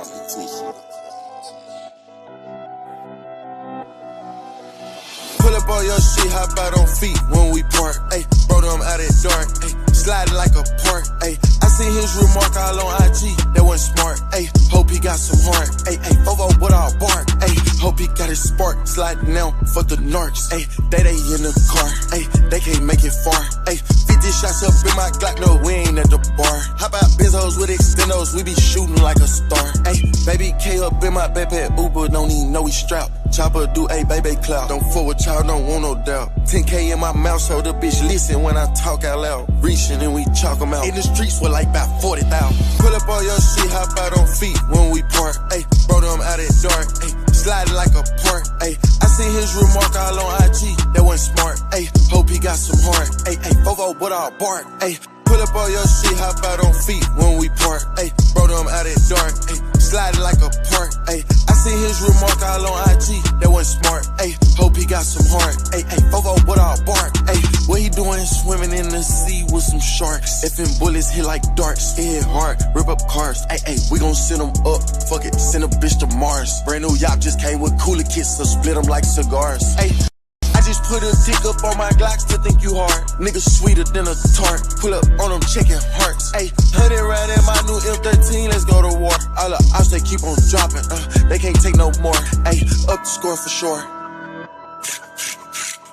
competition. Pull up on your shit, hop out on feet when we park. Ayy, bro, them out at dark. Ayy, sliding like a park. Ayy, I seen his remark all on IG. That wasn't smart. Ayy, hope he got some heart. Ayy, Bobo with all bark. Ayy, hope he got his spark. Sliding now for the narcs. Ayy, they in the car. Ayy, they can't make it far. Ayy, 50 shots up in my Glock. No, we ain't at the bar. How about Benzos with extendos? We be shooting like a star. Ayy, baby K up in my backpack. Uber don't even know he strapped. Chopper do a baby clout. Don't fool with y'all, don't want no doubt. 10K in my mouth, so the bitch listen when I talk out loud. Reaching and we chalk them out. In the streets with like about 40,000. Pull up on your shit, hop out on feet when we park. Ayy, bro, them out at dark. Ayy, sliding like a park. Ayy, I seen his remark all on IG. That wasn't smart. Ayy, hope he got some heart. Ayy, Bobo with all bark. Ayy, pull up on your shit, hop out on feet when we park. Ayy, bro, them out at dark. Ayy, sliding like a park. Ayy, I seen his remark all on IG. That wasn't smart. Ayy, hope he got some heart. Ayy, Bobo with all bark. Ayy, what he doing? Swimming in the sea with some sharks. Effing bullets hit like darts. It hit hard, rip up cars. Ayy, we gon' send them up. Fuck it, send a bitch to Mars. Brand new yacht just came with cooler kits, so split them like cigars. Ayy, I just put a dick up on my Glocks to think you hard. Niggas sweeter than a tart. Pull up on them chicken hearts. Ayy, 100 round in my new M13, let's go to war. All the ops, they keep on dropping. They can't take no more. Ayy, up the score for sure.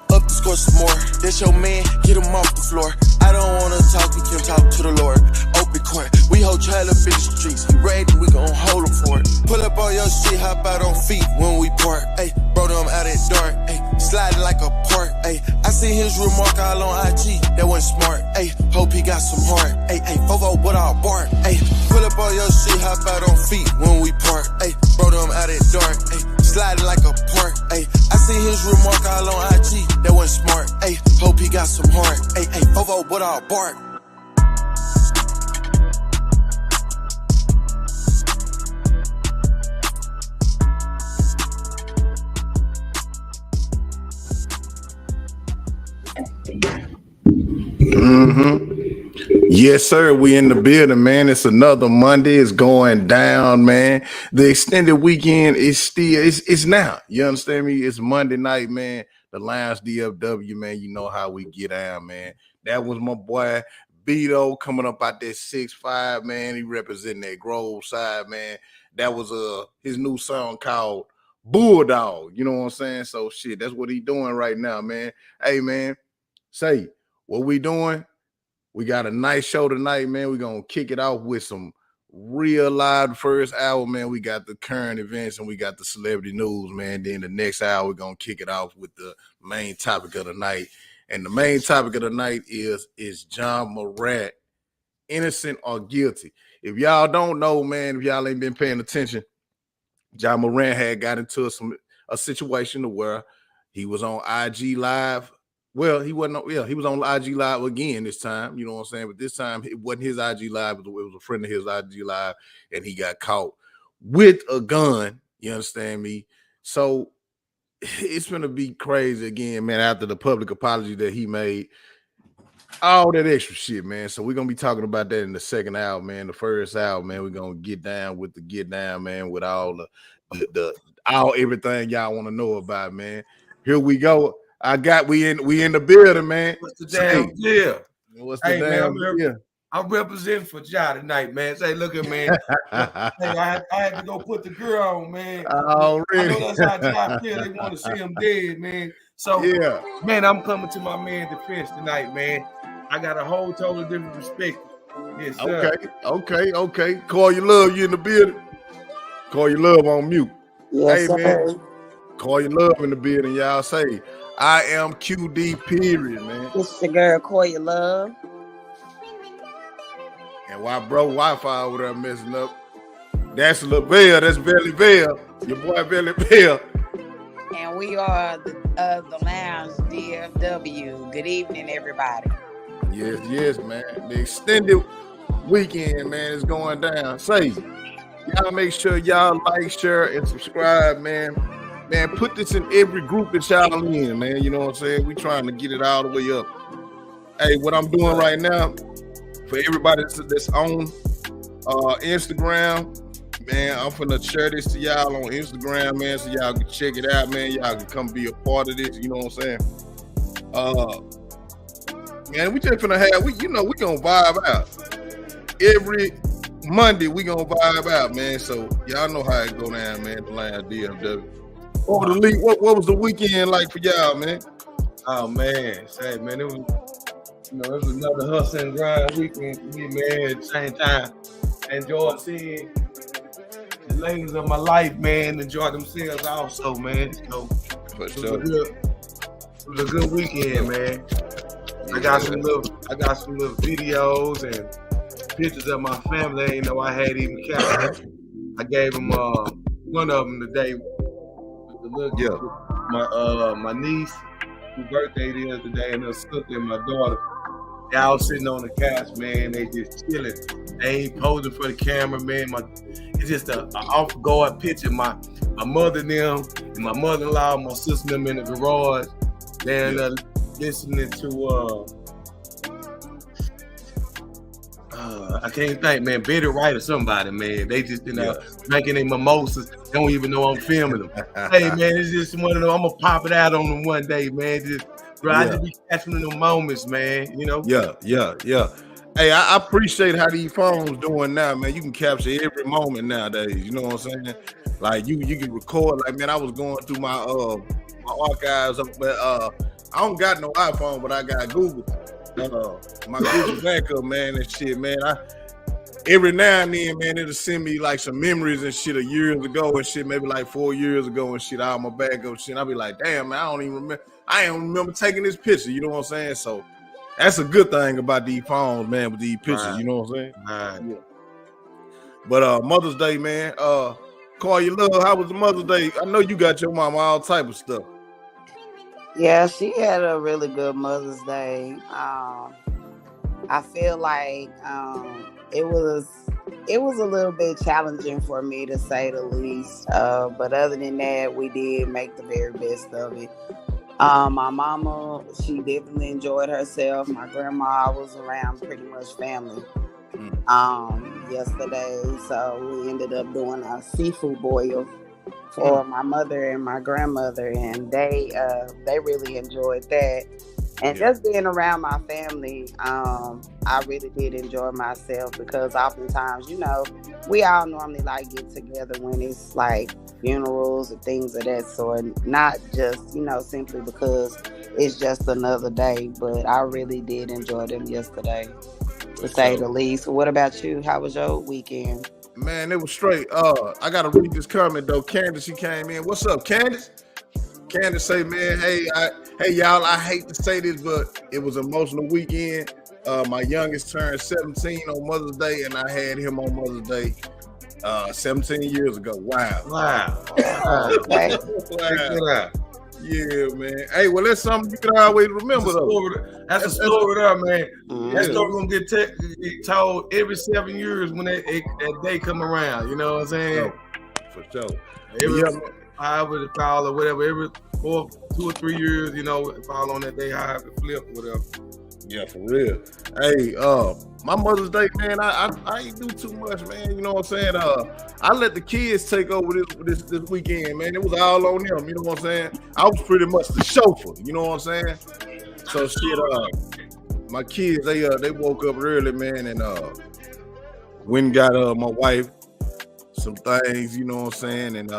Up the score some more. That's your man, get him off the floor. I don't wanna talk, we can talk to the Lord. Open court, we hold trailer in the streets. He ready, we gon' hold him for it. Pull up on your shit, hop out on feet when we park. Ayy, bro, them out at dark. Ayy, sliding like a park. Ayy, I seen his remark all on IG. That wasn't smart. Ayy, hope he got some heart. Ayy, Bobo with all bark. Ayy, pull up on your shit, hop out on feet when we park. Ayy, bro, them out at dark. Ayy, sliding like a park. Ayy, I seen his remark all on IG. That wasn't smart. Ayy, hope he got some heart. Ayy, Bobo with all bark. Yes, sir. We in the building, man. It's another Monday. It's going down, man. The extended weekend is still, it's now. You understand me? It's Monday night, man. The Lions DFW, man. You know how we get down, man. That was my boy Beto coming up out there 6'5", man. He representing that Grove side, man. That was his new song called Bulldog. You know what I'm saying? So shit, that's what he doing right now, man. Hey, man, say what we doing. We got a nice show tonight, man. We're going to kick it off with some real live first hour, man. We got the current events and we got the celebrity news, man. Then the next hour, we're going to kick it off with the main topic of the night. And the main topic of the night is John Morant innocent or guilty? If y'all don't know, man, if y'all ain't been paying attention, John Morant had got into a situation where he was on IG Live. Well, he wasn't. Yeah, he was on IG Live again this time. You know what I'm saying? But this time it wasn't his IG Live. It was a friend of his IG Live, and he got caught with a gun. You understand me? So it's gonna be crazy again, man. After the public apology that he made, all that extra shit, man. So we're gonna be talking about that in the second hour, man. The first hour, man, we're gonna get down with the get down, man, with all the everything y'all want to know about, man. Here we go. We in the building, man. What's the damn deal? What's the damn deal? I'm representing for Ja tonight, man. Say, look at man. I had to go put the girl on, man. Already. I know that's how Ja feel. They want to see him dead, man. So, yeah, man, I'm coming to my man defense tonight, man. I got a whole totally different perspective. Yes, sir. Okay. Call your love, you in the building. Call your love on mute. Yes, hey, sir. man. Call your love in the building, y'all. Say, I am QD, period, man. This is the girl, call your love. And why bro Wi-Fi over there messing up? That's LaBelle. That's Belly Bell. Your boy Belly Bell. And we are the Lounge DFW. Good evening, everybody. Yes, man. The extended weekend, man, is going down. Say, y'all make sure y'all like, share, and subscribe, man. Man, put this in every group that y'all in, man. You know what I'm saying? We trying to get it all the way up. Hey, what I'm doing right now, for everybody that's on Instagram, man, I'm finna share this to y'all on Instagram, man, so y'all can check it out, man. Y'all can come be a part of this. You know what I'm saying? Man, we just finna have we gonna vibe out every Monday. We gonna vibe out, man. So y'all know how it go down, man. The Lions DFW. What was the weekend like for y'all, man? Oh man, say man, it was another hustle and grind weekend for me, man. At the same time, I enjoyed seeing the ladies of my life, man. Enjoy themselves also, man. So For it sure. was a good weekend, man. I got some little videos and pictures of my family. I didn't know I had even captured. I gave them one of them today with the little my niece whose birthday it is today, and her sister and my daughter. They all sitting on the couch, man. They just chilling. They ain't posing for the camera, man. It's just an off-guard picture. My mother and them, and my mother-in-law, my sister and them in the garage. They're listening to I can't think, man. Betty Wright or somebody, man. They just drinking their mimosas. They don't even know I'm filming them. Hey, man, it's just one of them. I'm gonna pop it out on them one day, man. I just be catching them moments, man. You know. Yeah. Hey, I appreciate how these phones doing now, man. You can capture every moment nowadays. You know what I'm saying? Like you can record. Like, man, I was going through my archives, but I don't got no iPhone, but I got Google. My Google backup, man, and shit, man. Every now and then, man, it'll send me like some memories and shit of years ago and shit, maybe like 4 years ago and shit. All my backup shit. I'll be like, damn, man, I don't even remember. I don't remember taking this picture. You know what I'm saying? So that's a good thing about these phones, man, with these pictures. Right. You know what I'm saying? Right. Yeah. But Mother's Day, man. Call your love. How was the Mother's Day? I know you got your mama all type of stuff. Yeah, she had a really good Mother's Day. I feel like it was a little bit challenging for me, to say the least. But other than that, we did make the very best of it. My mama, she definitely enjoyed herself. My grandma was around, pretty much family yesterday, so we ended up doing a seafood boil for my mother and my grandmother, and they really enjoyed that. And just being around my family, I really did enjoy myself, because oftentimes, we all normally like get together when it's like funerals and things of that sort, not just, simply because it's just another day. But I really did enjoy them yesterday, to say the least. What about you? How was your weekend? Man, it was straight. I gotta read this comment though. Candace, she came in. What's up, Candace? Candace say, man, hey y'all, I hate to say this, but it was an emotional weekend. My youngest turned 17 on Mother's Day, and I had him on Mother's Day 17 years ago. Wow. Okay. Wow. Yeah, man. Hey, well, that's something you can always remember, though. That's a story there, man. That story gonna get told every 7 years when that day come around. You know what I'm saying? For sure. Every 5 with the fall or whatever. Every 2 or 3 years, fall on that day, I have to flip or whatever. Yeah, for real. Hey, my Mother's Day, man, I ain't do too much, man. You know what I'm saying? I let the kids take over this weekend, man. It was all on them. You know what I'm saying? I was pretty much the chauffeur. You know what I'm saying? So shit, my kids, they woke up early, man, and went and got my wife some things. You know what I'm saying? And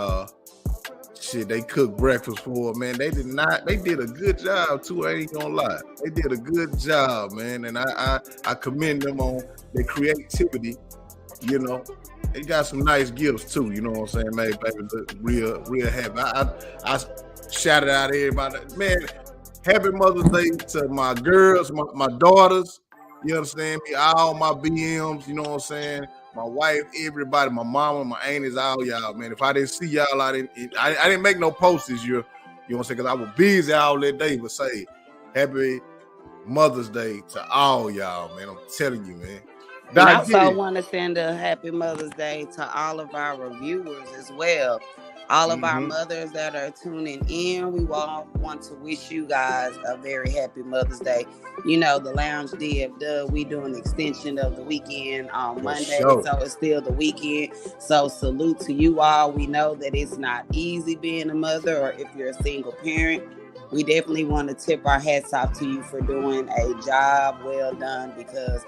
shit, they cooked breakfast for her, man. They did a good job too. I ain't gonna lie. They did a good job, man. And I commend them on their creativity. They got some nice gifts too. You know what I'm saying? Made baby look real happy. I shouted out everybody. Man, happy Mother's Day to my girls, my daughters. You understand me? All my BMs, you know what I'm saying? My wife, everybody, my mama, my aunties, all y'all, man. If I didn't see y'all, I didn't make no posts this year. You know what I'm saying? Because I was busy all that day. But say, happy Mother's Day to all y'all, man. I'm telling you, man. I also want to send a happy Mother's Day to all of our reviewers as well. All of our mothers that are tuning in, we all want to wish you guys a very happy Mother's Day. You know, the Lounge DFW, we do an extension of the weekend on Monday, so it's still the weekend. So salute to you all. We know that it's not easy being a mother, or if you're a single parent. We definitely want to tip our hats off to you for doing a job well done, because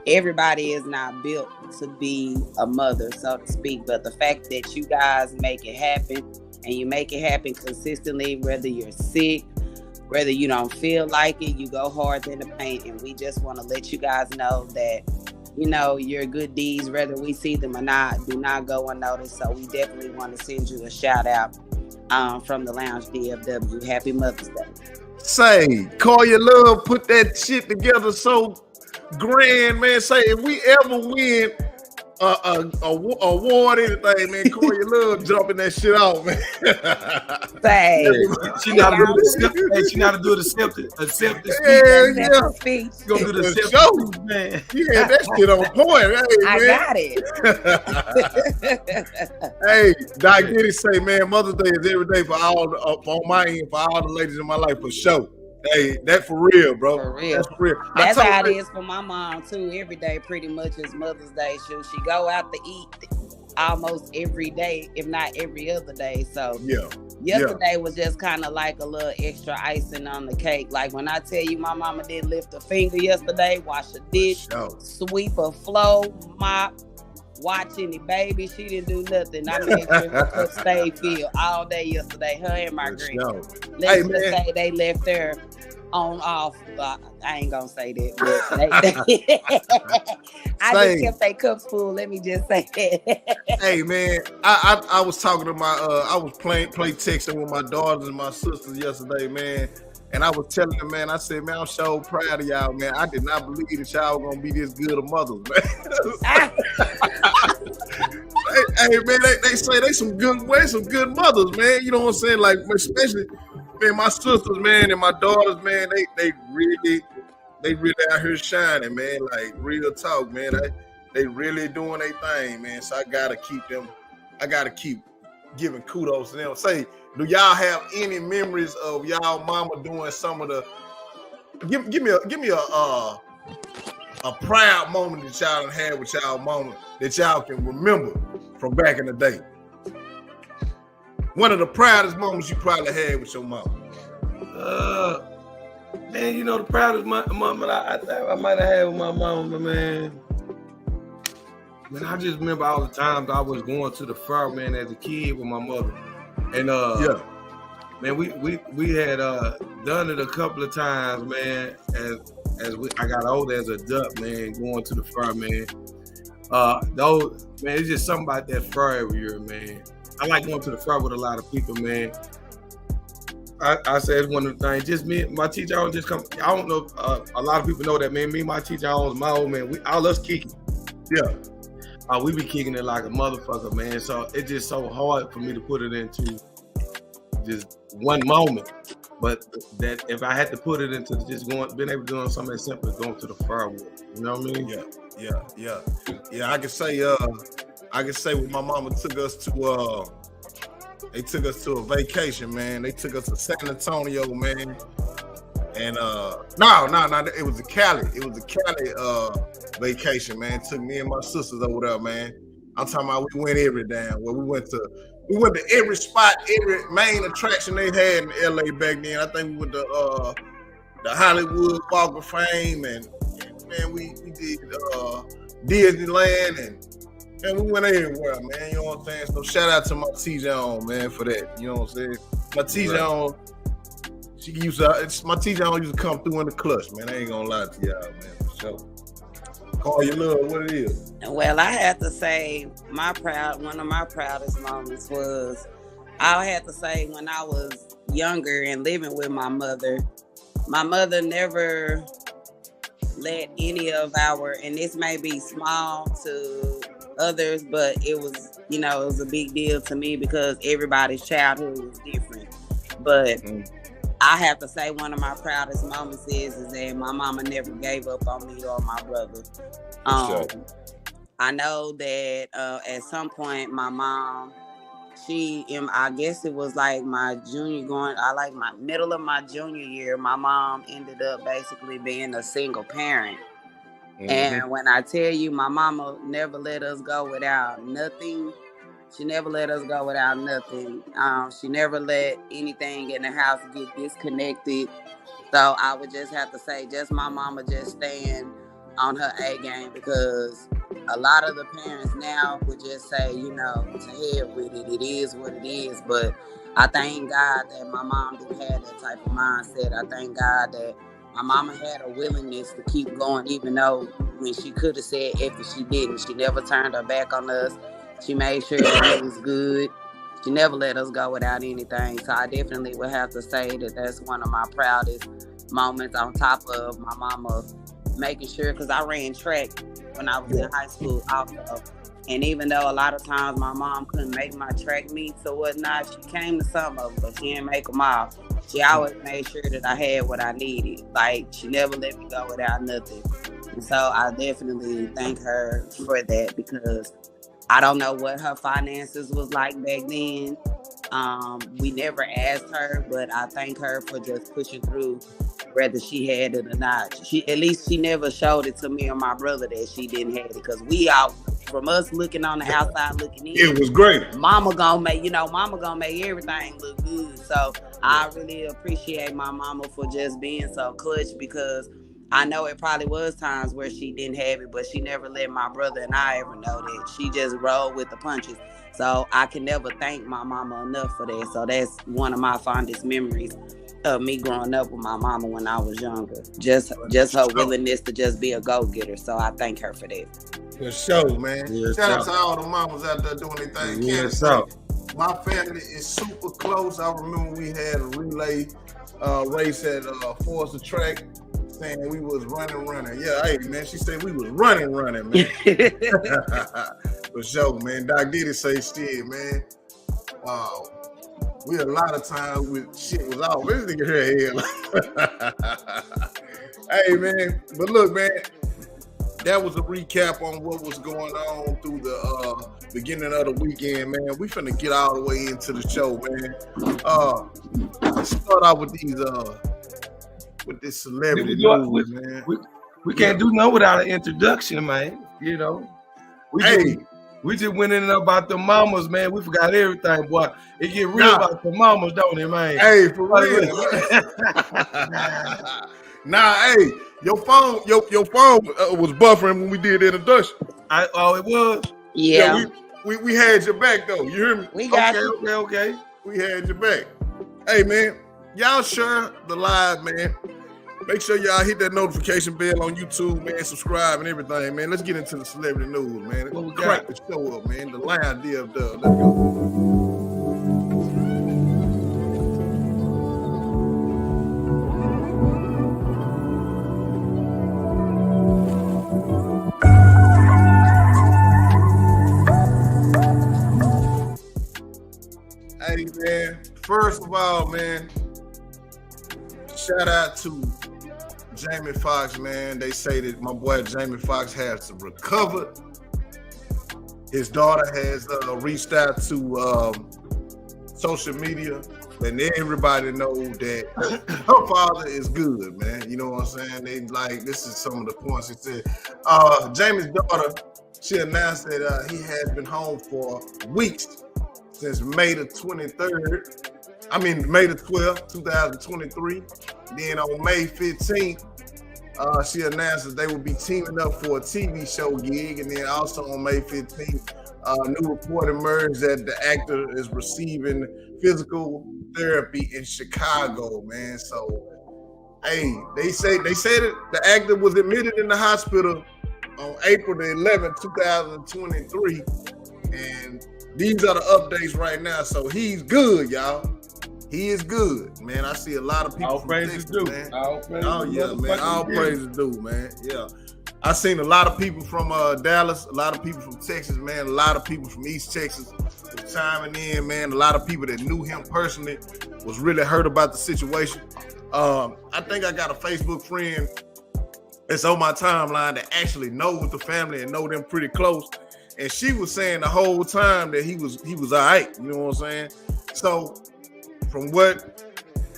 everybody is not built to be a mother, so to speak. But the fact that you guys make it happen, and you make it happen consistently, whether you're sick, whether you don't feel like it, you go hard in the paint. And we just want to let you guys know that, you know, your good deeds, whether we see them or not, do not go unnoticed. So we definitely want to send you a shout out from the Lounge DFW. Happy Mother's Day. Say, call your love, put that shit together so grand, man. Say, if we ever win a award, anything, man, call your love, jumping that shit out, man. Say, she not to do the acceptance speech. Yeah. She gonna do the acceptance speech, man. Yeah, that shit on point. Hey, I got it. Hey, Doc Diddy say, man, Mother's Day is every day for all on my end, for all the ladies in my life, for sure. Hey, that for real, bro. For real. That's for real. That's how it is for my mom too. Every day pretty much is Mother's Day. She go out to eat almost every day, if not every other day. So yesterday was just kind of like a little extra icing on the cake. Like when I tell you my mama didn't lift a finger yesterday, wash a dish, sweep a floor, mop, watch any baby. She didn't do nothing. I made sure her cup stayed filled all day yesterday. Her and my green. Let's just say they left her on off. I ain't gonna say that, but I just kept their cups full. Let me just say that. Hey man, I was talking to my I was play texting with my daughters and my sisters yesterday, man. And I was telling them, man, I said, man, I'm so proud of y'all, man. I did not believe that y'all were gonna be this good of mothers, man. hey man, they say they some good mothers, man. You know what I'm saying? Like, especially, man, my sisters, man, and my daughters, man, they really out here shining, man. Like, real talk, man. They really doing their thing, man. So I gotta keep giving kudos to them. Say, do y'all have any memories of y'all mama doing some of the? Give me a proud moment that y'all done had with y'all mama that y'all can remember from back in the day. One of the proudest moments you probably had with your mama. Man, you know the proudest moment I might have had with my mama, man. Man, I just remember all the times I was going to the fair, man, as a kid with my mother. And man, we had done it a couple of times, man. I got older as a adult, man, going to the fair, man. Man, it's just something about that fair every year, man. I like going to the fair with a lot of people, man. I said one of the things. Just me, my teacher always just come. I don't know. A lot of people know that, man. Me, and my teacher, always my old man. All us kicking. Yeah. We be kicking it like a motherfucker, man. So it's just so hard for me to put it into just one moment. But that if I had to put it into just being able to do something as simple as going to the firewood, you know what I mean? Yeah. I can say when my mama took us to they took us to a vacation, man. They took us to San Antonio, man. And no, it was a Cali. It was a Cali vacation, man. Took me and my sisters over there, man. I'm talking about we went every damn where we went to every spot, every main attraction they had in LA back then. I think we went to the Hollywood Walk of Fame, and man, we did Disneyland, and we went everywhere, man. You know what I'm saying? So shout out to my T-John, man, for that. You know what I'm saying? My T-John, my T-John used to come through in the clutch, man. I ain't gonna lie to y'all, man, for sure. Call your love what it is. Well, I have to say one of my proudest moments was, I have to say, when I was younger and living with my mother never let any of and this may be small to others, but it was, it was a big deal to me because everybody's childhood was different. But I have to say one of my proudest moments is that my mama never gave up on me or my brother. I know that at some point my mom I guess it was like my my middle of my junior year, my mom ended up basically being a single parent. And when I tell you, my mama never let us go without nothing. She never let us go without nothing. She never let anything in the house get disconnected. So I would just have to say, just my mama just staying on her A game, because a lot of the parents now would just say, to hell with it. It is what it is. But I thank God that my mom didn't have that type of mindset. I thank God that my mama had a willingness to keep going, even though when she could have said F it, she didn't. She never turned her back on us. She made sure that we was good. She never let us go without anything. So I definitely would have to say that that's one of my proudest moments, on top of my mama making sure, because I ran track when I was in high school also. And even though a lot of times my mom couldn't make my track meets or whatnot, she came to some of them, but she didn't make them all. She always made sure that I had what I needed. Like, she never let me go without nothing. And so I definitely thank her for that, because I don't know what her finances was like back then. We never asked her, but I thank her for just pushing through, whether she had it or not. At least she never showed it to me or my brother that she didn't have it, because we all, from us looking on the outside looking in, it was great. Mama gonna make everything look good. So I really appreciate my mama for just being so clutch, because I know it probably was times where she didn't have it, but she never let my brother and I ever know that. She just rolled with the punches. So I can never thank my mama enough for that. So that's one of my fondest memories of me growing up with my mama when I was younger. Just her willingness to just be a go-getter. So I thank her for that. For sure, man. Yes, Shout out to all the mamas out there doing their thing. Yes, sir. My family is super close. I remember we had a relay race at Forest Track, saying we was running. Yeah, hey, man, she said we was running, man. For sure, man. Doc Diddy say shit, man. We had a lot of times with shit was off. This nigga here. Hey, man. But look, man, that was a recap on what was going on through the beginning of the weekend, man. We finna get all the way into the show, man. Let's start out with these with this celebrity news, man. We can't do no without an introduction, man. We just went in about the mamas, man. We forgot everything, boy. It get real about the mamas, don't it, man? Hey, for real. Hey, your phone was buffering when we did the introduction. It was? Yeah. We had your back, though. You hear me? We got you. Okay. We had your back. Hey, man, y'all share the live, man. Make sure y'all hit that notification bell on YouTube, man. Subscribe and everything, man. Let's get into the celebrity news, man. What we crack got? the show up, man. The Lion DFW. Let's go. Hey, man. First of all, man, shout out to Jamie Foxx, man. They say that my boy Jamie Foxx has recovered. His daughter has reached out to social media, and everybody knows that her father is good, man. You know what I'm saying? This is some of the points he said. Jamie's daughter, she announced that he has been home for weeks, since May the 12th, 2023. Then on May 15th, she announced that they would be teaming up for a TV show gig. And then also on May 15th, a new report emerged that the actor is receiving physical therapy in Chicago, man. So, hey, they said that the actor was admitted in the hospital on April the 11th, 2023. And these are the updates right now. So he's good, y'all. He is good, man. I see a lot of people. All praises due, man. All praises due, man. Yeah. I seen a lot of people from Dallas, a lot of people from Texas, man. A lot of people from East Texas chiming in, man. A lot of people that knew him personally was really hurt about the situation. I think I got a Facebook friend that's on my timeline that actually knows the family and know them pretty close. and she was saying the whole time that he was all right. You know what I'm saying? So from what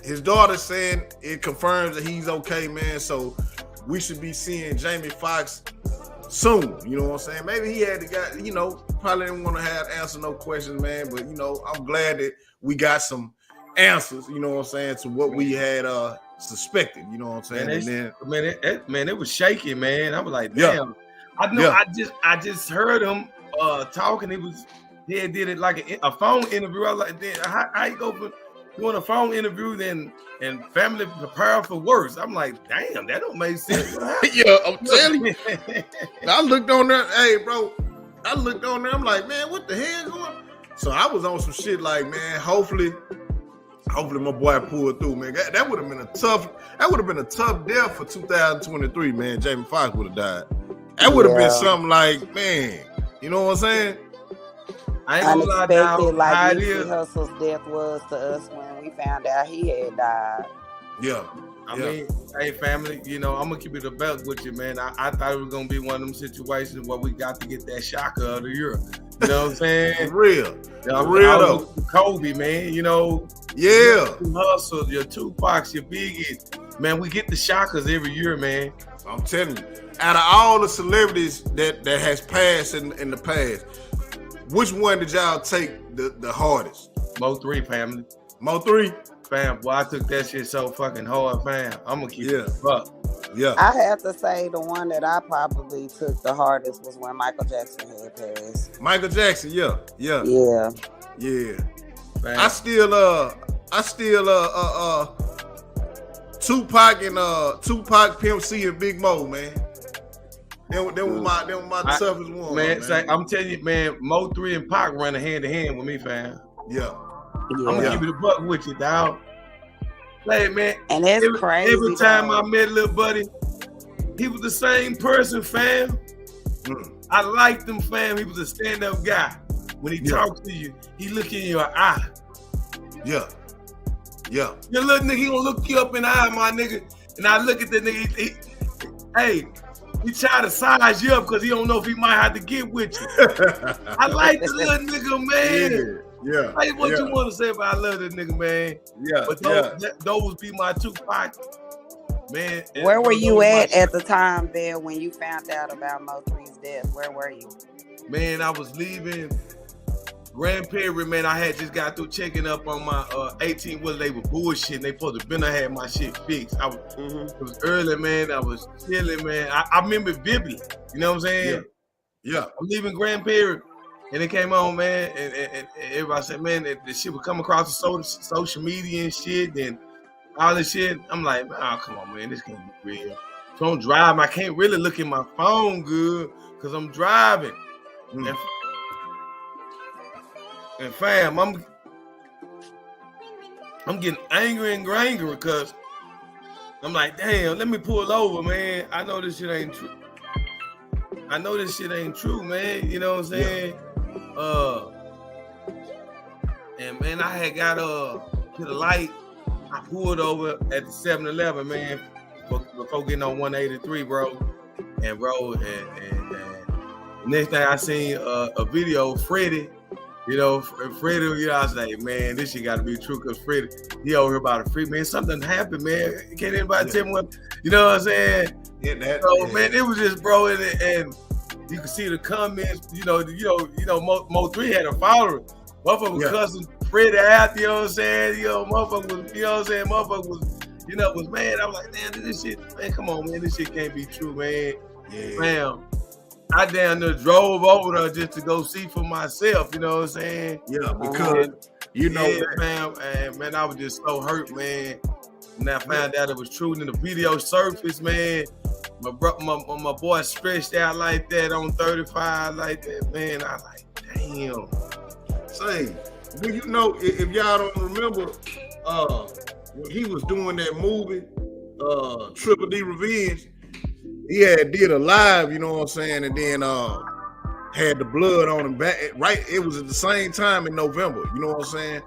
his daughter's saying, it confirms that he's okay, man. So we should be seeing Jamie Foxx soon. You know what I'm saying? Maybe he had to got, you know, probably didn't want to have answer no questions, man. But you know, I'm glad that we got some answers, you know what I'm saying, to what we had suspected, you know what I'm saying. It was shaky, man. I was like, damn. I know. I just heard him talking. He did it like a phone interview. I was like, damn, how you go from doing a phone interview and family prepare for worse? I'm like, damn, that don't make sense. Yeah, I'm telling you. I looked on there, hey, bro. I'm like, man, what the hell going on? So I was on some shit like, man, hopefully my boy pulled through, man. That would have been a tough death for 2023, man. Jamie Foxx would have died. That would have been something like, man, you know what I'm saying? I ain't gonna lie down, like Nipsey Hussle's death was to us when we found out he had died. Yeah. I mean, hey, family, you know, I'm gonna keep it a belt with you, man. I thought it was gonna be one of them situations where we got to get that shocker of the year. You know what I'm saying? For real. Real though. Kobe, man, you know. Yeah. Your Hustle, your Tupacs, your Biggies. Man, we get the shockers every year, man. I'm telling you. Out of all the celebrities that has passed in the past, which one did y'all take the hardest? Mo3, family. Mo3? Fam, boy, I took that shit so fucking hard, fam. I'm gonna keep it up. Yeah. I have to say the one that I probably took the hardest was when Michael Jackson had passed. Michael Jackson, yeah. Fam. I still Tupac, Pimp C, and Big Mo, man. They were my toughest ones, man. I'm telling you, man, Mo3 and Pac running hand to hand with me, fam. Yeah. I'm gonna keep it a buck with you, dog. Hey, man. And that's crazy. Every time I met little buddy, he was the same person, fam. I liked him, fam. He was a stand-up guy. When he talks to you, he look in your eye. Yeah. Your little nigga, he gonna look you up in the eye, my nigga. And I look at the nigga, he try to size you up because he don't know if he might have to get with you. I like the little nigga, man. Yeah. Hey, what you want to say about I love this nigga, man? Yeah. But those be my Tupac, man. Where were you at the time there when you found out about Mo3's death? Where were you? Man, I was leaving Grand Prairie, man. I had just got through checking up on my 18 whether they were bullshitting. They supposed to been I had my shit fixed. It was early, man. I was chilling, man. I remember vividly. You know what I'm saying? Yeah. I'm leaving Grand Prairie. And it came on, man, and everybody said, man, the shit would come across the social media and shit, and all this shit. I'm like, oh, come on, man, this can't be real. So I'm driving. I can't really look at my phone good because I'm driving. And fam, I'm getting angry and angry because I'm like, damn, let me pull over, man. I know this shit ain't true. Man. You know what I'm saying? And man, I had got to the light. I pulled over at the 7-Eleven, man, before getting on 183, bro. And next thing I seen a video of Freddie. You know, Freddie, you know, I was like, man, this shit got to be true because Freddie, he over here about a free, man. Something happened, man. Can't anybody tell me what, you know what I'm saying? Man, it was just, bro, and you can see the comments, you know, Mo3 had a following. Motherfucker was cussing Freddie out, you know what I'm saying? Motherfucker was, you know what I'm saying? Motherfucker was mad. I was like, damn, this shit, man, come on, man, this shit can't be true, man. Yeah. Man, I down there drove over there just to go see for myself, you know what I'm saying? Yeah, because, man, I was just so hurt, man. When I found out it was true, and then the video surfaced, man. My boy stretched out like that on 35 like that, man. I like, damn. Say, do you know, if y'all don't remember, when he was doing that movie, Triple D Revenge, he had did a live, you know what I'm saying, and then had the blood on him back, right? It was at the same time in November, you know what I'm saying?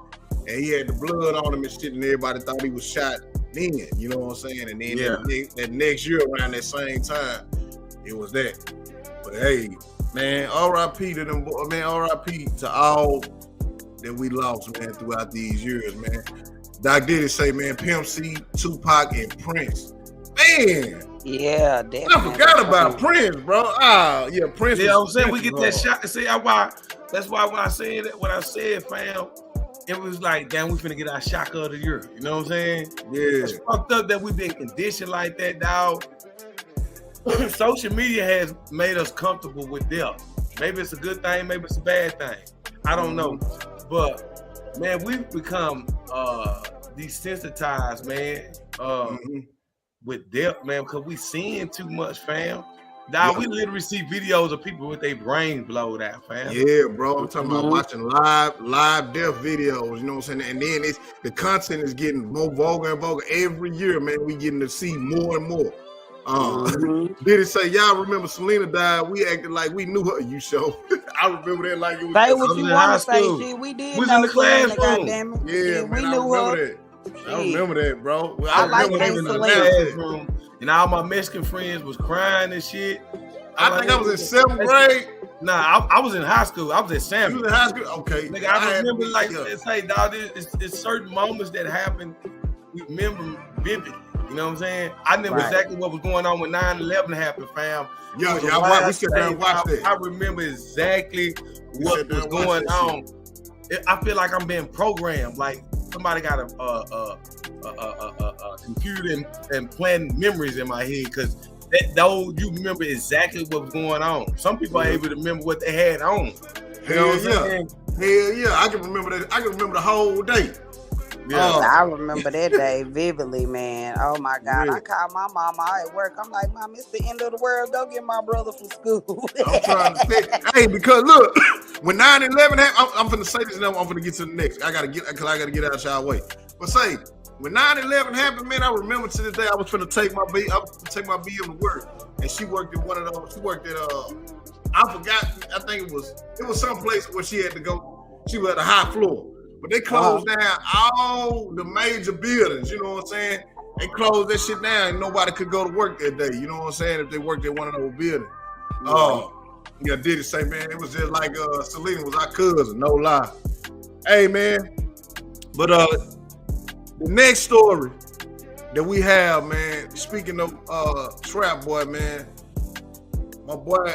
And he had the blood on him and shit, and everybody thought he was shot then, you know what I'm saying? And then that next year around that same time, it was that. But hey, Man, R.I.P. to them, man. R.I.P. to all that we lost, man, throughout these years, man. Doc Diddy say, man, Pimp C, Tupac, and Prince. Man, Yeah, definitely. I forgot about Prince, bro. Yeah, Prince. Yeah, I'm saying we get that shot. See, that's why when I said, fam, it was like, damn, we finna get our shocker of the year. You know what I'm saying? Yeah. It's fucked up that we've been conditioned like that, dog. Social media has made us comfortable with death. Maybe it's a good thing, maybe it's a bad thing. I don't know. But man, we've become desensitized, man, with death, man, because we seeing too much, fam. Now we literally see videos of people with their brains blowed out, fam. Yeah, bro. I'm talking about watching live death videos, you know what I'm saying? And then the content is getting more vulgar and vulgar every year, man. We getting to see more and more. Did it say y'all remember Selena died? We acted like we knew her. You show. I remember that like it was. Say what you want to say, shit. We did. We was in the classroom. Goddamn it. Yeah, man, we I knew remember her. that. I remember that, bro. I like remember in the classroom, and all my Mexican friends was crying and shit. I think I was in 7th grade. Nah, I was in high school. I was at Samuel. You was in high school? Okay. Nigga, I remember like say, dog, it's certain moments that happen. We remember vividly. You know what I'm saying? I remember exactly what was going on when 9/11 happened, fam. Yeah, we sit there and watch that. I remember exactly what was going on. I feel like I'm being programmed. Like somebody got a computer and playing memories in my head because though you remember exactly what was going on. Some people are able to remember what they had on. You know what I'm saying? Hell yeah, I can remember that. I can remember the whole day. Yeah. I remember that day vividly, man. Oh my God. I called my mama at work. I'm like, Mom, it's the end of the world. Go get my brother from school. I'm trying to say, hey, because look, when 9/11 happened, I'm finna say this now, I'm finna get to the next. I gotta get out of y'all way. But say, when 9/11 happened, man, I remember to this day I was finna take my B to work. And she worked at one of those, I forgot, I think it was some place where she had to go. She was at a high floor. But they closed down all the major buildings, you know what I'm saying? They closed that shit down and nobody could go to work that day, you know what I'm saying, if they worked at one of those buildings. Yeah, Diddy say, man, it was just like Selena was our cousin, no lie. Hey, man, but the next story that we have, man, speaking of Trap Boy, man, my boy,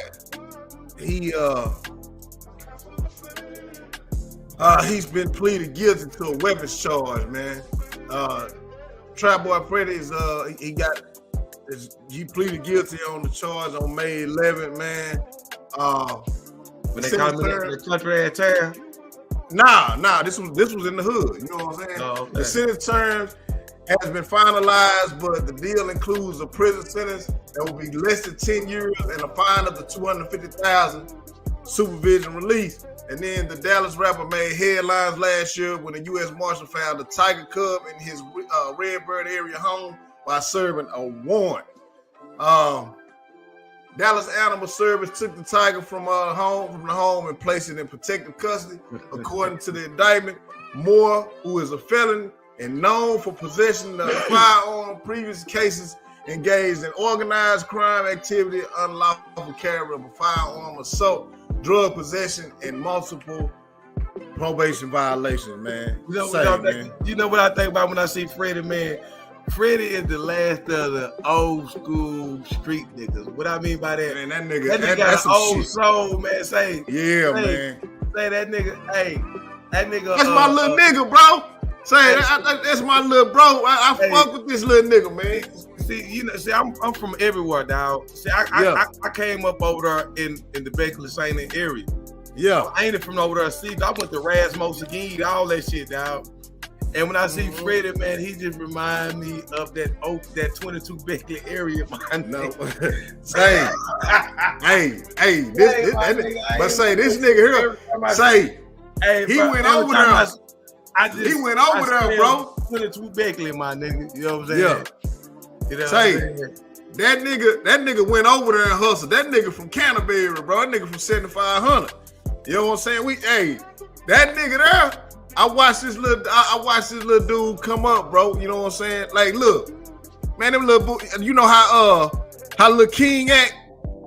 he's been pleaded guilty to a weapons charge, man. Trap Boy Freddy he pleaded guilty on the charge on May 11th, man. When they called him the country ass town? Nah, this was in the hood, you know what I'm saying? Oh, okay. The sentence terms has been finalized, but the deal includes a prison sentence that will be less than 10 years and a fine up to $250,000, supervision release. And then the Dallas rapper made headlines last year when the U.S. Marshal found a tiger cub in his Redbird area home while serving a warrant. Dallas Animal Service took the tiger from the home and placed it in protective custody. According to the indictment, Moore, who is a felon and known for possession of firearm, previous cases engaged in organized crime activity, unlawful carry of a firearm, assault, drug possession, and multiple probation violations, man. You know what I think about when I see Freddie, man? Freddie is the last of the old school street niggas. What I mean by that? Man, that nigga got an old soul, man. Man. Say that nigga, that nigga. That's my little nigga, bro. That's my little bro. I fuck with this little nigga, man. See, I'm from everywhere, dog. See, I came up over there in the Bakerley St. area. Yeah. I ain't from over there. See, I went to Rasmus again, all that shit, dog. And when I see Freddie, man, he just remind me of that 22 Beckley area. This nigga here, he went over there. He went over there, bro. 22 Beckley, my nigga. You know what I'm saying? Yeah. You know what I'm saying? That nigga went over there and hustled. That nigga from Canterbury, bro. That nigga from 7500. You know what I'm saying? That nigga there. I watched this little dude come up, bro. You know what I'm saying? Like, look, man, them little, you know how Lil King act?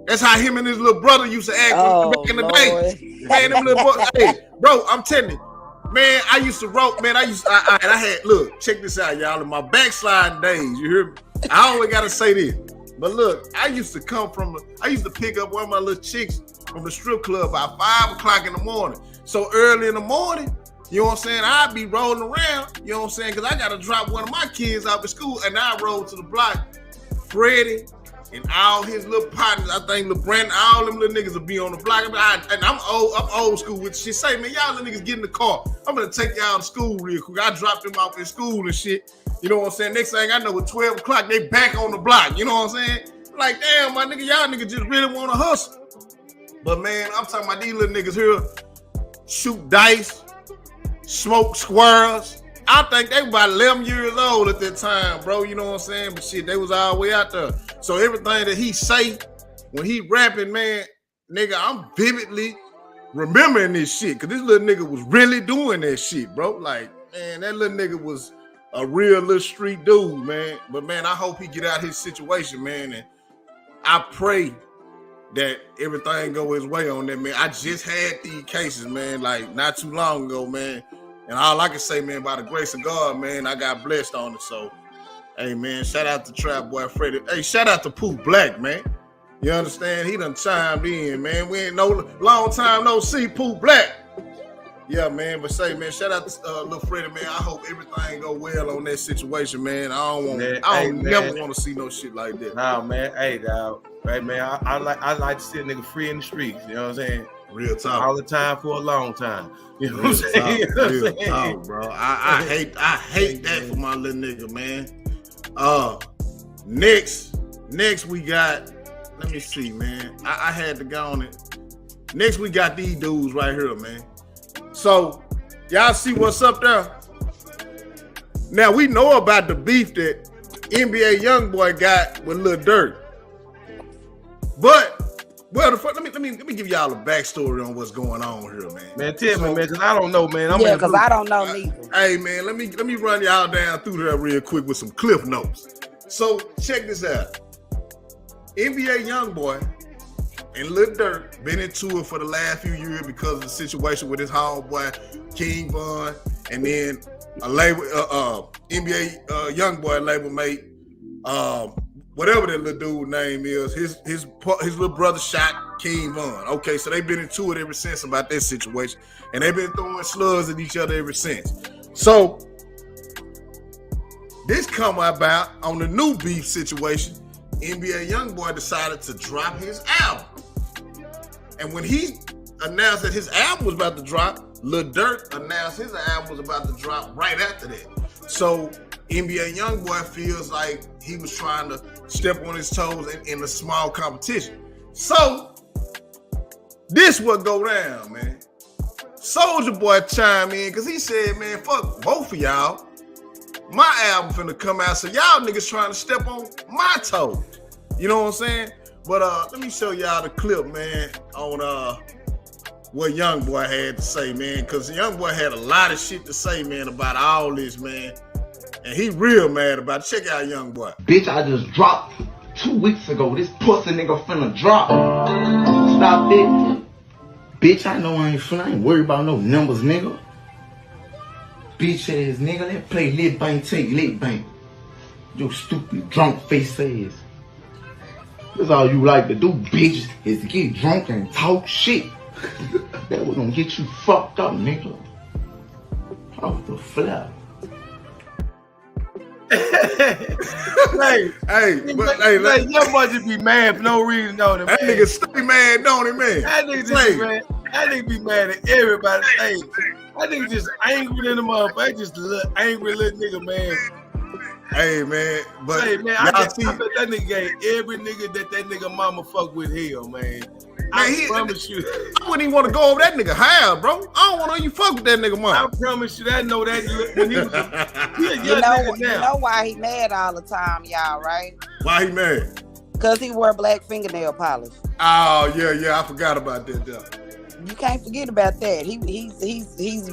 That's how him and his little brother used to act back in the day. Lord. Man, them little boys. Hey, bro, I'm telling you, man, I used to rope, man. I had, look, check this out, y'all. In my backsliding days, you hear me? I always gotta say this. But look, I used to pick up one of my little chicks from the strip club by 5 o'clock in the morning. So early in the morning, you know what I'm saying? I'd be rolling around, you know what I'm saying? Because I got to drop one of my kids out of school, and I roll to the block. Freddie and all his little partners, I think LeBrand, all them little niggas will be on the block. I'm old school with shit. Say, man, y'all little niggas get in the car. I'm going to take y'all to school real quick. I dropped them off in school and shit. You know what I'm saying? Next thing I know, at 12 o'clock, they back on the block. You know what I'm saying? Like, damn, my nigga, y'all niggas just really want to hustle. But, man, I'm talking about these little niggas here shoot dice, smoke squirrels. I think they were about 11 years old at that time, bro. You know what I'm saying? But shit, they was all the way out there. So everything that he say when he rapping, man, nigga, I'm vividly remembering this shit. Cause this little nigga was really doing that shit, bro. Like, man, that little nigga was a real little street dude, man. But man, I hope he get out his situation, man. And I pray that everything go his way on that, man. I just had these cases, man, like not too long ago, man. And all I can say, man, by the grace of God, man, I got blessed on it. So, hey, man, shout out to Trap Boy Freddie. Hey, shout out to Pooh Black, man. You understand? He done chimed in, man. We ain't no long time no see Pooh Black. Yeah, man. But say, man, shout out to little Freddie, man. I hope everything go well on that situation, man. I don't never want to see no shit like that. Nah, man. Hey, dog. Right, man. I like to see a nigga free in the streets. You know what I'm saying? Real talk. All the time for a long time. You know what I'm saying? Real talk, bro. I hate that for my little nigga, man. Next we got, let me see, man. I had to go on it. Next we got these dudes right here, man. So y'all see what's up there? Now we know about the beef that NBA YoungBoy got with Lil Durk. But well, let me give y'all a backstory on what's going on here, man. Man, tell me, man, because I don't know, man. Because I don't know neither. Hey, man, let me run y'all down through that real quick with some cliff notes. So check this out. NBA YoungBoy and Lil Durk been into it for the last few years because of the situation with his homeboy King Von, and then a label, NBA YoungBoy label mate, whatever that little dude name is, his little brother shot King Von. Okay, so they've been into it ever since about that situation, and they've been throwing slugs at each other ever since. So this come about on the new beef situation. NBA YoungBoy decided to drop his album, and when he announced that his album was about to drop, Lil Durk announced his album was about to drop right after that. So NBA YoungBoy feels like he was trying to step on his toes in a small competition. So this what go down, man. Soulja Boy chime in because he said, man, fuck both of y'all. My album finna come out, so y'all niggas trying to step on my toes. You know what I'm saying? But let me show y'all the clip, man, on what YoungBoy had to say, man, because YoungBoy had a lot of shit to say, man, about all this, man. And he real mad about it. Check out YoungBoy. Bitch, I just dropped 2 weeks ago. This pussy nigga finna drop. Stop it. Bitch, I know I ain't worried about no numbers, nigga. Bitch ass nigga, let's play lit bank, take lit bank. You stupid drunk face ass. That's all you like to do, bitch, is to get drunk and talk shit. That was gonna get you fucked up, nigga. Off the flap. Hey, your boy just be mad for no reason, don't it, man? That nigga stay mad, don't it, man? That nigga just be mad. That nigga be mad at everybody. Hey, that nigga just angry in the motherfucker. Just angry little nigga, man. Hey, man, but hey, man, I bet that nigga gave every nigga that nigga mama fuck with hell, man. I promise you. I wouldn't even want to go over that nigga house, bro. I don't want to you fuck with that nigga mama. I promise you, I know that when he was you know why he mad all the time, y'all, right? Why he mad? Because he wore black fingernail polish. Oh, yeah, I forgot about that, though. You can't forget about that. He's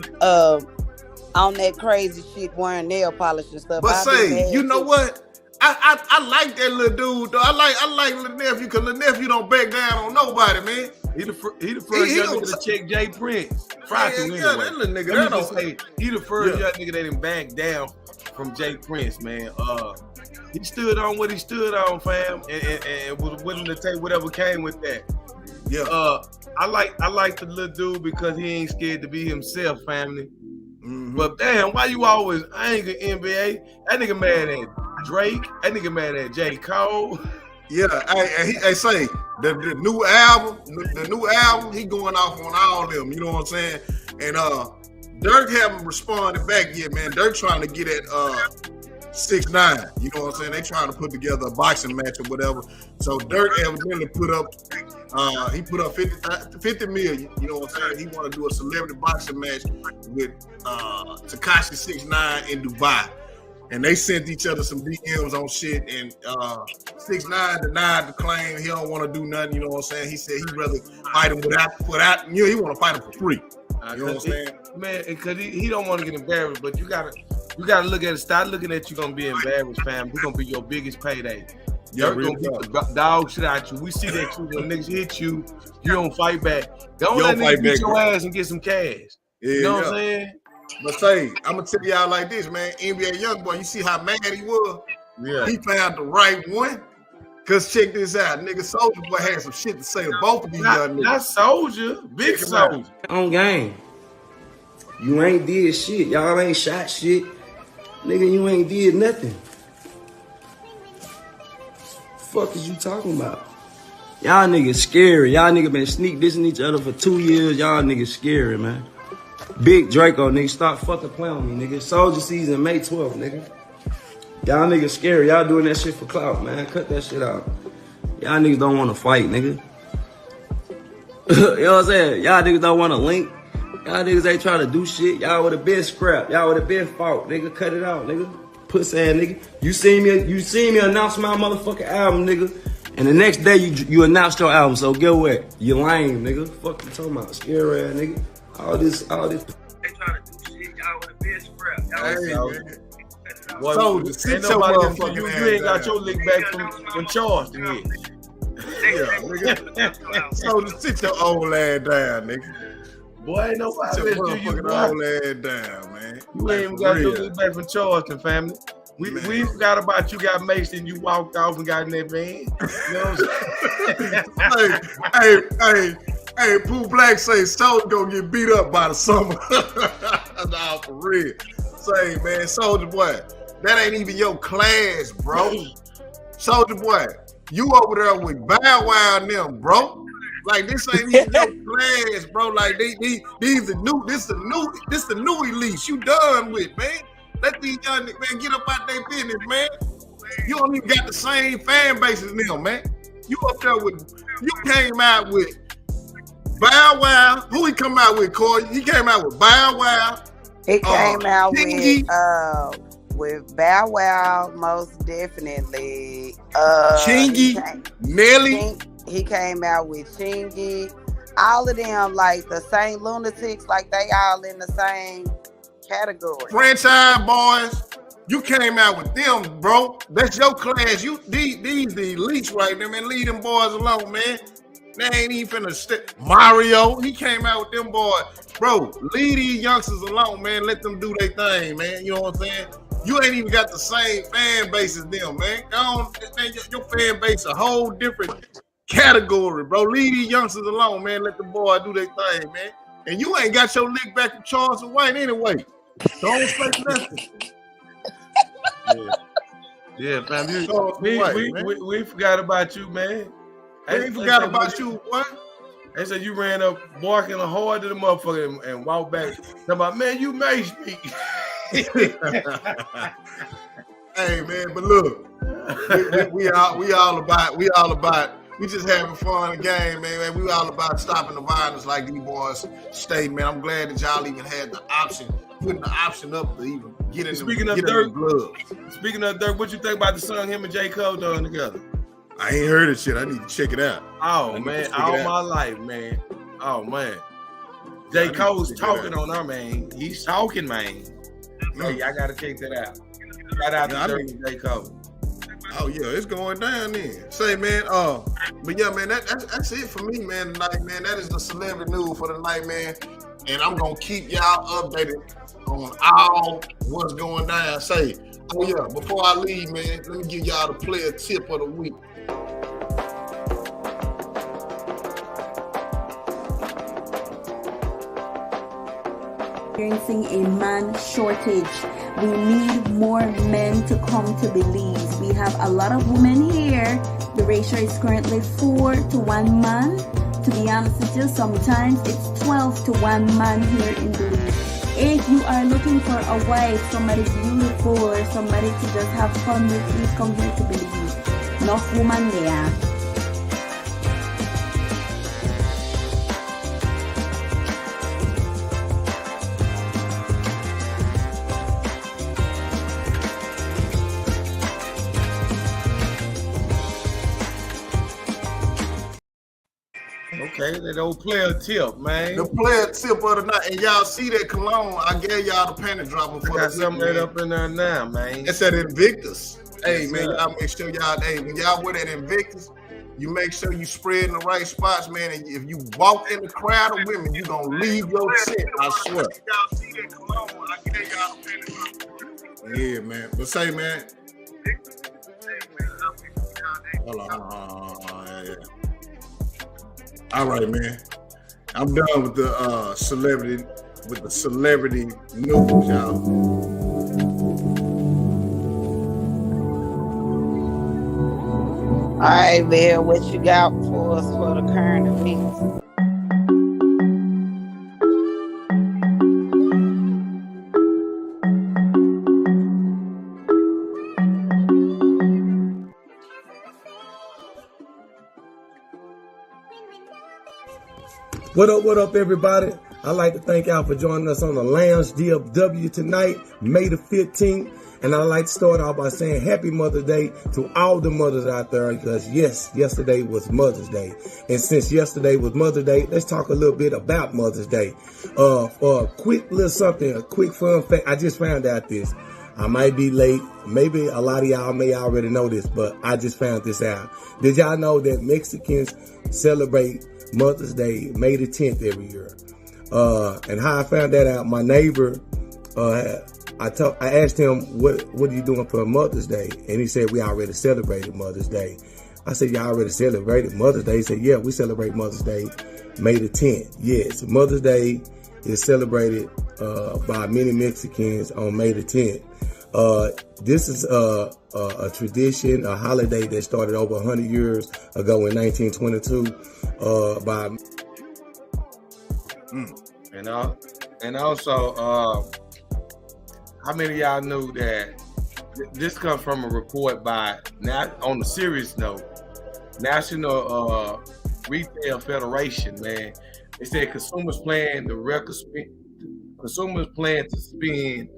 on that crazy shit wearing nail polish and stuff. But say, you know what? I like that little dude though. I like little nephew because little nephew don't back down on nobody, man. He the first young nigga to check Jay Prince. That little nigga. He the first young nigga that didn't back down from Jay Prince, man. He stood on what he stood on, fam, and was willing to take whatever came with that. Yeah. I like the little dude because he ain't scared to be himself, family. Mm-hmm. But damn, why you always angry NBA? That nigga mad at Drake. That nigga mad at J. Cole. Yeah, I say the new album, he going off on all of them. You know what I'm saying? And Dirk haven't responded back yet, man. Dirk trying to get at 6ix9ine. You know what I'm saying? They trying to put together a boxing match or whatever. So Dirk evidently put up 50 million. You know what I'm saying? He want to do a celebrity boxing match with Tekashi 6ix9ine in Dubai. And they sent each other some DMs on shit, and 6ix9ine denied the claim. He don't want to do nothing. You know what I'm saying? He said he'd rather fight him without. You know, he want to fight him for free. You know what I'm saying? Man, because he don't want to get embarrassed, but you gotta look at it. Start looking at you gonna be embarrassed, fam. It's gonna be your biggest payday. Yeah, You're gonna beat the dog shit out you. We see that you when niggas hit you, you don't fight back. Don't let niggas beat your ass and get some cash. Yeah, you know what I'm saying? But say, I'm gonna tell y'all like this, man. NBA Youngboy, you see how mad he was? Yeah. He found the right one. Cause check this out, nigga. Soulja Boy had some shit to say to both of these young niggas. Not Soulja, Big Soulja. On game. You ain't did shit. Y'all ain't shot shit. Nigga, you ain't did nothing. Fuck is you talking about? Y'all niggas scary. Y'all niggas been sneak dissing each other for 2 years. Y'all niggas scary, man. Big Draco, nigga. Stop fucking playing with me, nigga. Soldier season, May 12th, nigga. Y'all niggas scary. Y'all doing that shit for clout, man. Cut that shit out. Y'all niggas don't want to fight, nigga. You know what I'm saying? Y'all niggas don't want to link. Y'all niggas ain't trying to do shit. Y'all would have been scrapped. Y'all would have been fought, nigga. Cut it out, nigga. Pussy ass nigga. You seen me announce my motherfucking album, nigga. And the next day you announced your album. So get what? You lame, nigga. Fuck you talking about? Scary ass nigga. All this. They trying to do shit. Y'all would have been scrapped. Well, ain't nobody gonna you ain't got your lick back from Charleston yet. Yeah, nigga. So just sit your old ass down, nigga. Boy, ain't nobody Sit your let you motherfucking old ass down, man. You ain't even got your lick back from Charleston, family. We forgot about you got maced and you walked off and got in that van. You know what I'm saying? Hey, Pooh Black say Soulja gonna get beat up by the summer. Nah, for real. Say, man, Soulja Boy, that ain't even your class, bro. Soulja Boy, you over there with Bow Wow and them, bro. Like this ain't even your class, bro. Like these the new, this the new elite. You done with, man. Let these young niggas, man, get up out their business, man. You don't even got the same fan base as them, man. You up there you came out with Bow Wow. Who he come out with, Corey? He came out with Bow Wow. He came out with Bow Wow, most definitely. Chingy, Nelly. He came out with Chingy. All of them, like the same lunatics, like they all in the same category. Franchise boys, you came out with them, bro. That's your class. These the elites right there, man. Leave them boys alone, man. They ain't even finna Mario, he came out with them boys. Bro, leave these youngsters alone, man. Let them do their thing, man. You know what I'm saying? You ain't even got the same fan base as them, man. Your fan base a whole different category, bro. Leave these youngsters alone, man. Let the boy do their thing, man. And you ain't got your lick back from Charles White anyway. Don't say nothing. Yeah, fam. We forgot about you, man. We forgot about you, what? They said you ran up barking hard to the motherfucker and walked back. Talking about, man, you maced me. Hey, man, but look, we all about. We just having fun in the game, man. We all about stopping the violence, like these boys state, man. I'm glad that y'all even had the option, putting the option up to even get in the blood. Speaking of Dirk, what you think about the song him and J. Cole doing together? I ain't heard of shit. I need to check it out. Oh, man, all my life, man. Oh, man. J. Cole's talking on our man. He's talking, man. Hey, I got to check that out. Shout out to Dirk and J. Cole. Oh yeah, it's going down then. Say man, but yeah, man, that's it for me, man. Tonight, man, that is the celebrity news for the night, man. And I'm gonna keep y'all updated on all what's going down. Say, oh yeah, before I leave, man, let me give y'all the player tip of the week. Experiencing a man shortage. We need more men to come to Belize. We have a lot of women here. The ratio is currently 4 to 1 man. To be honest with you, sometimes it's 12 to 1 man here in Belize. If you are looking for a wife, somebody beautiful or somebody to just have fun with, please come here to Belize. Enough woman there. Okay, that old player tip, man. The player tip of the night, and y'all see that cologne? I gave y'all the panty dropper for I got the something week, right man. up in there now, man. It's at Invictus. Hey Yes, man, sir. y'all make sure y'all, hey, when y'all wear that Invictus, you make sure you spread in the right spots, man. And if you walk in the crowd of women, you gonna leave your scent, I swear. Y'all see that cologne? I gave y'all the panty dropper. Yeah, man. But say, man. Hold on. Yeah. All right, man. I'm done with the celebrity news, y'all. All right, Bill, what you got for us for the current events? What up, everybody? I'd like to thank y'all for joining us on the Lounge DFW tonight, May the 15th. And I'd like to start off by saying Happy Mother's Day to all the mothers out there, because yes, yesterday was Mother's Day. And since yesterday was Mother's Day, let's talk a little bit about Mother's Day. For a quick little something, a quick fun fact, I just found out this. I might be late. Maybe a lot of y'all may already know this, but I just found this out. Did y'all know that Mexicans celebrate Mother's Day May the 10th every year? And how I found that out, my neighbor, I asked him, what are you doing for Mother's Day? And he said, we already celebrated Mother's Day. I said, you already celebrated Mother's Day? He said, yeah, we celebrate Mother's Day May the 10th. Yes, Mother's Day is celebrated by many Mexicans on May the 10th. This is a tradition, a holiday that started over 100 years ago in 1922 by... And also, how many of y'all knew that this comes from a report by, on a serious note, National Retail Federation, man. They said consumers plan to spend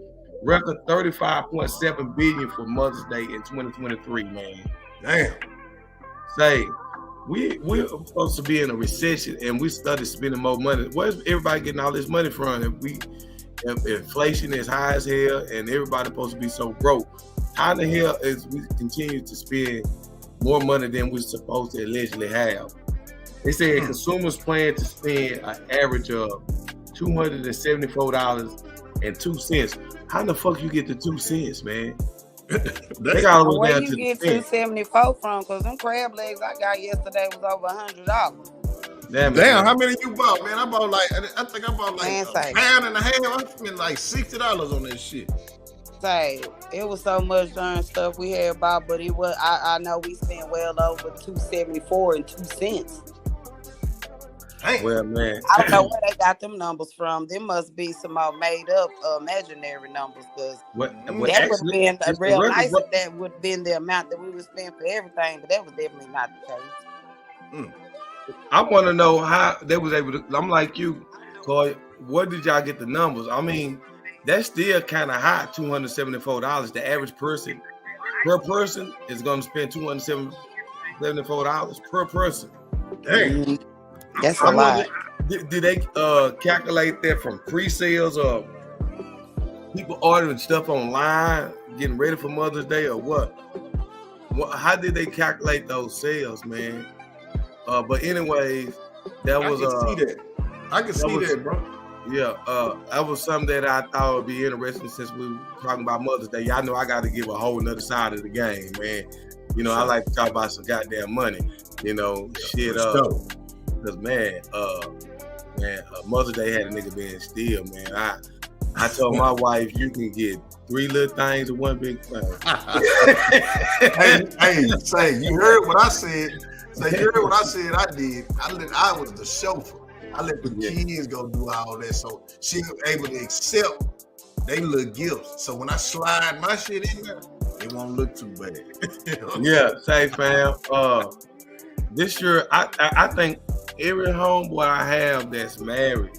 record $35.7 billion for Mother's Day in 2023, man. Damn. Say, we're supposed to be in a recession and we started spending more money. Where's everybody getting all this money from? If inflation is high as hell and everybody's supposed to be so broke, how in the hell is we continue to spend more money than we're supposed to allegedly have? They said consumers plan to spend an average of $274.02. How the fuck you get the 2 cents, man? They got all the way Where down you to get the cent. $274 from? Because them crab legs I got yesterday was over $100. Damn, how many you bought, man? I think I bought like a pound and a half. I spent like $60 on that shit. Say, it was so much darn stuff we had bought, but it was I know we spent well over $274.02. Well, man, I don't know where they got them numbers from. There must be some more made up imaginary numbers, because that would have been real nice if that would have been the amount that we would spend for everything, but that was definitely not the case. I want to know how they was able to. I'm like you, Corey. Where did y'all get the numbers? I mean, that's still kind of high. $274. The average person per person is going to spend $274 per person. Dang, that's a lot. Did they calculate that from pre-sales or people ordering stuff online, getting ready for Mother's Day, or what? how did they calculate those sales, man? But anyways, that was I can see that, bro. Yeah, that was something that I thought would be interesting since we were talking about Mother's Day. Y'all know I got to give a whole nother side of the game, man. You know, I like to talk about some goddamn money. You know, shit. Because man, Mother's Day had a nigga being still, man. I told my wife you can get 3 little things and 1 big thing. hey, say you heard what I said. Say you heard what I said. I did. I was the chauffeur. I let the kids go do all that, so she was able to accept they little gifts. So when I slide my shit in there, it won't look too bad. Yeah, say fam. This year, I think every homeboy I have that's married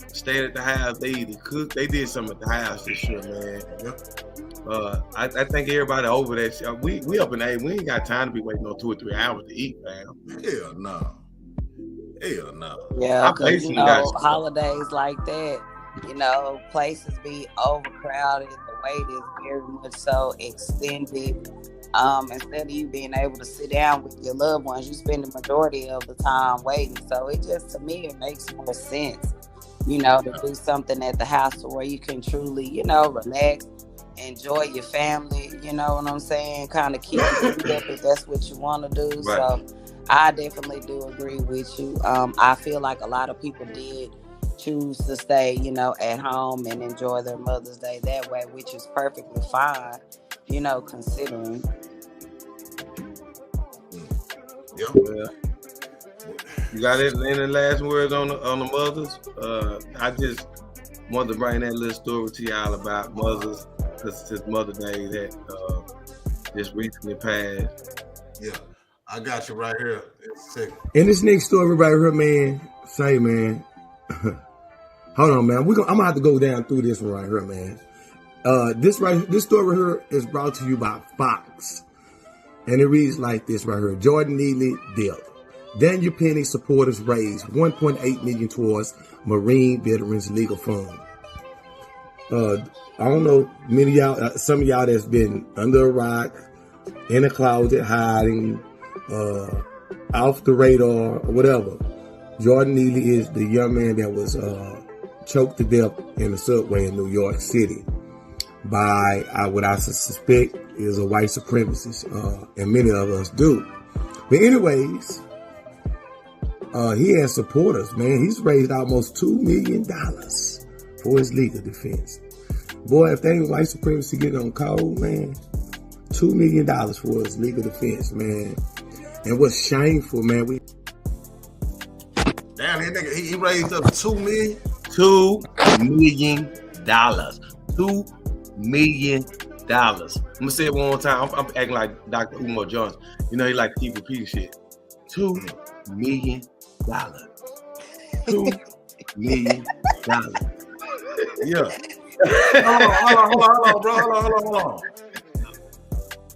stayed at the house. They either cooked, they did something at the house this year, man. Yeah. I think everybody over that shit. We up in age. We ain't got time to be waiting on 2 or 3 hours to eat, fam. Hell no. Hell no. Yeah, because holidays like that, places be overcrowded. The wait is very much so extended. Instead of you being able to sit down with your loved ones, you spend the majority of the time waiting. So it just, to me, it makes more sense, to do something at the house where you can truly, relax, enjoy your family. You know what I'm saying? Kind of keep it up if that's what you want to do. Right. So I definitely do agree with you. I feel like a lot of people did choose to stay, at home and enjoy their Mother's Day that way, which is perfectly fine, considering. Yeah. You got any last words on the mothers? I just wanted to bring that little story to y'all about mothers, because it's Mother's Day that just recently passed. Yeah. I got you right here. And this next story right here, man, man. Hold on, man. I'm gonna have to go down through this one right here, man. This story here is brought to you by Fox. And it reads like this right here. Jordan Neely death. Daniel Penny supporters raised $1.8 million towards Marine Veterans Legal Fund. I don't know, many of y'all, some of y'all that's been under a rock, in a closet, hiding, off the radar, or whatever. Jordan Neely is the young man that was choked to death in the subway in New York City by what I suspect is a white supremacist, and many of us do. But anyways, he has supporters, man. He's raised almost $2 million for his legal defense. Boy, if they ain't white supremacy getting on cold, man, $2 million for his legal defense, man. And what's shameful, man, damn, that nigga, he raised up $2 million. $2 million. $2 million. I'm gonna say it one more time. I'm acting like Dr. Umar Johnson. He like to keep repeating shit. $2 million. $2 million. Yeah. Hold on, bro. Hold on.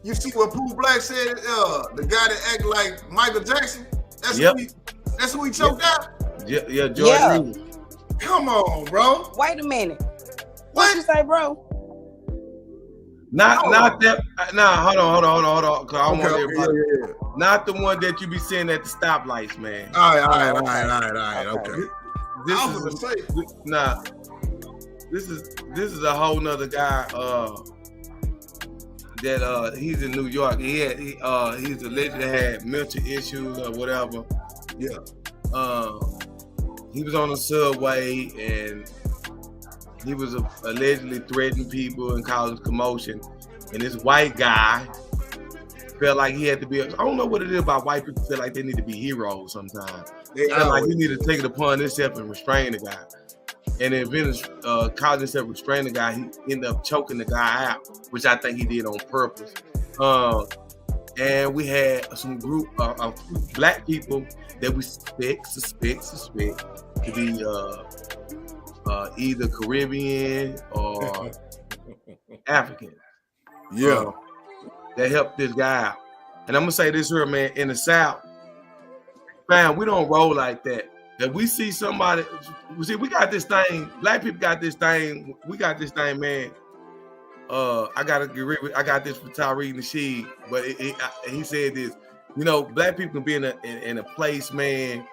You see what Pooh Black said? The guy that acted like Michael Jackson. That's who he choked out. Yeah, Jordan. Yeah. Come on, bro. Wait a minute. What you say, bro? Not that. Nah, hold on. Cause I want everybody. Yeah. Not the one that you be seeing at the stoplights, man. All right. Okay. This is a whole nother guy. That he's in New York. He's alleged to have mental issues or whatever. Yeah. He was on the subway and he was allegedly threatening people and causing commotion. And this white guy felt like he had to be. I don't know what it is about white people feel like they need to be heroes sometimes. They feel like he need to take it upon himself and restrain the guy. And then causing himself restrain the guy, he ended up choking the guy out, which I think he did on purpose. And we had some group of black people that we suspect to be either Caribbean or African. Yeah. That helped this guy out. And I'm gonna say this here, man, in the South, man, we don't roll like that. If we see somebody, we got this thing, black people got this thing, we got this thing, man. I got this from Tariq Nasheed, but he said this. You know, black people can be in a place, man,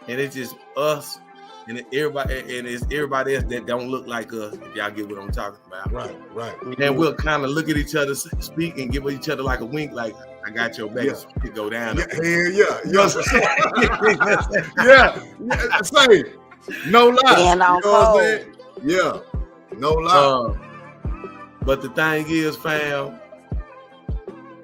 and it's just us and it's everybody else that don't look like us. If y'all get what I'm talking about, right. And we'll kind of look at each other, speak, and give each other like a wink, like I got your back. To go down. Say no lie. And you know what I'm saying? Yeah, no lie. But the thing is, fam,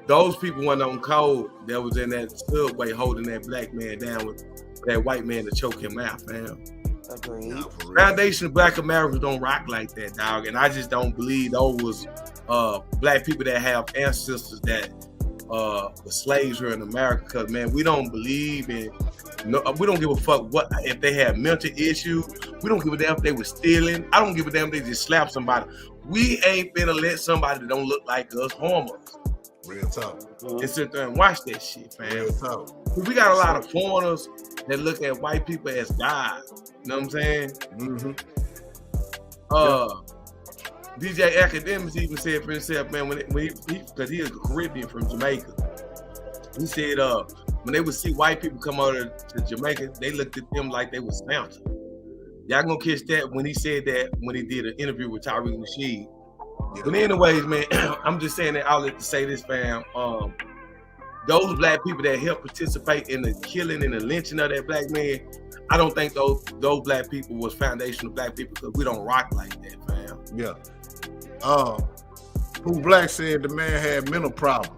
those people went on code that was in that subway holding that black man down with that white man to choke him out, fam. Agreed. Foundation of Black Americans don't rock like that, dog. And I just don't believe those was black people that have ancestors that were slaves here in America. Because, man, we don't believe in, we don't give a fuck what if they have mental issues. We don't give a damn if they were stealing. I don't give a damn if they just slapped somebody. We ain't finna let somebody that don't look like us harm us. Real talk. And sit there and watch that shit, fam. Real talk. We got a lot of foreigners that look at white people as gods. You know what I'm saying? Mm-hmm. DJ Academics even said for himself, man, when he because he is a Caribbean from Jamaica. He said, when they would see white people come over to Jamaica, they looked at them like they was Santa. Y'all gonna catch that when he said that when he did an interview with Tariq Nasheed. Yeah. But anyways, man, I'm just saying that I'll let to say this, fam. Those black people that helped participate in the killing and the lynching of that black man, I don't think those black people was foundational black people because we don't rock like that, fam. Yeah. Who Black said the man had mental problems.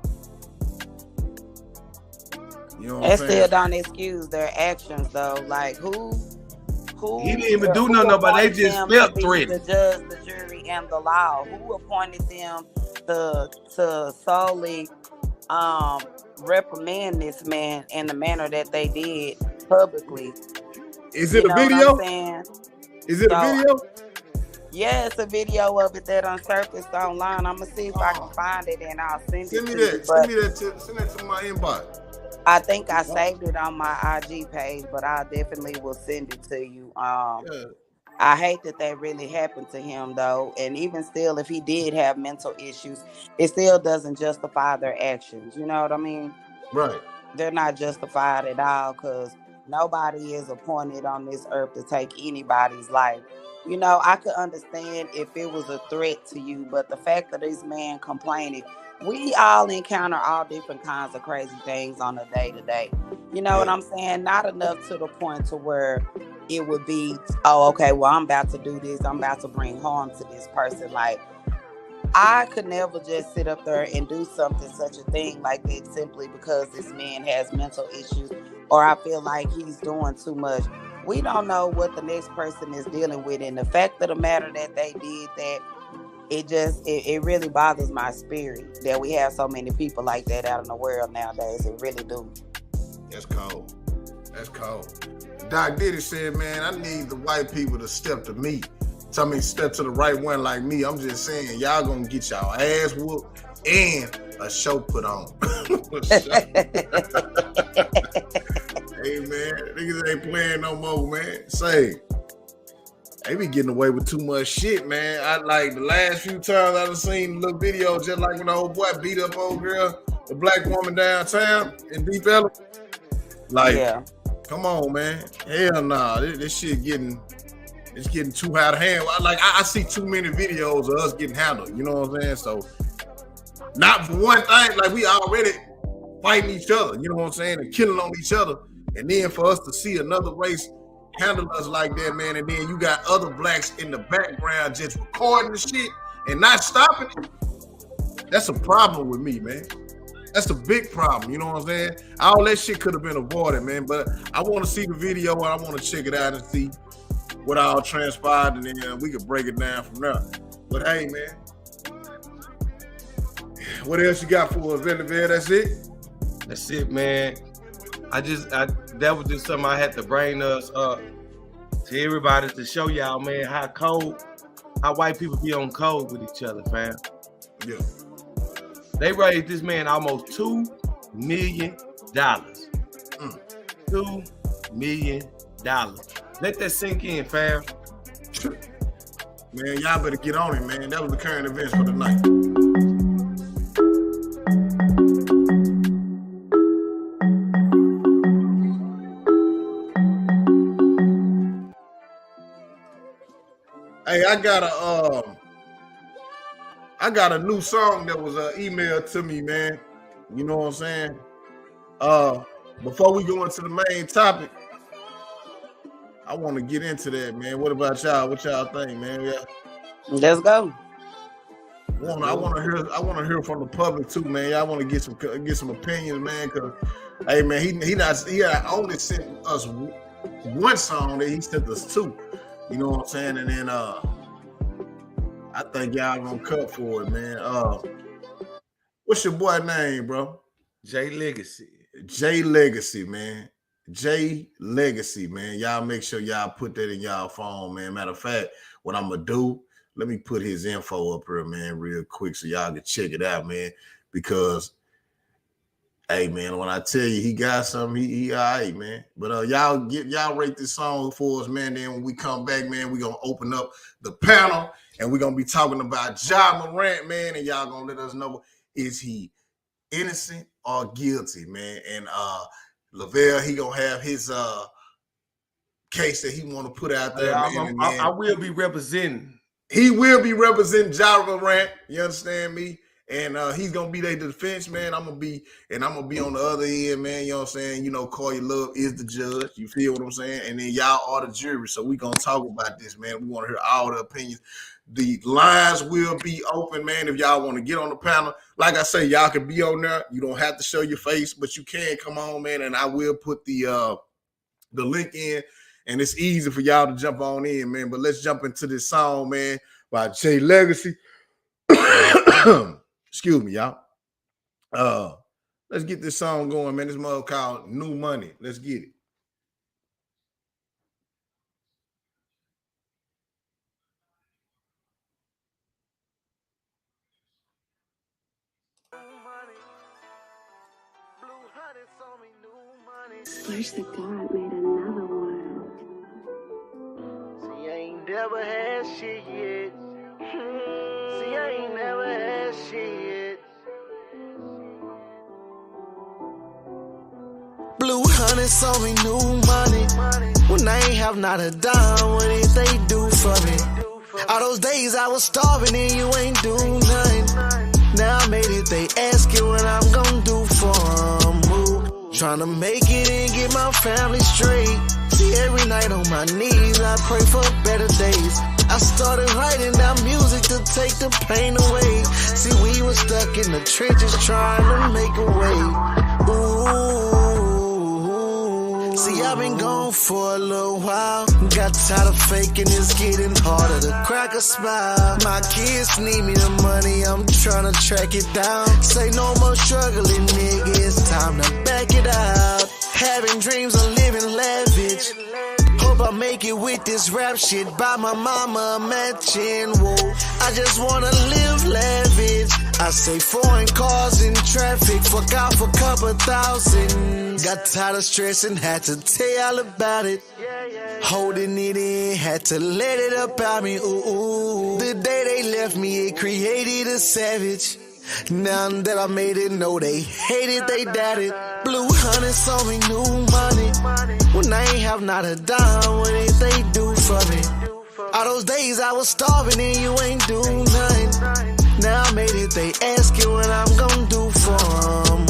You know what I'm saying? Still don't excuse their actions though. Like who he didn't even do nothing, but they just felt threatened. The judge, the jury, and the law. Who appointed them to solely reprimand this man in the manner that they did publicly? Is it a video? Is it a video? Yeah, it's a video of it that unsurfaced online. I'm gonna see if I can find it and I'll send it to you. Send that to my inbox. I think I saved it on my IG page, but I definitely will send it to you. I hate that really happened to him though, and even still, if he did have mental issues, it still doesn't justify their actions. You know what I mean? Right. They're not justified at all because nobody is appointed on this earth to take anybody's life. You know, I could understand if it was a threat to you, but the fact that this man complaining, we all encounter all different kinds of crazy things on a day-to-day. You know what I'm saying? Not enough to the point to where it would be, oh, okay, well, I'm about to do this. I'm about to bring harm to this person. Like, I could never just sit up there and do such a thing like that simply because this man has mental issues or I feel like he's doing too much. We don't know what the next person is dealing with. And the fact of the matter that they did that, it really bothers my spirit that we have so many people like that out in the world nowadays. It really do. That's cold. That's cold. Doc Diddy said, man, I need the white people to step to me. Tell me step to the right one like me. I'm just saying, y'all gonna get y'all ass whooped and a show put on. Hey, man, niggas ain't playing no more, man. Say, they be getting away with too much shit, man. I like the last few times I done seen little videos just like when the old boy beat up old girl, the black woman downtown in Deep Ellum. Like, come on, man. Hell nah. This shit getting too out of hand. I see too many videos of us getting handled. You know what I'm saying? So, not for one thing, like we already fighting each other. You know what I'm saying? And killing on each other. And then for us to see another race handle us like that, man, and then you got other blacks in the background just recording the shit and not stopping it, that's a problem with me, man. That's a big problem, you know what I'm saying? All that shit could have been avoided, man, but I want to see the video and I want to check it out and see what all transpired, and then we could break it down from there. But hey, man, what else you got for us, Veliver? That's it? That's it, man. That was just something I had to bring us up to everybody to show y'all, man, how white people be on code with each other, fam. Yeah. They raised this man almost $2 million. $2 million. Let that sink in, fam. Man, y'all better get on it, man. That was the current events for the night. Hey, I got a new song that was emailed to me, man. You know what I'm saying? Before we go into the main topic, I want to get into that, man. What about y'all? What y'all think, man? Yeah. Let's go. I want to hear from the public too, man. Y'all want to get some opinions, man. Cause hey, man, he had only sent us one song, that he sent us two. You know what I'm saying? And then I think y'all gonna cut for it, man. What's your boy name, bro? J Legacy. J Legacy, man. J Legacy, man. Y'all make sure y'all put that in y'all phone, man. Matter of fact, what I'm gonna do, let me put his info up here, man, real quick so y'all can check it out, man. Because, hey, man, when I tell you he got something, he all right, man. But y'all rate this song for us, man. Then when we come back, man, we gonna open up the panel and we're gonna be talking about Ja Morant, man, and y'all gonna let us know, is he innocent or guilty, man? And Lavelle, he gonna have his case that he want to put out there, man. I will be representing. He will be representing Ja Morant. You understand me? And he's gonna be their defense, man. I'm gonna be on the other end, man. You know what I'm saying? You know, Corey Love is the judge. You feel what I'm saying? And then y'all are the jury. So we gonna talk about this, man. We want to hear all the opinions. The lines will be open, man. If y'all want to get on the panel, like I say, y'all can be on there. You don't have to show your face, but you can come on, man. And I will put the link in. And it's easy for y'all to jump on in, man. But let's jump into this song, man, by J Legacy. Excuse me, y'all. Let's get this song going, man. This mother called New Money. Let's get it. Splash the God made another one. See, I ain't never had shit yet. See, I ain't never had shit yet. Blue hundreds on me, new money. When I ain't have not a dime, what did they do for me? All those days I was starving and you ain't do nothing. Now I made it, they asking what I'm gonna do for them. Trying to make it and get my family straight. See, every night on my knees, I pray for better days. I started writing down music to take the pain away. See, we were stuck in the trenches trying to make a way. Ooh. See, I've been gone for a little while. Got tired of faking, it's getting harder to crack a smile. My kids need me the money, I'm trying to track it down. Say no more struggling, nigga, it's time to back it out. Having dreams of living lavish. Hope I make it with this rap shit. Buy my mama a mansion, whoa. I just wanna live lavish. I say foreign cars in traffic, fuck out for a couple thousand. Got tired of stressing, had to tell y'all about it. Holding it in, had to let it up out me, ooh. The day they left me, it created a savage. Now that I made it, know they hated, they doubted. Blue hundreds on me, new money. When I ain't have not a dime, what did they do for me? All those days I was starving and you ain't do nothing. Now I made it, they asking what I'm gonna do for them.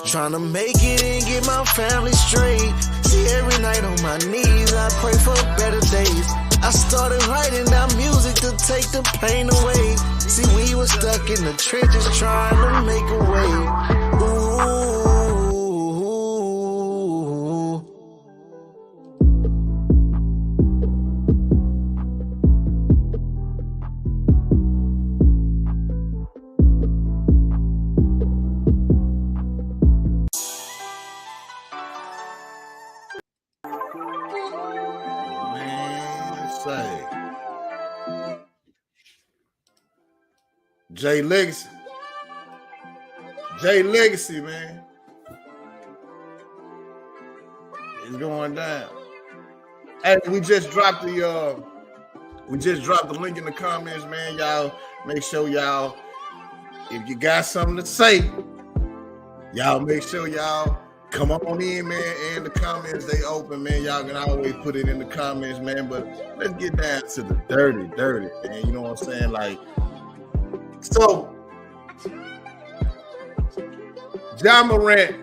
Trying to make it and get my family straight. See, every night on my knees, I pray for better days. I started writing down music to take the pain away. See, we were stuck in the trenches trying to make a way. Ooh. J Legacy. J Legacy, man. It's going down. Hey, we just dropped the link in the comments, man. Y'all make sure if you got something to say, y'all make sure y'all Come on in, man, and the comments, they open, man. Y'all can always put it in the comments, man. But let's get down to the dirty, man. You know what I'm saying? Like, so, Ja Morant,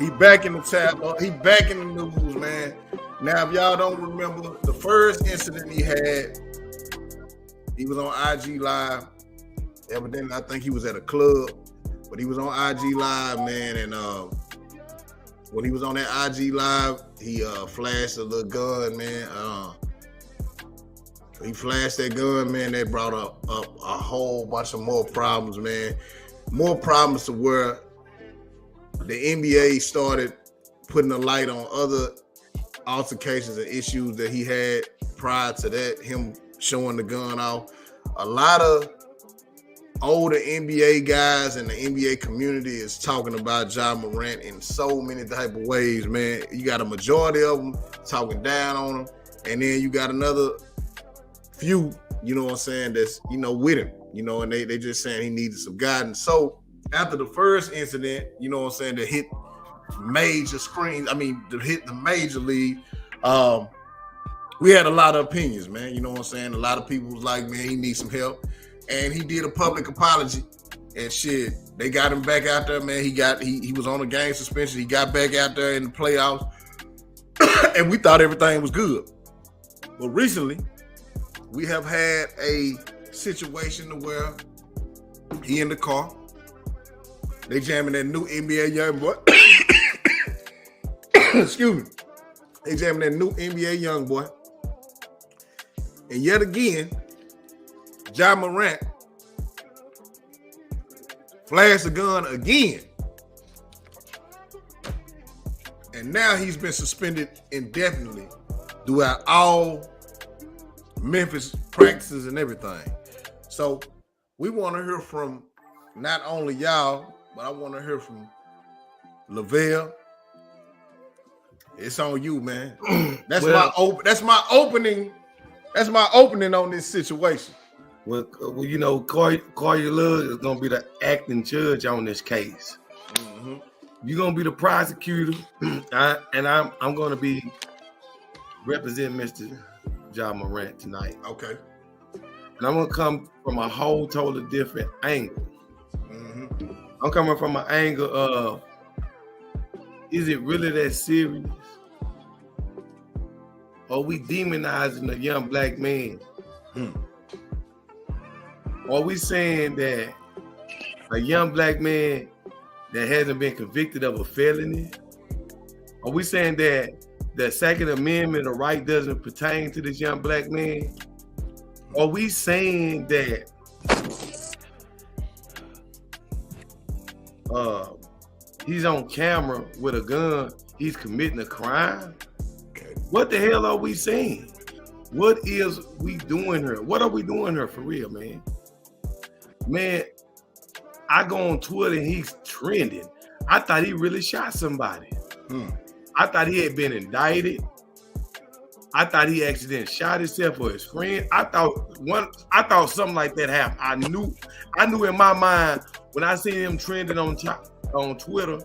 he back in the tab, he back in the news, man. Now, if y'all don't remember, the first incident he had, he was on IG Live. Evidently, I think he was at a club. But he was on IG Live, man, and when he was on that IG Live, he flashed a little gun, man. He flashed that gun, man. That brought up a whole bunch of more problems, man. More problems to where the NBA started putting a light on other altercations and issues that he had prior to that, him showing the gun off. A lot of older NBA guys in the NBA community is talking about Ja Morant in so many type of ways, man. You got a majority of them talking down on him, and then you got another few, you know what I'm saying, that's, you know, with him, you know, and they just saying he needed some guidance. So after the first incident, you know what I'm saying, that hit major screens, to hit the major league, we had a lot of opinions, man. You know what I'm saying? A lot of people was like, man, he needs some help. And he did a public apology, and shit, they got him back out there, man. He was on a game suspension. He got back out there in the playoffs, and we thought everything was good. But recently, we have had a situation where he in the car, they jamming that new NBA young boy. Excuse me. They jamming that new NBA young boy, and yet again, Ja Morant flashed a gun again. And now he's been suspended indefinitely throughout all Memphis practices and everything. So we want to hear from not only y'all, but I want to hear from Lavelle. It's on you, man. That's my opening on this situation. Well, you know, Corey Love is gonna be the acting judge on this case. Mm-hmm. You're gonna be the prosecutor, and I'm gonna be representing Mr. Ja Morant tonight. Okay. And I'm gonna come from a whole totally different angle. Mm-hmm. I'm coming from an angle of, is it really that serious? Are we demonizing a young black man? Are we saying that a young black man that hasn't been convicted of a felony? Are we saying that the Second Amendment of right doesn't pertain to this young black man? Are we saying that he's on camera with a gun, he's committing a crime? What the hell are we saying? What is we doing here? What are we doing here for real, man? Man, I go on Twitter and he's trending. I thought he really shot somebody. I thought he had been indicted. I thought he accidentally shot himself or his friend. I thought something like that happened. I knew in my mind when I seen him trending on Twitter,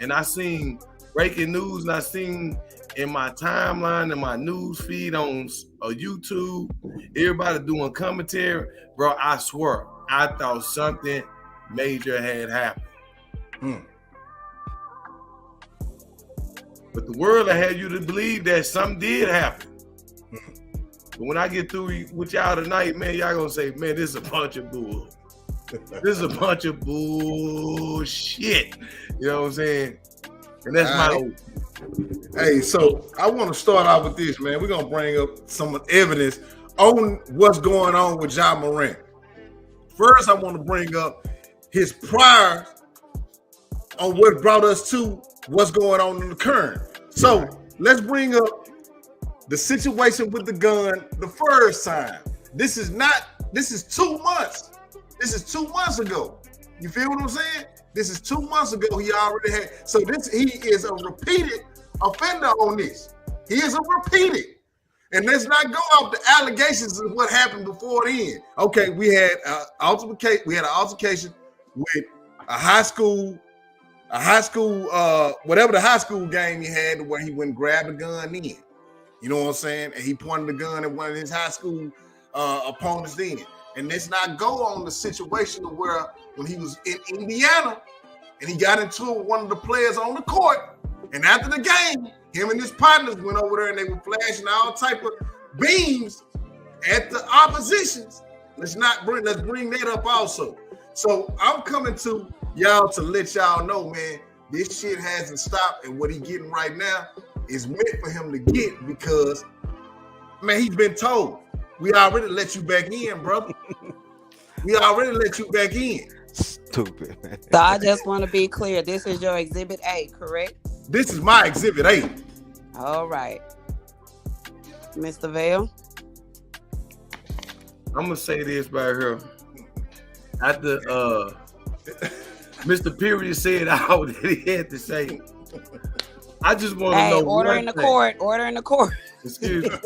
and I seen breaking news, and I seen in my timeline and my news feed on YouTube, everybody doing commentary, bro. I swear, I thought something major had happened. But the world had you to believe that something did happen. But when I get through with y'all tonight, man, y'all gonna say, man, this is a bunch of bull. This is a bunch of bullshit. You know what I'm saying? And that's my old. Hey, so I want to start off with this, man. We're gonna bring up some evidence on what's going on with Ja Morant. First, I want to bring up his prior on what brought us to what's going on in the current. So let's bring up the situation with the gun the first time. This is 2 months. This is 2 months ago. You feel what I'm saying? This is 2 months ago. He already had. So he is a repeated offender on this. He is a repeated. And let's not go off the allegations of what happened before then. Okay, we had an altercation with a high school a high school, whatever the high school game he had, where he went and grabbed a gun in. You know what I'm saying? And he pointed the gun at one of his high school opponents then. And let's not go on the situation where when he was in Indiana and he got into it with one of the players on the court, and after the game, him and his partners went over there and they were flashing all type of beams at the oppositions. Let's bring that up also. So I'm coming to y'all to let y'all know, man, this shit hasn't stopped, and what he getting right now is meant for him to get, because, man, he's been told, we already let you back in, brother. We already let you back in. Stupid, man. So I just want to be clear. This is your Exhibit A, correct? This is my Exhibit A. All right. Mr. Vale? I'm gonna say this right here. After Mr. Period said all that he had to say, I just want to know. Order in the court. Order in the court. Excuse me.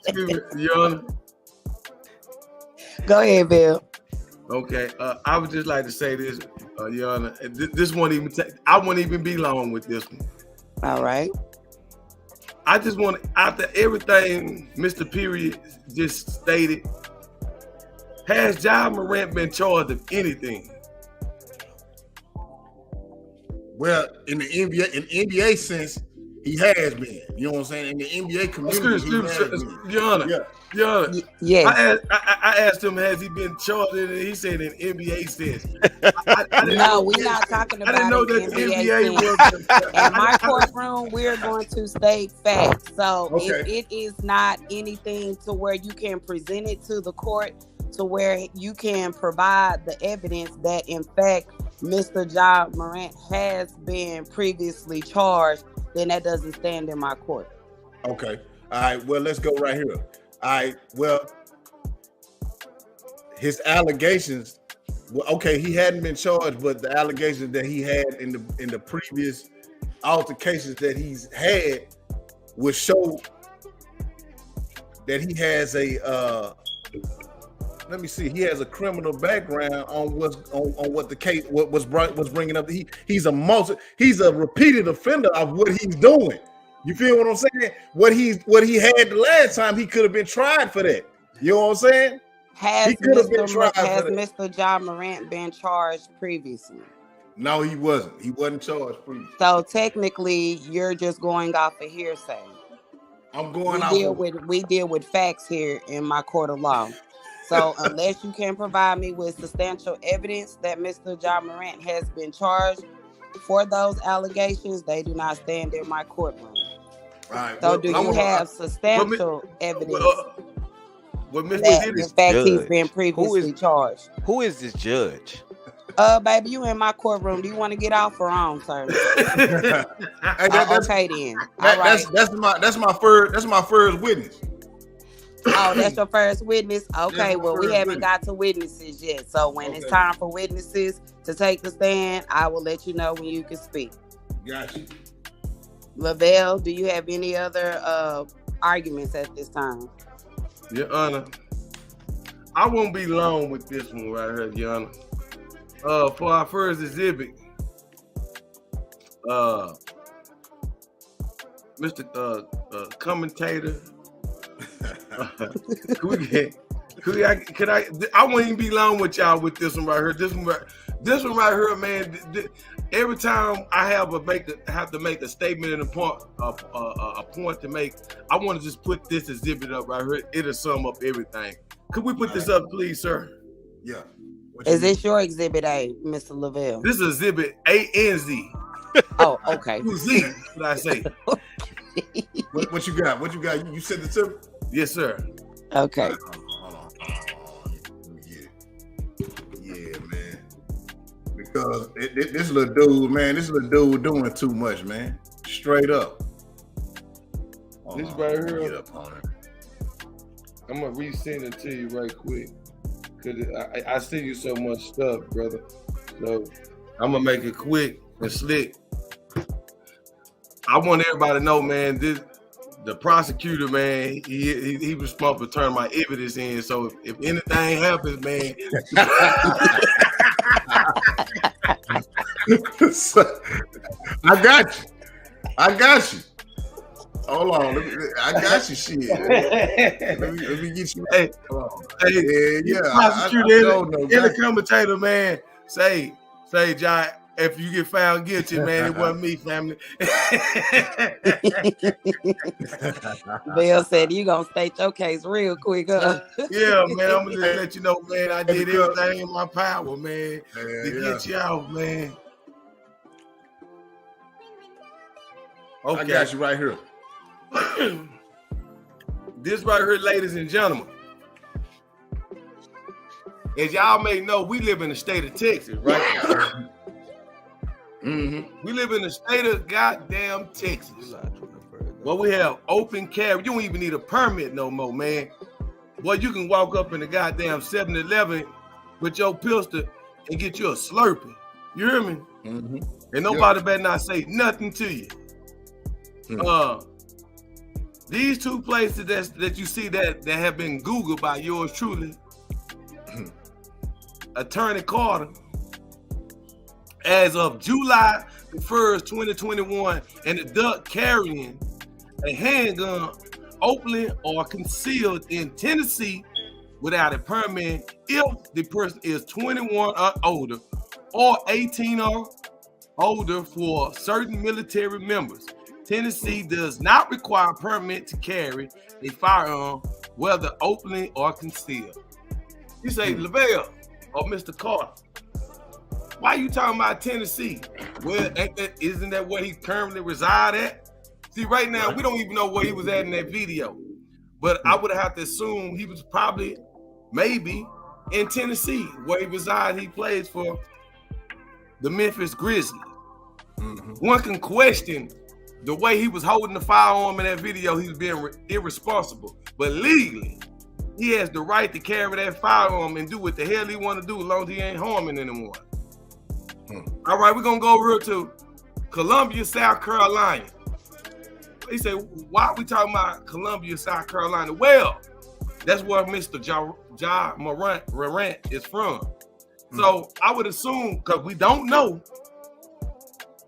Excuse me, Your Honor. Go ahead, Bill. Okay. I would just like to say this, Your Honor. This won't even take. I won't even be long with this one. All right. I just want, after everything Mr. Period just stated, has Ja Morant been charged of anything? Well, in the NBA sense, he has been. You know what I'm saying? In the NBA community, Your Honor. Yeah. Your Honor. Yes. I asked him, has he been charged? And he said in NBA sense. No, we're not talking about I didn't know that the NBA was. In my courtroom, we're going to state facts. So Okay. if it is not anything to where you can present it to the court, to where you can provide the evidence that, in fact, Mr. Ja Morant has been previously charged, then that doesn't stand in my court. Okay. All right. Well, let's go right here. All right. Well, his allegations. Well, okay, he hadn't been charged, but the allegations that he had in the previous altercations that he's had would show that he has a. Let me see. He has a criminal background on what the case was bringing up. He's a repeated offender of what he's doing. You feel what I'm saying? What he had the last time, he could have been tried for that. You know what I'm saying? Has Mr. Ja Morant been charged previously? No, he wasn't. He wasn't charged previously. So technically, you're just going off of hearsay. I'm going We deal with facts here in my court of law. So unless you can provide me with substantial evidence that Mr. Ja Morant has been charged for those allegations, they do not stand in my courtroom. All right. So do you have substantial evidence that, in fact, he's been previously charged? Who is this judge? Baby, you in my courtroom. Do you want to get off or on, sir? Okay then. All right. That's my first witness. Oh, that's your first witness? Okay, well, we haven't got to witnesses yet. So when it's time for witnesses to take the stand, I will let you know when you can speak. Gotcha. Lavelle, do you have any other arguments at this time? Your Honor, I won't be long with this one right here, Your Honor. For our first exhibit, Mr. Commentator, I won't even be long with y'all with this one right here. This one right here, man. Every time I have to make a statement and a point to make, I want to just put this exhibit up right here. It'll sum up everything. Could we put this up, please, sir? Yeah. Is this your exhibit A, Mr. Lavelle? This is exhibit A and Z. Oh, okay. Z, what I say? What you got? What you got? You sent it to me? Yes, sir. Okay. Hold on. Yeah, man. Because this little dude doing too much, man. Straight up. This right here. I'm gonna resend it to you right quick. Cause I send you so much stuff, brother. So I'm gonna make it quick and slick. I want everybody to know, man, the prosecutor, man, he was responsible to turn my evidence in. So if anything happens, man, I got you. I got you. Hold on. I got you, shit. Let me get you. Hey, prosecutor, the commentator, man, say, John, if you get found guilty, man, it wasn't me, family. Bill said you gonna state your case real quick, huh? Yeah, man, I'm gonna just let you know, man, I did everything in my power, man, to get you out, man. Okay. I got you right here. This right here, ladies and gentlemen, as y'all may know, we live in the state of Texas, right? We live in the state of goddamn Texas. Well, we have open carry. You don't even need a permit no more, man. Boy, you can walk up in the goddamn 7-Eleven with your pistol and get you a Slurpee. You hear me? And nobody better not say nothing to you. These two places that you see that have been Googled by yours truly, Attorney Carter, as of July 1st, 2021, and the duck carrying a handgun openly or concealed in Tennessee without a permit if the person is 21 or older or 18 or older for certain military members. Tennessee does not require a permit to carry a firearm, whether openly or concealed. You say, Lavelle or Mr. Carter, why are you talking about Tennessee? Well, isn't that where he currently reside at? See, right now, we don't even know where he was at in that video. But I would have to assume he was probably, maybe, in Tennessee, where he resides. He plays for the Memphis Grizzlies. One can question the way he was holding the firearm in that video. He was being irresponsible. But legally, he has the right to carry that firearm and do what the hell he want to do as long as he ain't harming anyone. All right, we're going to go over to Columbia, South Carolina. He said, why are we talking about Columbia, South Carolina? Well, that's where Mr. Ja Morant is from. So I would assume, because we don't know,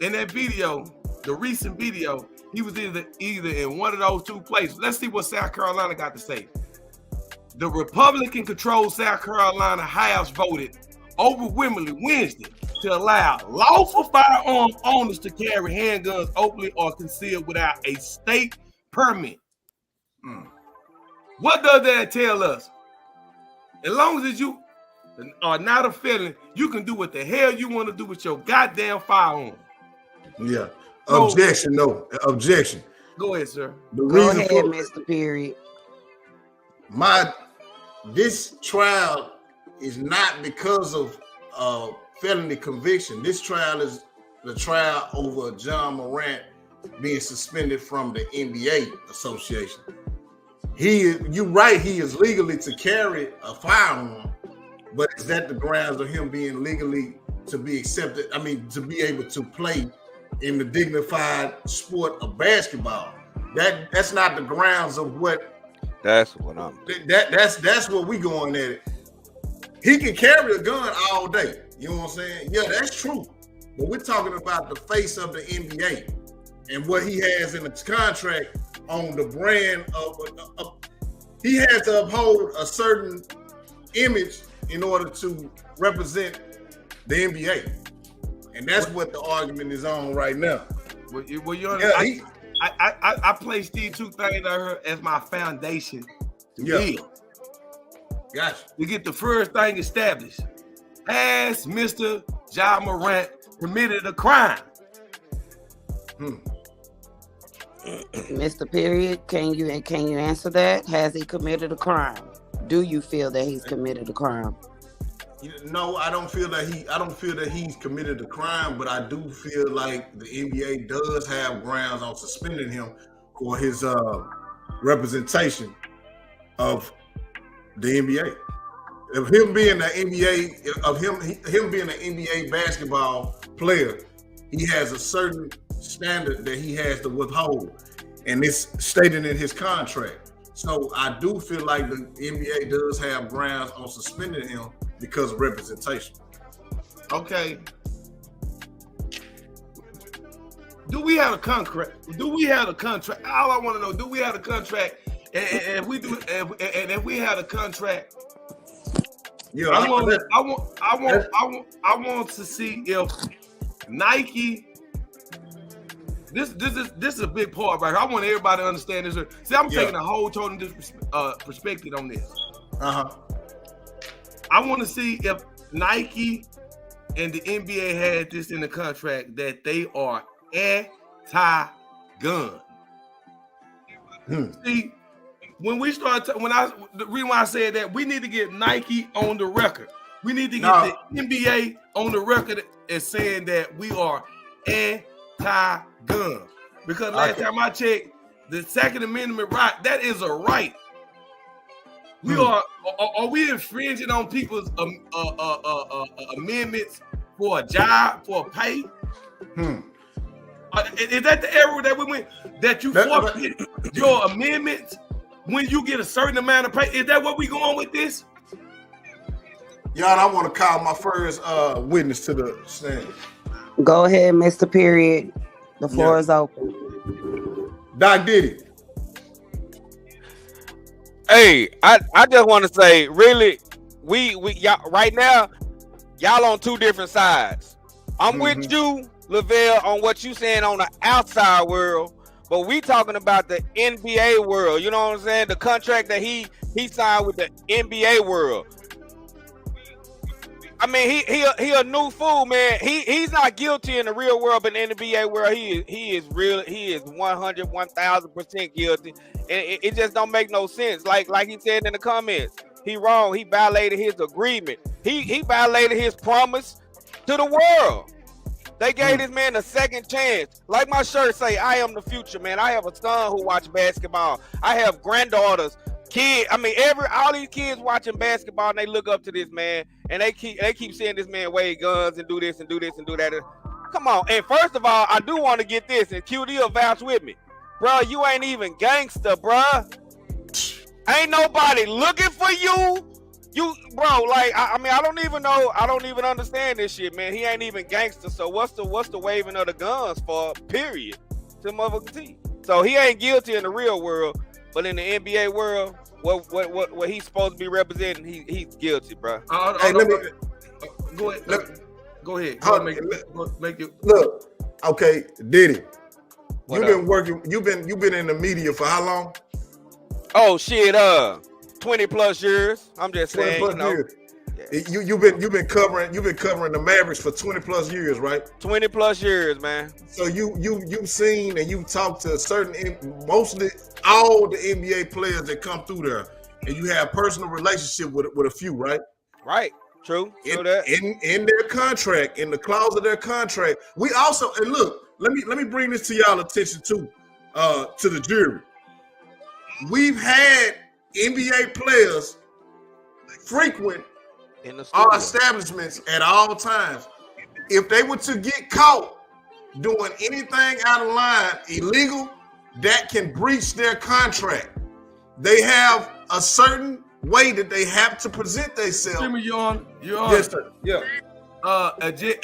in that video, the recent video, he was either in one of those two places. Let's see what South Carolina got to say. The Republican-controlled South Carolina House voted overwhelmingly Wednesday to allow lawful firearm owners to carry handguns openly or concealed without a state permit. What does that tell us? As long as you are not a felon, you can do what the hell you want to do with your goddamn firearm. Yeah. Objection, no. Objection. Go ahead, sir. Go ahead, Mr. Period. This trial is not because of felony conviction. This trial is the trial over John Morant being suspended from the NBA Association. You're right, he is legally to carry a firearm, but is that the grounds of him being legally to be accepted? I mean, to be able to play in the dignified sport of basketball. That's not the grounds of what. That's what I'm. That's what we going at it. He can carry a gun all day. You know what I'm saying? Yeah, that's true. But we're talking about the face of the NBA and what he has in his contract on the brand of he has to uphold a certain image in order to represent the NBA. And that's what the argument is on right now. Well, I placed these two things out here as my foundation to build. Gotcha. To get the first thing established. Has Mr. Ja Morant committed a crime? Mr. Period, can you answer that? Has he committed a crime? Do you feel that he's committed a crime? No, I don't feel that he's committed a crime, but I do feel like the NBA does have grounds on suspending him for his representation of the NBA. Of him being an NBA, of him being an NBA basketball player, he has a certain standard that he has to withhold, and it's stated in his contract. So I do feel like the NBA does have grounds on suspending him because of representation. Okay. do we have a contract? Do we have a contract? All I want to know, do we have a contract? And if we do, and if we had a contract, Yeah, I want to see if Nike. This is a big part right here. I want everybody to understand this. See, I'm taking a whole total different perspective on this. I want to see if Nike and the NBA had this in the contract that they are anti-gun. See, when we start, the reason why I said that, we need to get Nike on the record. We need to get the NBA on the record as saying that we are anti-gun. Because last time I checked, the Second Amendment right, that is a right. We are we infringing on people's amendments for a job, for a pay? Is that the era that we went, that you forfeit your amendments when you get a certain amount of pay? Is that what we going with this? Y'all, I want to call my first witness to the stand. Go ahead, Mr. Period. The floor is open. Doc Diddy. Hey, I just want to say, really, we y'all right now, y'all on two different sides. I'm with you, Lavelle, on what you saying on the outside world, but we talking about the NBA world. You know what I'm saying? The contract that he signed with the NBA world. I mean, he a new fool, man. He's not guilty in the real world, but in the NBA world, he is 100, 1,000% guilty. And it just don't make no sense. Like he said in the comments, he wrong. He violated his agreement. He violated his promise to the world. They gave this man a second chance. Like my shirt say, I am the future, man. I have a son who watch basketball. I have granddaughters, kids. I mean, all these kids watching basketball, and they look up to this man, and they keep seeing this man wave guns and do this and do this and do that. Come on. And first of all, I do want to get this, and QD will vouch with me. Bro, you ain't even gangster, bro. Ain't nobody looking for you. You, bro, like, I mean, I don't even understand this shit, man. He ain't even gangster. So what's the waving of the guns for? Period. To motherfucking T. So he ain't guilty in the real world, but in the NBA world, what he's supposed to be representing, he's guilty, bro. Hey, let me go ahead. Go ahead. Make it. Look, okay, Diddy. You've been working. You've been in the media for how long? Oh shit, 20 plus years. I'm just saying, you know. You've been covering the Mavericks for 20 plus years, right? 20 plus years, man. So you've seen and you've talked to mostly all the NBA players that come through there, and you have personal relationship with a few, right? Right. True. In their contract, in the clause of their contract, we also, and look, let me bring this to y'all attention too, to the jury. We've had NBA players frequent our establishments at all times. If they were to get caught doing anything out of line illegal, that can breach their contract. They have a certain way that they have to present themselves. Jimmy, you're on. Yes, sir. Yeah.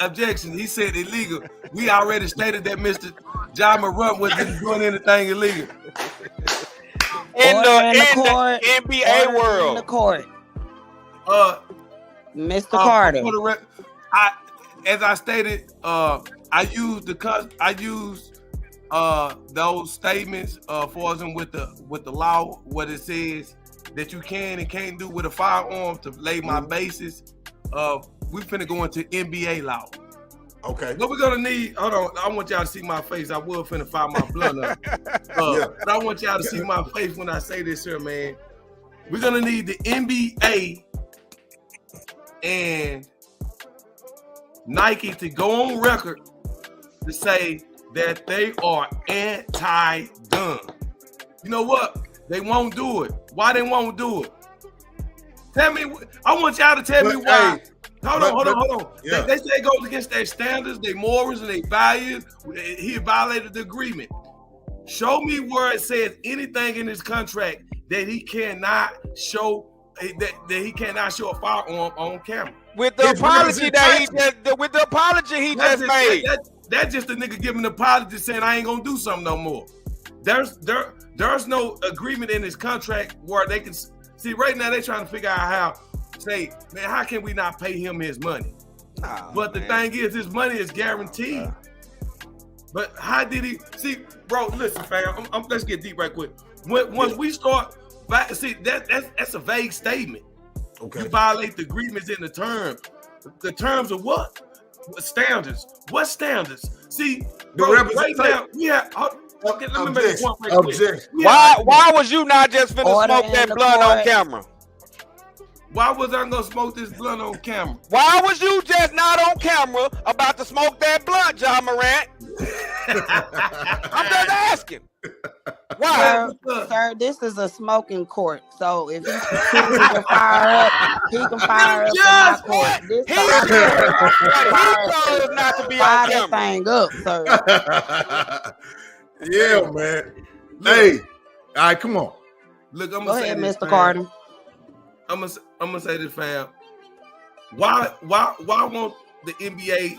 Objection. He said illegal. We already stated that Mr. John Morant wasn't doing anything illegal. In the NBA world. In the court. Mr. Carter. As I stated, I used those statements for them with the law, what it says that you can and can't do with a firearm to lay my basis. We finna go into NBA law. Okay. What we're gonna need, hold on, I want y'all to see my face. I will finna fire my blunt up. But I want y'all to see my face when I say this here, man. We're gonna need the NBA and Nike to go on record to say that they are anti-gun. You know what? They won't do it. Why they won't do it? Tell me, I want y'all to tell me why. Hey, hold on. Yeah. They say it goes against their standards, their morals, and their values. He violated the agreement. Show me where it says anything in this contract that he cannot show that he cannot show a firearm on camera. With the apology he just made. that's just the nigga giving an apology saying I ain't gonna do something no more. There's no agreement in his contract where they can see right now they trying to figure out how say, man, how can we not pay him his money? But the thing is, his money is guaranteed. But how did he see, bro? Listen, fam. Let's get deep right quick. Once we start, see that's a vague statement. Okay. You violate the agreements in the terms. The terms of what? Standards. What standards? See, bro, right now we have. Okay, let me make a point right quick. Why was you not just finna smoke that blunt on camera? Why was I gonna smoke this blunt on camera? Why was you just not on camera about to smoke that blunt, John Morant? I'm just asking. Why? Sir, this is a smoking court. So if he chooses to fire up, he can fire up in my court. This he chose not to be on camera. Thing up, sir. Yeah, man. Hey, all right, come on. Look, I'm Go gonna ahead, say this, Mr. Carter. I'm gonna say this, fam. Why won't the NBA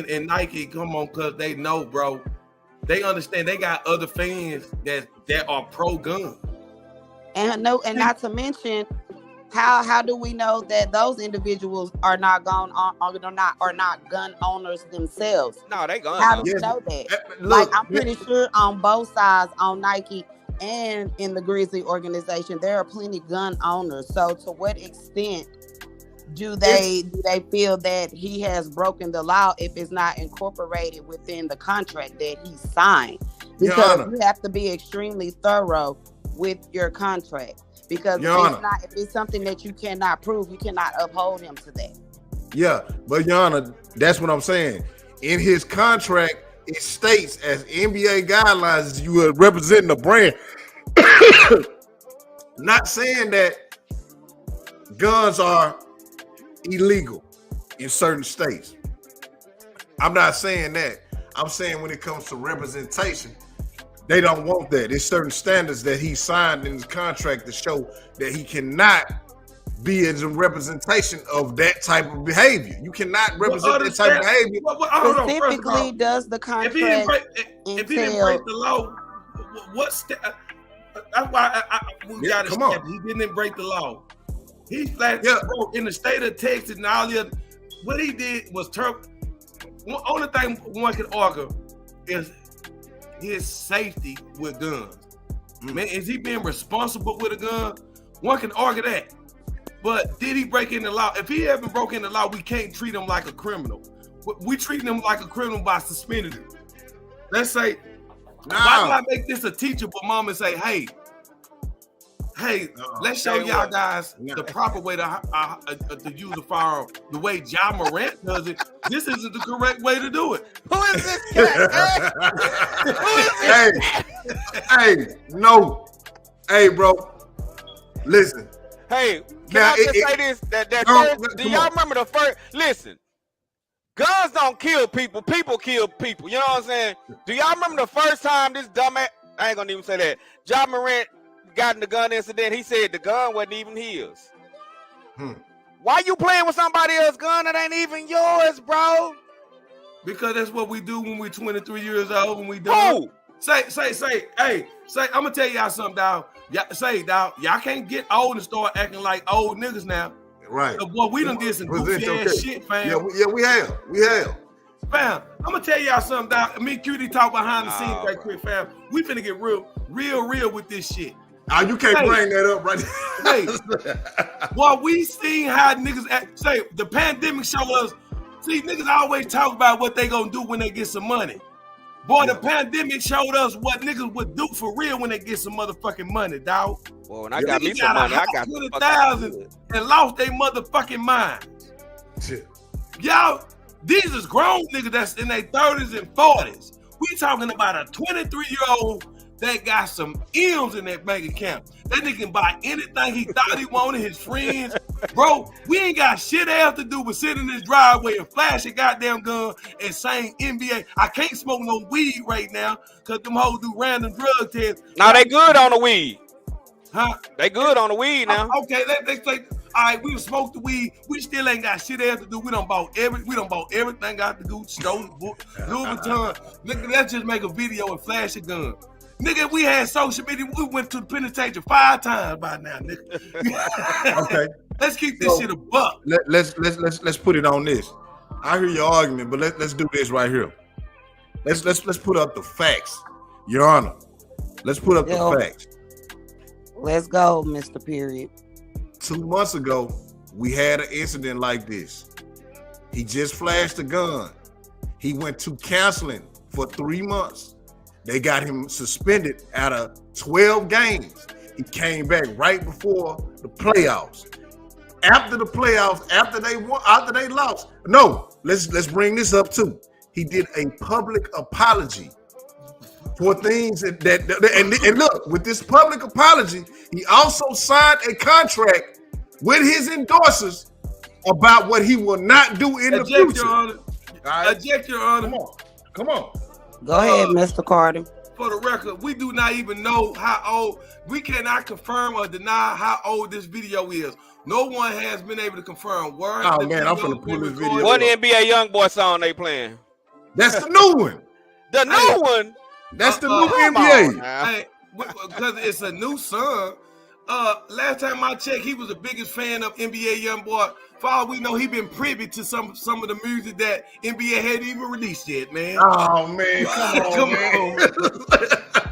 and Nike come on? Cause they know, bro. They understand they got other fans that are pro gun. And not to mention, how do we know that those individuals are not gun owners themselves? No, they gun. How do we know that? Like, I'm pretty sure on both sides, on Nike and in the Grizzly organization, there are plenty gun owners. So to what extent do they feel that he has broken the law if it's not incorporated within the contract that he signed? Because you have to be extremely thorough with your contract. Because if it's something that you cannot prove, you cannot uphold him to that. Yeah, but Your Honor, that's what I'm saying. In his contract, it states as NBA guidelines, you are representing a brand. Not saying that guns are illegal in certain states. I'm not saying that. I'm saying when it comes to representation, they don't want that. There's certain standards that he signed in his contract to show that he cannot be as a representation of that type of behavior. You cannot represent that type of behavior. Specifically, does the contract if he didn't break the law, that's why we got to step. He didn't break the law. He flat broke in the state of Texas and all the other. What he did was only thing one can argue is his safety with guns. Man, is he being responsible with a gun? One can argue that. But did he break in the law? If he haven't broken the law, we can't treat him like a criminal. We treat him like a criminal by suspending him. Let's say, why do I make this a teachable moment and say, hey, let's show y'all guys the proper way to use a firearm. The way John Morant does it, this isn't the correct way to do it. Who is this cat? No. Hey, bro. Listen. Hey, can I just say this? Do y'all remember the first? Listen, guns don't kill people. People kill people. You know what I'm saying? Do y'all remember the first time this dumbass? I ain't gonna even say that. John Morant got in the gun incident. He said the gun wasn't even his. Why you playing with somebody else's gun that ain't even yours, bro? Because that's what we do when we're 23 years old. When we do. Hey, I'm gonna tell y'all something, dog. Y'all can't get old and start acting like old niggas now. Right. So, boy, we done did some goofy ass shit, fam. Yeah, we have. Fam, I'm gonna tell y'all something, dog. Me and Cutie talk behind the scenes right quick, fam. We finna get real with this shit. You can't bring that up right now. Well, we seen how niggas act. Say, the pandemic showed us. See, niggas always talk about what they gonna do when they get some money. Boy, the pandemic showed us what niggas would do for real when they get some motherfucking money, dog. Well, when I got me some money, I got 20,000 and lost their motherfucking minds. Y'all, these is grown niggas that's in their 30s and 40s. We talking about a 23-year-old that got some M's in that bank account. That nigga can buy anything he thought he wanted, his friends. Bro, we ain't got shit else to do but sit in this driveway and flash a goddamn gun and sing NBA. I can't smoke no weed right now because them hoes do random drug tests. Now they good on the weed. Huh? They good on the weed now. Okay, they say, All right, we smoked the weed. We still ain't got shit else to do. We done bought everything out the Gucci store, Louis Vuitton. Nigga, let's just make a video and flash a gun. Nigga, we had social media. We went to the penitentiary 5 times by now, nigga. Okay. Let's keep this shit a buck. Let's put it on this. I hear your argument, but let's do this right here. Let's put up the facts, Your Honor. Let's put up the facts. Let's go, Mr. Period. 2 months ago, we had an incident like this. He just flashed a gun. He went to counseling for 3 months. They got him suspended out of 12 games. He came back right before the playoffs. After the playoffs, after they lost. No, let's bring this up too. He did a public apology for things and look, with this public apology, he also signed a contract with his endorsers about what he will not do in the future. Your Honor. Right. Object, Your Honor. Come on. Go ahead, Mr. Carter. For the record, we do not even know how old. We cannot confirm or deny how old this video is. No one has been able to confirm where. Oh man, I'm finna pull this video. What NBA YoungBoy song they playing? That's the new one. The new one. That's the new NBA. Hey, because it's a new song. Last time I checked, he was the biggest fan of NBA YoungBoy. For all we know, he been privy to some of the music that NBA hadn't even released yet, man. Oh man, come on.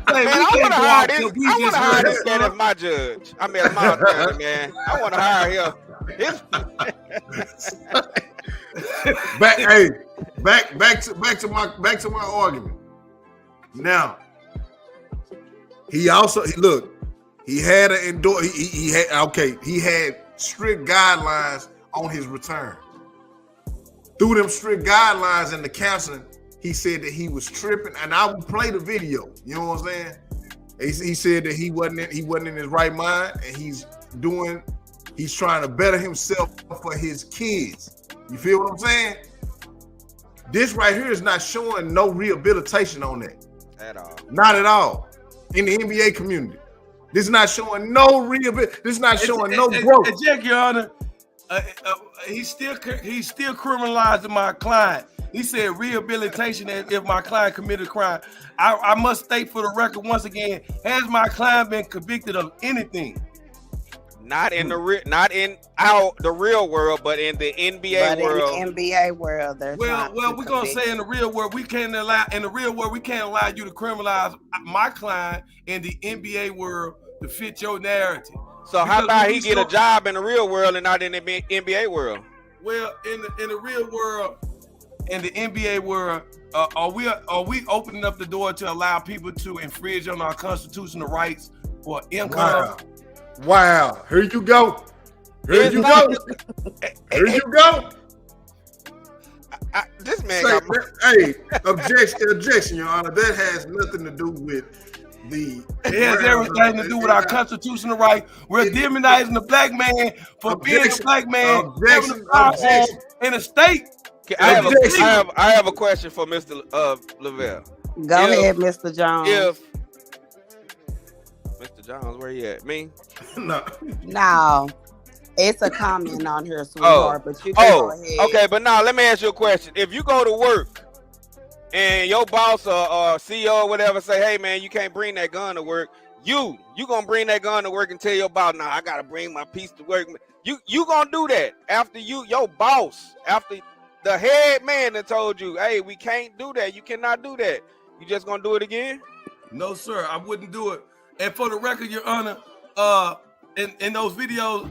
Hey, Man, I want to hire this man as my judge. I mean, as my attorney, man. I want to hire him. Back to my argument. Now, he had he had strict guidelines on his return. Through them strict guidelines and the counseling, he said that he was tripping, and I will play the video. You know what I'm saying? He said that he wasn't in his right mind, and he's trying to better himself for his kids. You feel what I'm saying? This right here is not showing no rehabilitation on that. At all. Not at all. In the NBA community. This is not showing no rehabilitation. This is not showing no growth. Jack, Your Honor, he's still criminalizing my client. He said rehabilitation if my client committed a crime. I must state for the record once again, has my client been convicted of anything? Not in the real world, but in the NBA world. In the NBA world, well, we're gonna say in the real world, we can't allow you to criminalize my client in the NBA world to fit your narrative. So how about he get a job in the real world and not in the NBA world? Well, in the real world, in the NBA world, are we opening up the door to allow people to infringe on our constitutional rights for income? Wow. Here you go. Here you go. This man Hey, objection, Your Honor. That has nothing to do with the. It has everything to do with our constitutional right. We're demonizing the black man for being a black man in a state. I have a question for Mr. Lavelle. Go ahead, Mr. Jones. Mr. Jones, where you at? Me? No. It's a comment on here, sweetheart, but you can go ahead. Okay, but now let me ask you a question. If you go to work and your boss or CEO or whatever say, hey man, you can't bring that gun to work, you gonna bring that gun to work and tell your boss, nah, I gotta bring my piece to work. You gonna do that after your boss, after the head man that told you, hey, we can't do that. You cannot do that. You just gonna do it again? No, sir, I wouldn't do it. And for the record, Your Honor, in those videos,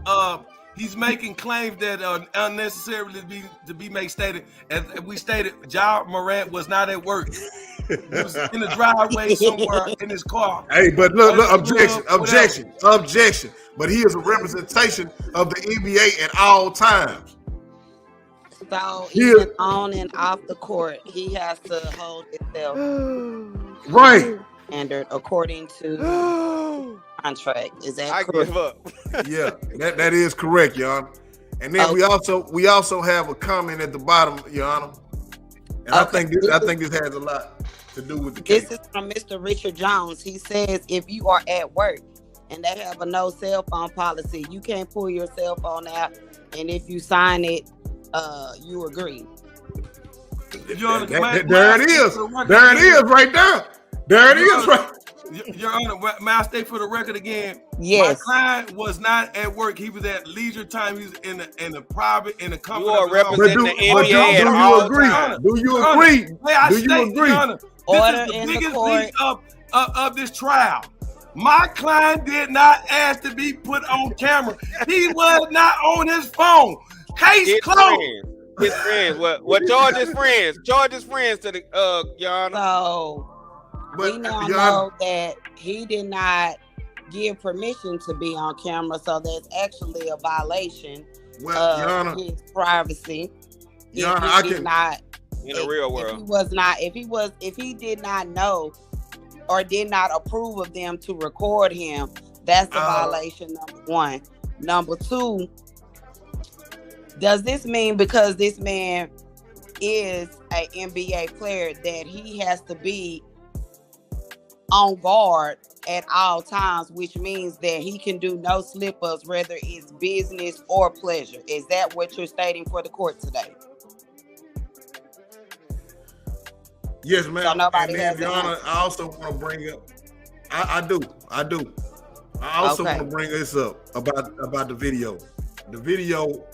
he's making claims that are unnecessarily to be made stated. As we stated, Ja Morant was not at work. He was in the driveway somewhere in his car. Hey, but look, objection. But he is a representation of the NBA at all times. So even on and off the court, he has to hold himself right standard according to contract. Is that correct? I give up. Yeah, that is correct, Your Honor. And then we also have a comment at the bottom, Your Honor. And I think this has a lot to do with the case. This is from Mr. Richard Jones. He says, if you are at work and they have a no cell phone policy. You can't pull your cell phone out, and if you sign it, you agree. Your Honor, there it is. There it is right there. There it is right. Your Honor, may I state for the record again? Yes. My client was not at work. He was at leisure time. He was in the private, in the comfort. You are of his home. representing the NBA at all times. Do you agree? May I Do you state, agree? Your Honor, Order this is in the the biggest court. piece of this trial. My client did not ask to be put on camera. He was not on his phone. Case His closed. friends. His friends. What George's friends? George's friends to the Your Honor. So we now know that he did not give permission to be on camera, so that's actually a violation of his privacy. Your Honor, I can not in the real world. If he did not know or did not approve of them to record him, that's a violation, number one. Number two, does this mean because this man is an NBA player that he has to be on guard at all times, which means that he can do no slip-ups, whether it's business or pleasure? Is that what you're stating for the court today? Yes, ma'am. So nobody and then, Your Honor, I also want to bring up. I do. I also want to bring this up about the video. The video,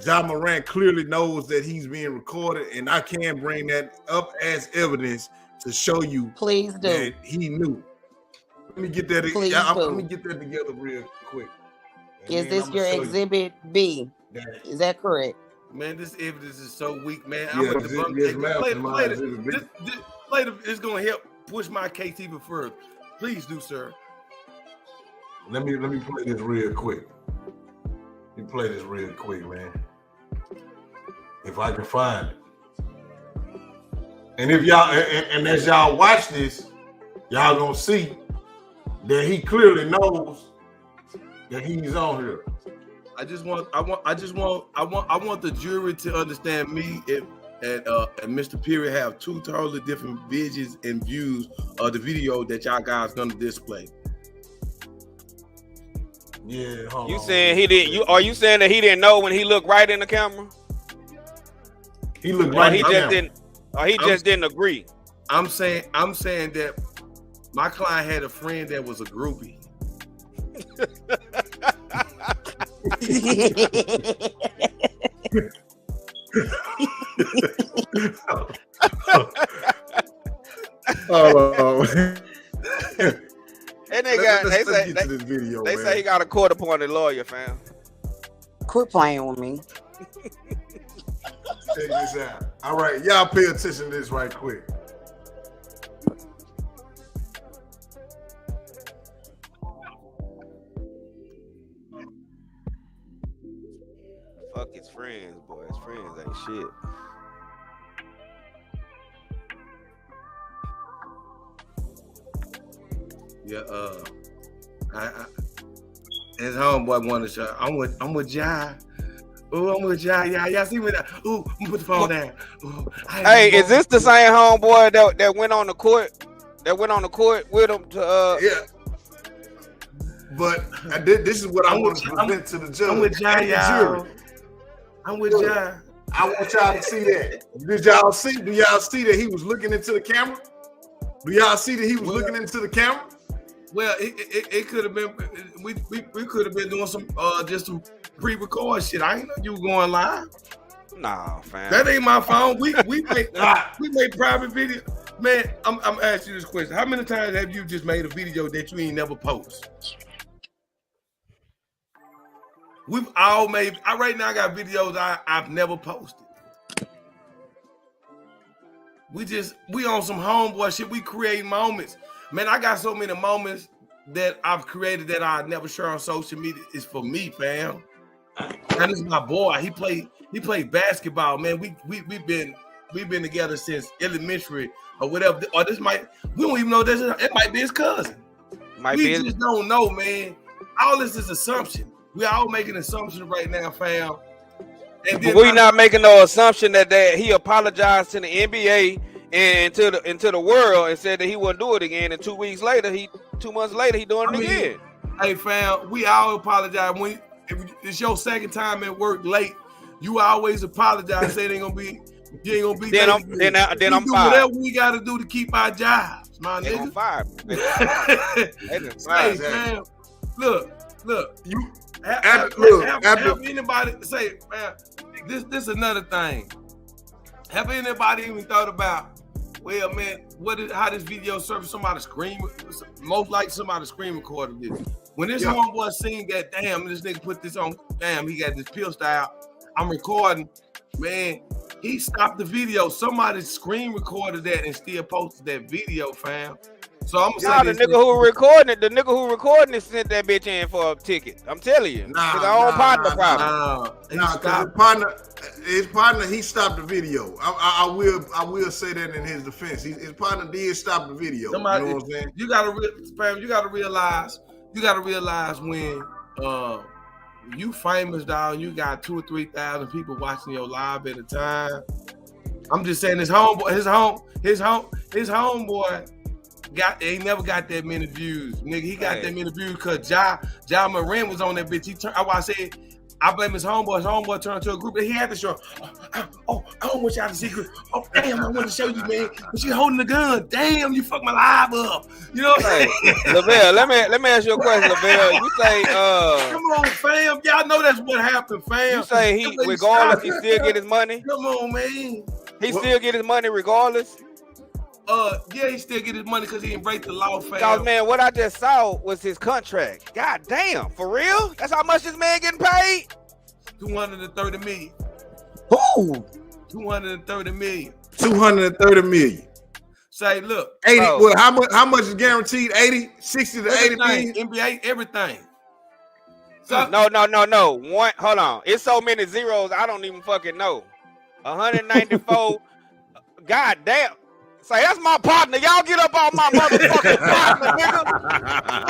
Ja Morant clearly knows that he's being recorded, and I can bring that up as evidence to show you. Please do. That he knew. Let me get that. Let me get that together real quick. Is this your exhibit B? Is that correct? Man, this evidence is so weak, man. Yeah, later, it's gonna help push my case even further. Please do, sir. Let me play this real quick. Man. If I can find it. And if y'all and as y'all watch this, y'all gonna see that he clearly knows that he's on here. I want the jury to understand me and Mr. Perry have two totally different visions and views of the video that y'all guys gonna display. Yeah, you saying he didn't? Are you saying that he didn't know when he looked right in the camera? He looked right. He just didn't. Or he just didn't agree. I'm saying that my client had a friend that was a groupie. And they say he got a court-appointed lawyer, fam. Quit playing with me. Check this out. All right, y'all pay attention to this right quick. Fuck his friends, boy. His friends ain't shit. Yeah, his homeboy wanted to show. I'm with Ja. Oh, I'm with Ja. Y'all see me? Ooh, I'm gonna put the phone down. Ooh, hey, is this the same homeboy that went on the court? That went on the court with him to Yeah. But this is what I want to present to the judge. I'm with Ja, y'all. I'm with Ja. I want y'all to see that. Did y'all see? Do y'all see that he was looking into the camera? Do y'all see that he was looking into the camera? Well, it could have been. We could have been doing some just some pre-record shit. I ain't know you were going live. Nah, fam. That ain't my phone. We make private video. Man, I'm asking you this question. How many times have you just made a video that you ain't never post? We've all made. Right now I got videos I've never posted. We on some homeboy shit. We create moments. Man, I got so many moments that I've created that I never share on social media. It's for me, fam. And this is my boy. He played basketball, man. We've been together since elementary or whatever. Or we don't even know this. It might be his cousin. We just don't know, man. All this is assumption. We all making assumptions right now, fam. And then we not making no assumption that he apologized to the NBA and to the world and said that he wouldn't do it again. And 2 months later, he doing it again. Hey, fam, we all apologize when if it's your second time at work late. You always apologize. Say it ain't gonna be. You ain't gonna be Then late. then I'm do fired. whatever we gotta do to keep our jobs, my They gonna nigga. fire me. They gonna fire Hey, me. fam, look. You Have anybody say, man, this another thing. Have anybody even thought about, well, man, how this video surfaced? Somebody scream, most like somebody screen recorded this. When this homeboy seen that, damn, this nigga put this on, damn, he got this pill style. I'm recording, man. He stopped the video. Somebody screen recorded that and still posted that video, fam. So I'm gonna say the nigga who recording it sent that bitch in for a ticket. I'm telling you. Partner problem. His partner, he stopped the video. I will say that in his defense. His partner did stop the video. Somebody, you know what I'm saying? You gotta realize when you famous, dog, you got 2,000 or 3,000 people watching your live at a time. I'm just saying his homeboy he never got that many views. Nigga, he got that many views because Ja Morant was on that bitch. I blame his homeboy. His homeboy turned to a group that he had to show. I don't want y'all to see. Oh, damn, I want to show you, man. But she holding the gun. Damn, you fucked my live up. You know what I'm saying? Lavelle, let me ask you a question, Lavelle. You say come on, fam. Y'all know that's what happened, fam. You say he regardless, he still get his money? Come on, man. He still get his money regardless? Yeah, he still get his money because he didn't break the law, fam. Cause man, what I just saw was his contract. God damn, for real? That's how much this man getting paid? 230 million. Who? 230 million. 230 million. Say, look. 80. Well, how much is guaranteed? 80, 60 to 80 million? NBA, everything. So, no. Hold on. It's so many zeros, I don't even fucking know. 194. God damn. Say, that's my partner. Y'all get up on my motherfucking partner, nigga.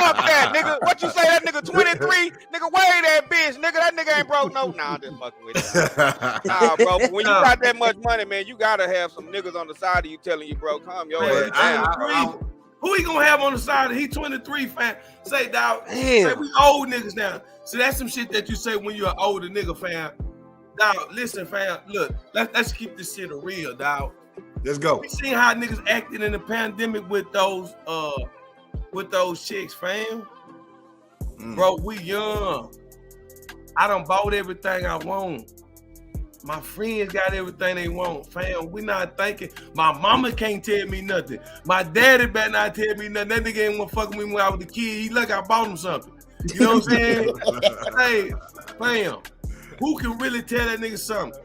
Fuck that, nigga. What you say, that nigga 23? Nigga, wait that bitch. Nigga, that nigga ain't broke no. Nah, I'm just fucking with you. Nah, bro. But when you got that much money, man, you gotta have some niggas on the side of you telling you, bro, calm your ass down. Who he gonna have on the side? He 23, fam. Say, dog. Damn. Say, we old niggas now. So that's some shit that you say when you're an older nigga, fam. Dog, listen, fam. Look, let's keep this shit real, dog. Let's go. We seen how niggas acted in the pandemic with those chicks, fam. Bro, we young. I done bought everything I want. My friends got everything they want, fam. We not thinking. My mama can't tell me nothing. My daddy better not tell me nothing. That nigga ain't want to fuck with me when I was a kid. He look, I bought him something. You know what I'm saying? Hey, fam, who can really tell that nigga something?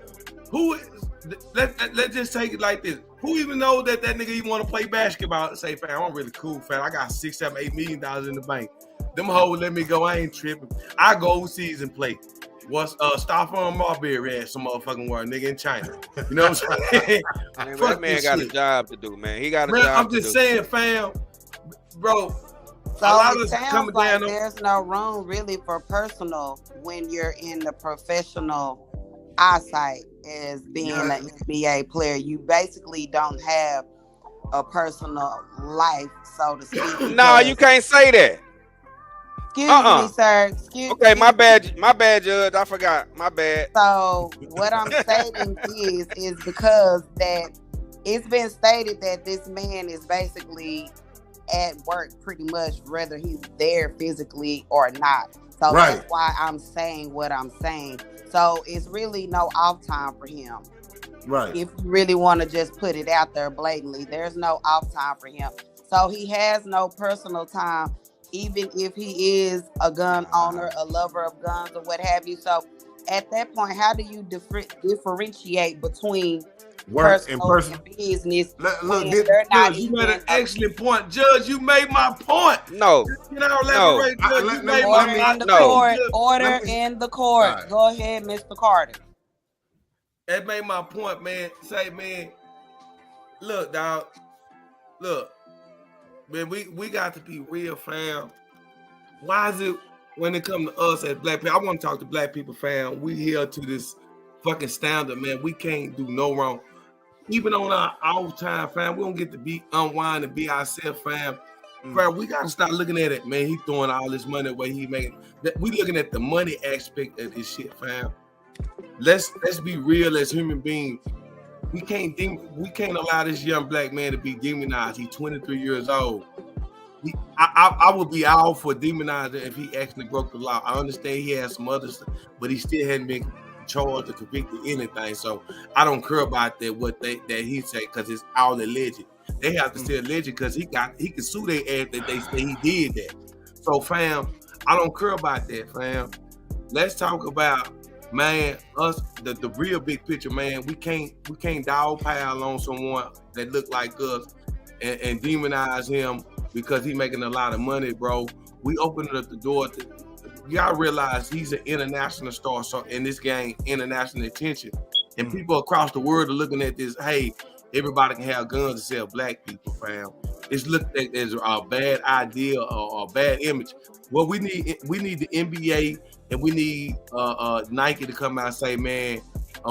Let's just take it like this. Who even know that nigga even want to play basketball and say, fam, I'm really cool, fam. I got $6, $7, $8 million in the bank. Them hoes let me go. I ain't tripping. I go overseas and play. What's Stop on Marbury ass some motherfucking word, nigga, in China. You know what I'm saying? Man, that man got a job to do, man. He got a job I'm to just do. saying, fam, bro. So it sounds like there's no room really for personal when you're in the professional eyesight as being an NBA player. You basically don't have a personal life, so to speak. No, you can't say that. Excuse me, sir. Okay, my bad, Judge. I forgot. My bad. So what I'm stating is because that it's been stated that this man is basically at work pretty much whether he's there physically or not. So that's why I'm saying what I'm saying. So it's really no off time for him. Right. If you really want to just put it out there blatantly, there's no off time for him. So he has no personal time, even if he is a gun owner, a lover of guns or what have you. So at that point, how do you differentiate between work and personal business? Look, Judge, you made an excellent point. Judge, you made my point. No. You know, elaborate, no. Judge. You made Order my in the court. Order in the court. Right. Go ahead, Mr. Carter. That made my point, man. Say, man, look, dog. Look, man, we got to be real, fam. Why is it when it comes to us as black people? I want to talk to black people, fam. We here to this fucking standard, man. We can't do no wrong. Even on our off time, fam, we don't get to be unwind and be ourselves, fam. Bro, we gotta start looking at it, man. He throwing all this money away. He making. We looking at the money aspect of this shit, fam. Let's be real as human beings. We can't allow this young black man to be demonized. He's 23 years old. I would be all for demonizing if he actually broke the law. I understand he has some other stuff, but he still hadn't been charged or convicted anything. So I don't care about that that he said, because it's all alleged. They have to say alleged because he can sue their ass that they say he did that. So fam, I don't care about that, fam. Let's talk about, man, us the real big picture, man. We can't dog pile on someone that look like us and demonize him because he making a lot of money, bro. We opened up the door to, y'all realize he's an international star, so in this game, international attention. And people across the world are looking at this, hey, everybody can have guns to sell black people, fam. It's looked at as a bad idea or a bad image. Well, we need the NBA and we need Nike to come out and say, man,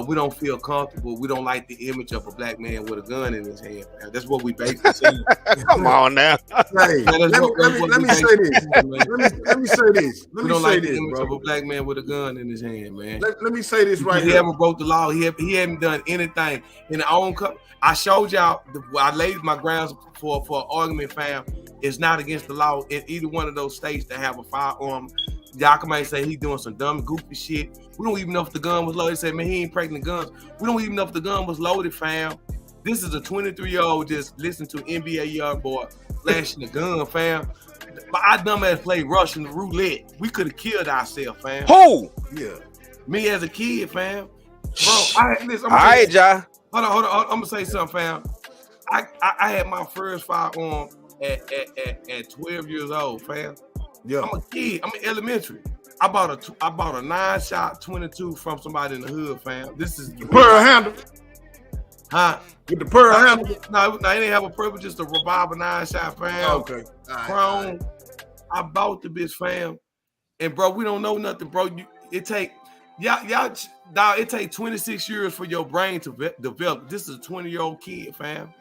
we don't feel comfortable. We don't like the image of a black man with a gun in his hand. Man. That's what we basically saying. Come on now. Hey, let me say this. Let me say this. We don't like the image of a black man with a gun in his hand, man. Let me say this right here. He here. haven't broke the law. He hadn't done anything in the own cup. I showed y'all. I laid my grounds for an argument, fam. It's not against the law in either one of those states that have a firearm. Y'all can say he's doing some dumb, goofy shit. We don't even know if the gun was loaded. They say, man, he ain't pregnant guns. We don't even know if the gun was loaded, fam. This is a 23-year-old just listening to NBA young boy flashing the gun, fam. But our dumbass played Russian roulette. We could have killed ourselves, fam. Who? Yeah. Me as a kid, fam. Bro, listen. All right, y'all. Hold on. I'm gonna say something, fam. I had my first firearm at 12 years old, fam. Yeah. I'm a kid. I'm in elementary. I bought a 9-shot 22 from somebody in the hood, fam. This is the pearl handle. Huh? With the pearl handle? No, they didn't have a purple, just a revolver 9-shot, fam. Okay. Chrome. I bought the bitch, fam. And bro, we don't know nothing, bro. It take 26 years for your brain to develop. This is a 20-year-old kid, fam.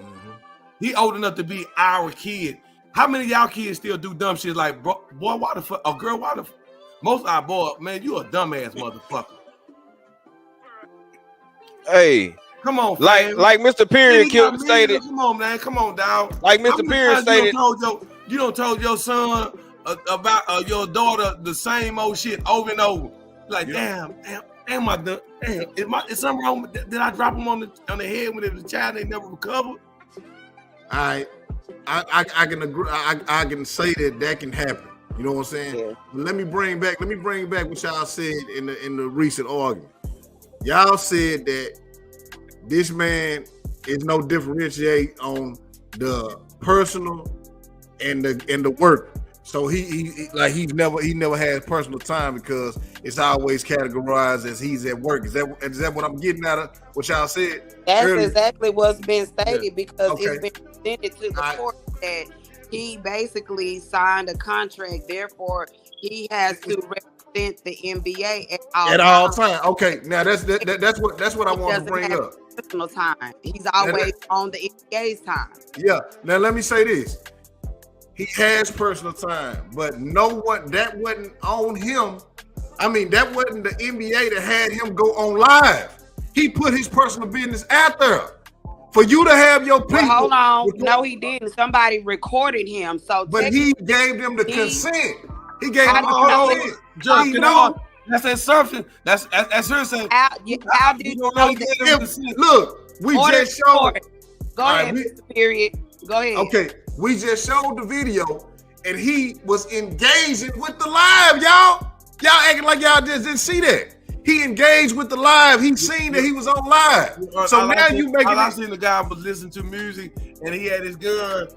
Mm-hmm. He old enough to be our kid. How many of y'all kids still do dumb shit like, bro, boy, why the fuck? Oh, girl, why the fuck? Most of our boys, man, you a dumbass motherfucker. Hey. Come on, fam. Like Mr. Period stated. Come on, man. Come on, dog. Like Mr. Period stated. You don't told your son about your daughter the same old shit over and over. Like, damn, I done? Damn, is something wrong? Did I drop him on the head when it was a child they never recovered? I can agree. I can say that can happen. You know what I'm saying? Yeah. But let me bring back what y'all said in the recent argument. Y'all said that this man is no differentiate on the personal and the work. So he never has personal time because it's always categorized as he's at work. Is that what I'm getting out of what y'all said? That's earlier? exactly what's been stated because it's been presented to the court that he basically signed a contract. Therefore, he has to represent the NBA at all times. Okay, now that's what I want to bring up. Personal time. He's always on the NBA's time. Yeah. Now let me say this. He has personal time, but that wasn't on him. I mean, that wasn't the NBA that had him go on live. He put his personal business out there for you to have your people. Well, hold on. No, he didn't. Somebody recorded him. But he gave them the consent. He gave them That's assumption. That's her saying. How did you know Look, we just showed. Go ahead, Period. Go ahead. Okay, we just showed the video, and he was engaging with the live, y'all. Y'all acting like y'all just didn't see that. He engaged with the live. He seen that he was on live. So now you making. I seen the guy was listening to music, and he had his gun,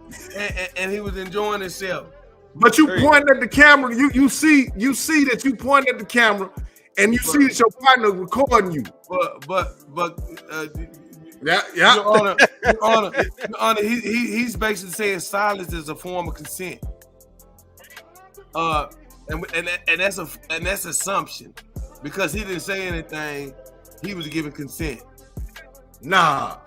and he was enjoying himself. But you pointing at the camera. You see that you pointing at the camera, and you see that your partner recording you. But. Yeah. Your Honor, he's basically saying silence is a form of consent. And that's assumption because he didn't say anything. He was giving consent. Nah,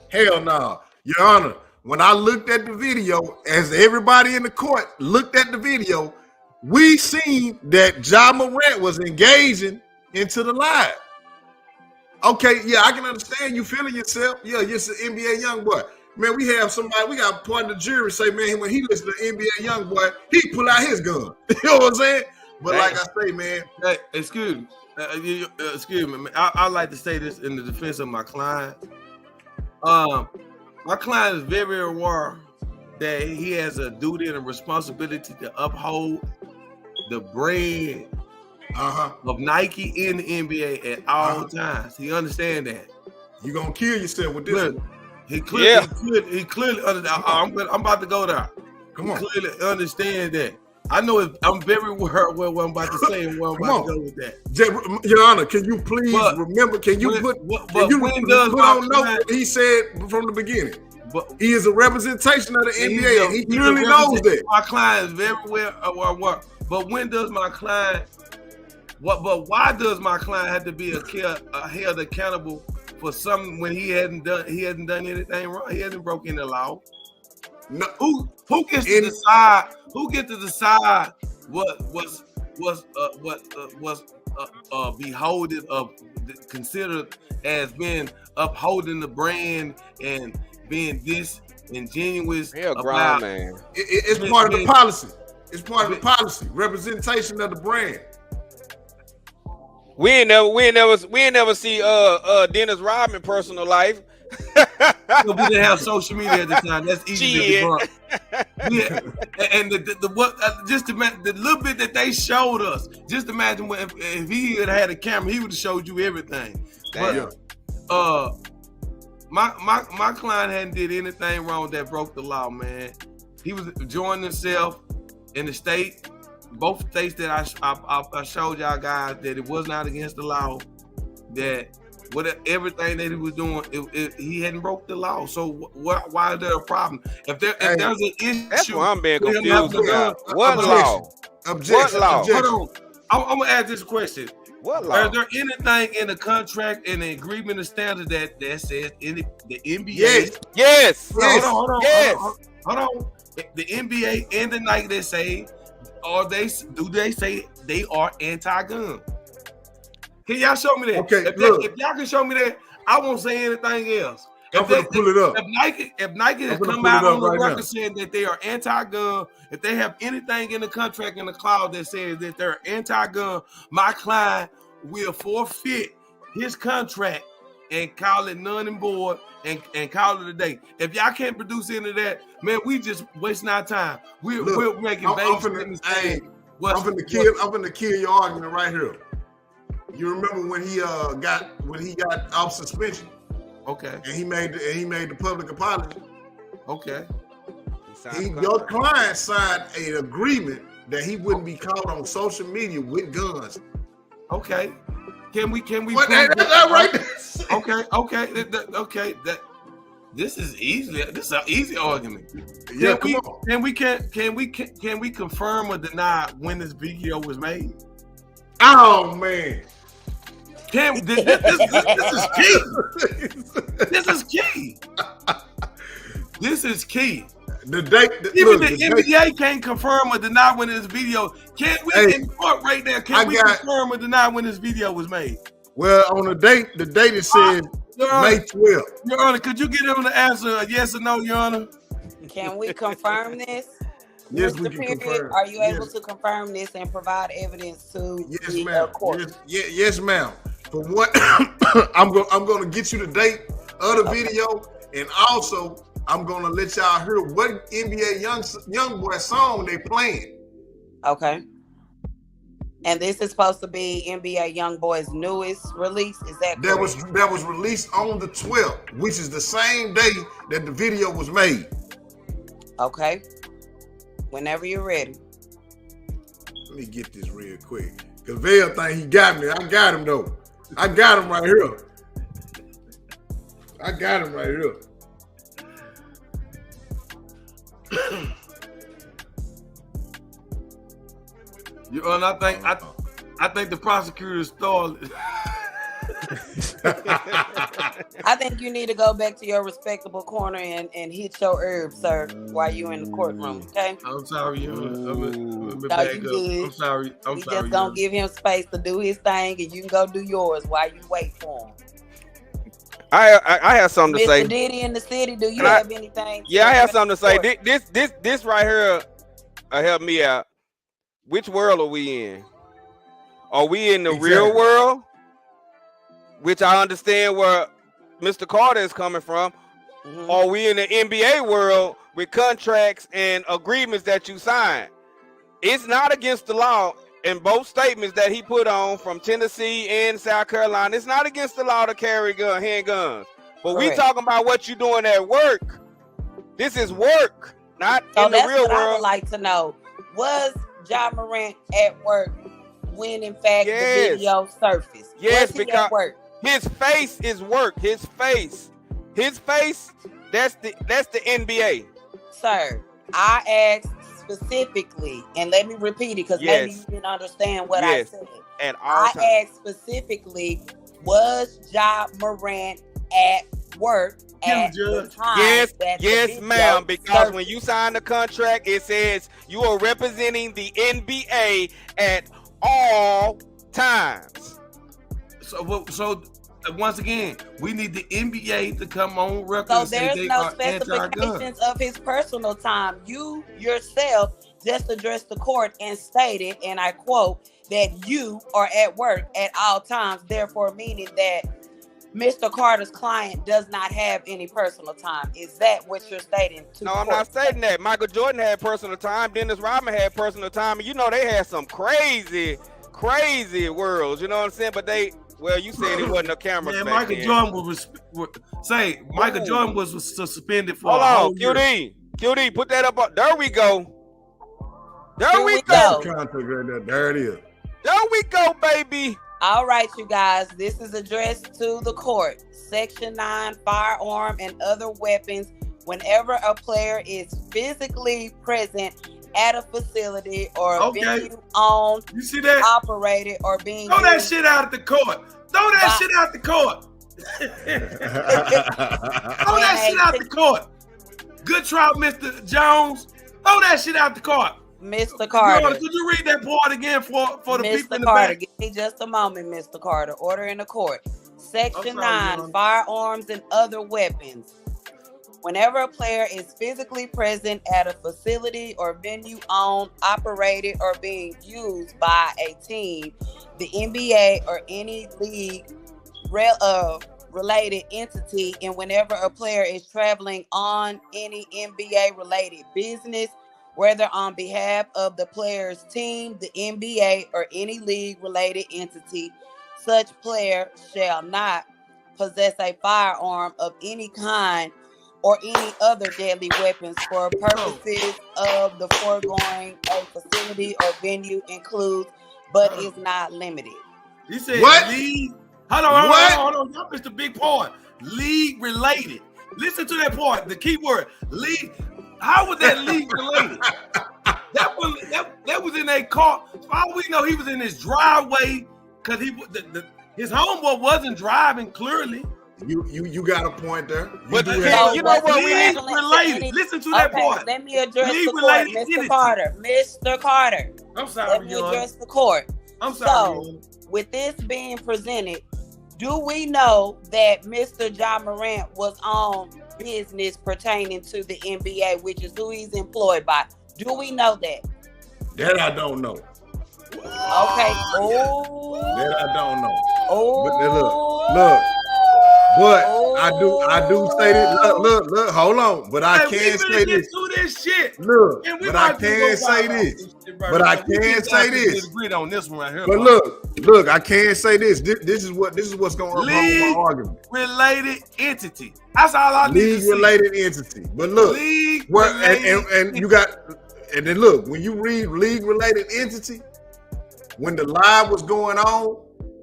hell nah, Your Honor. when I looked at the video, as everybody in the court looked at the video, we seen that Ja Morant was engaging into the live. Okay, yeah, I can understand you feeling yourself. Yeah, you're an NBA young boy. Man, we have somebody, we got part of the jury say, man, when he listens to NBA young boy, he pull out his gun. You know what I'm saying? But like I say, man. Hey, excuse me. Excuse me. I like to say this in the defense of my client. My client is very aware that he has a duty and a responsibility to uphold the brand of Nike in the NBA at all times. He understands that. You're going to kill yourself with this. Look, he clearly I'm about to go there. Come on. Clearly understand that. I know I'm very aware of what I'm about to say and where I'm about to go with that. Your Honor, can you please remember? Can you put on note what he said from the beginning? But he is a representation of the NBA, and he clearly knows that. My client is very aware of what. But when does my client? But why does my client have to be held accountable for something when he hasn't done anything wrong? He hasn't broken the law. No, who gets to decide? Who gets to decide what was beholden of considered as being upholding the brand and being disingenuous about man. It's part of the policy. It's part of the policy. Representation of the brand. We ain't never see Dennis Rodman personal life. We didn't have social media at the time. That's easy to debunk. Yeah, and the little bit that they showed us. Just imagine if he had a camera, he would have showed you everything. Damn. But my client hadn't did anything wrong that broke the law, man. He was enjoying himself in the state. Both states that I showed y'all guys that it was not against the law. That everything that he was doing, he hadn't broke the law. So why is there a problem? If there's an issue, that's what I'm being confused about. What law? Objection. What law? Hold on. I'm gonna ask this question. What law? Is there anything in the contract and the agreement of standard that says in the NBA? Yes. Hold on. Yes. Hold on. The NBA and the Nike that say, do they say they are anti-gun? Can y'all show me that? Okay, if y'all can show me that, I won't say anything else. I'm gonna pull it up. If Nike has come out on the record saying that they are anti-gun, if they have anything in the contract in the cloud that says that they're anti-gun, my client will forfeit his contract and call it none and void and call it a day. If y'all can't produce any of that, man, we just wasting our time. We're making I'm gonna kill your argument right here. You remember when he got off suspension? Okay. And he made the public apology. Okay. Your client signed an agreement that he wouldn't be caught on social media with guns. Okay. Can we? That right there. Okay. This is easy. This is an easy argument. Yeah, Can we confirm or deny when this video was made? Oh man. This is key. This is key. This is key. The date. Even the NBA can't confirm or deny when this video. Can we in court right there? Can we confirm or deny when this video was made? Well, on the date it says May 12th. Your Honor, could you get him to answer a yes or no, Your Honor? Can we confirm this? Yes, Mr. we can Period, confirm. are you able to confirm this and provide evidence to the ma'am. court? Yes, ma'am. For what I'm going to get you the date of the video, and also I'm going to let y'all hear what NBA young boy song they playing. Okay. And this is supposed to be NBA YoungBoy's newest release. Is that correct? That was released on the 12th, which is the same day that the video was made. Okay. Whenever you're ready. Let me get this real quick. Cause Vail think he got me. I got him though. I got him right here. Your Honor, I think the prosecutor stalled it. I think you need to go back to your respectable corner and hit your herb, sir, while you in the courtroom. Okay. I'm sorry, I'm No, back you up. good. I'm sorry. We just gonna give him space to do his thing, and you can go do yours while you wait for him. I have something to say. Mr. Diddy in the city, do you have anything? Yeah, I have something to say. This right here help me out. Which world are we in? Are we in the real world? Which I understand where Mr. Carter is coming from. Mm-hmm. Or are we in the NBA world with contracts and agreements that you sign? It's not against the law. In both statements that he put on from Tennessee and South Carolina, it's not against the law to carry handguns. But we talking about what you doing at work. This is work, not in the real world. I would like to know. Was Ja Morant at work when, in fact, the video surfaced? Yes, was he because at work? His face is work. His face. That's the NBA. Sir, I asked specifically, and let me repeat it because maybe you didn't understand what I said. I asked specifically, was Ja Morant at work at the time? Yes, ma'am. Because when you sign the contract, it says you are representing the NBA at all times. So once again, we need the NBA to come on record. So there's no specifications of his personal time. You yourself just addressed the court and stated, and I quote, that you are at work at all times, therefore meaning that Mr. Carter's client does not have any personal time. Is that what you're stating? No, I'm not stating that. Michael Jordan had personal time. Dennis Rodman had personal time. And you know they had some crazy worlds. You know what I'm saying? But you said it wasn't a camera. Man, Michael Jordan was suspended for. Hold on, QD, put that up. There we go. There we go. There it is. There we go, baby. All right, you guys. This is addressed to the court. Section 9, firearm and other weapons. Whenever a player is physically present at a facility or venue owned, you see that? Operated, or being throw that shit out of the court. Throw that shit out the court. Throw that shit out the court. Good trial, Mr. Jones. Throw that shit out the court. Mr. Carter. Could you read that part again for the people in the Carter, back? give me just a moment, Mr. Carter. Order in the court. Section 9, firearms and other weapons. Whenever a player is physically present at a facility or venue owned, operated, or being used by a team, the NBA or any league related entity, and whenever a player is traveling on any NBA related business, whether on behalf of the player's team, the NBA, or any league related entity, such player shall not possess a firearm of any kind or any other deadly weapons for purposes of the foregoing. A facility or venue includes, but is not limited. You said what? League. Hold on. Y'all missed the big part. League related. Listen to that part. The key word. League. How was that league related? That was in a car. For all we know, he was in his driveway because his homeboy wasn't driving clearly. You got a point there. But you know what? League related. Listen to that part. Let me address the court, Mr. Carter. Mr. Carter. I'm sorry, let me address the court. I'm sorry. So, with this being presented, do we know that Mr. Ja Morant was on business pertaining to the NBA, which is who he's employed by? Do we know that? That I don't know. Okay. Oh. That I don't know. Oh. But look. But I do say this. Look, hold on. But I can say this. Do this shit. Look, but I can say this. But I can say this. Agreed on this one right here. But look, I can say this. This is what's going on with my argument. Related entity. That's all I need to see. League related entity. But look, and you got, and then look, when you read league related entity, when the live was going on,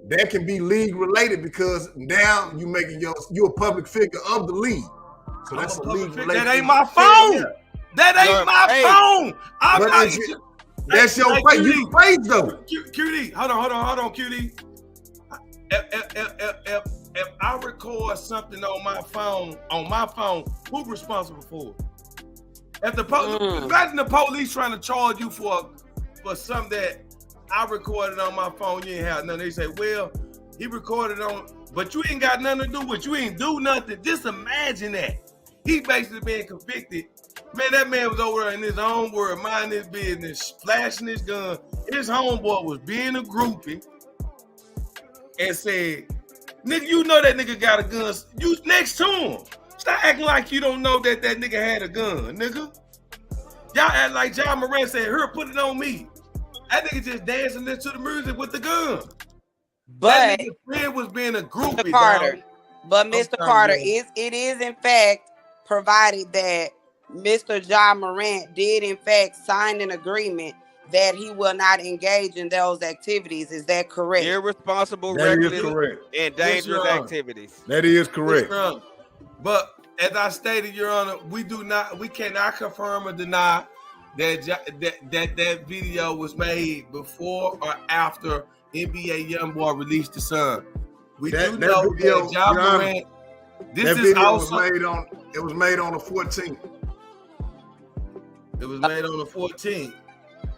that can be league related because now you making you're a public figure of the league. So that's a league related. That ain't my phone. That ain't my phone. That's your face. You face though. QD, hold on, QD. if I record something on my phone, who's responsible for it? If imagine the police trying to charge you for something that I recorded on my phone, you ain't have nothing. They say, well, he recorded on, but you ain't got nothing to do with. You ain't do nothing. Just imagine that. He basically being convicted. Man, that man was over there in his own world, minding his business, flashing his gun. His homeboy was being a groupie and said, nigga, you know that nigga got a gun. You next to him. Stop acting like you don't know that nigga had a gun, nigga. Y'all act like John Morant said, here, put it on me. That nigga just dancing to the music with the gun. But that nigga friend was being a groupie, Mr. Carter. dog. But Mr. Carter, it is in fact provided that Mr. John Morant did in fact sign an agreement that he will not engage in those activities. Is that correct? Irresponsible, That is reckless, correct. and dangerous activities. That is correct. But as I stated, Your Honor, we cannot confirm or deny that video was made before or after NBA YoungBoy released the song. We do know that Ja Morant. This is also it was made on the 14th. It was made on the 14th.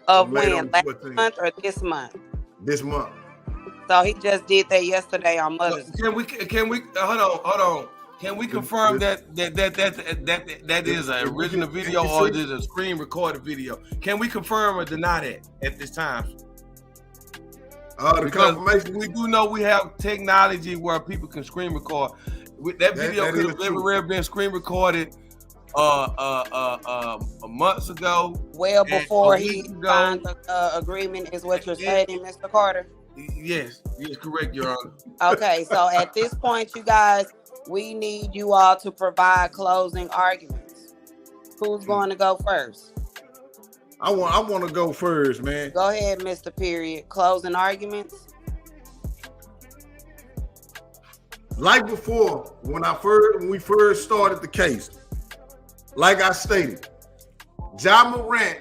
Of when? Last month or this month? This month. So he just did that yesterday on Mother's Day. Can we hold on? Can we confirm that is an original video or is it a screen recorded video? Can we confirm or deny that at this time? The confirmation. We do know we have technology where people can screen record. That video could have never been screen recorded months ago. Well before he signed the agreement is what you're stating, Mr. Carter? Yes, correct, Your Honor. Okay, so at this point, you guys, we need you all to provide closing arguments. Who's going to go first? I want to go first, man. Go ahead, Mr. Period. Closing arguments. Like before, when we first started the case, like I stated, Ja Morant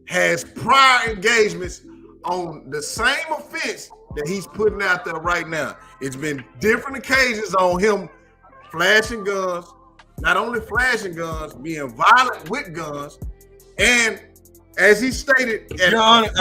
has prior engagements on the same offense that he's putting out there right now. It's been different occasions on him flashing guns, not only flashing guns, being violent with guns, and as he stated, Your Honor, you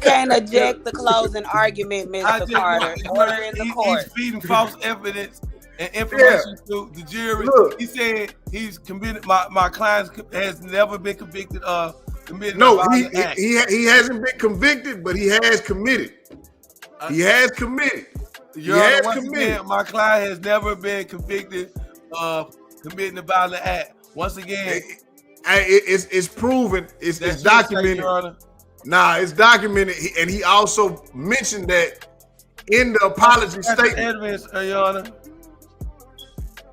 can't object the closing argument, Mr. Carter. Order in the court. He's feeding false evidence and information to the jury. Look, he said he's committed. My client has never been convicted of committing. No, he hasn't been convicted, but he has committed. He has committed. Again, my client has never been convicted of committing a violent act. Once again, it's proven. It's documented. It's documented, and he also mentioned that in the apology statement. Evidence, Your Honor.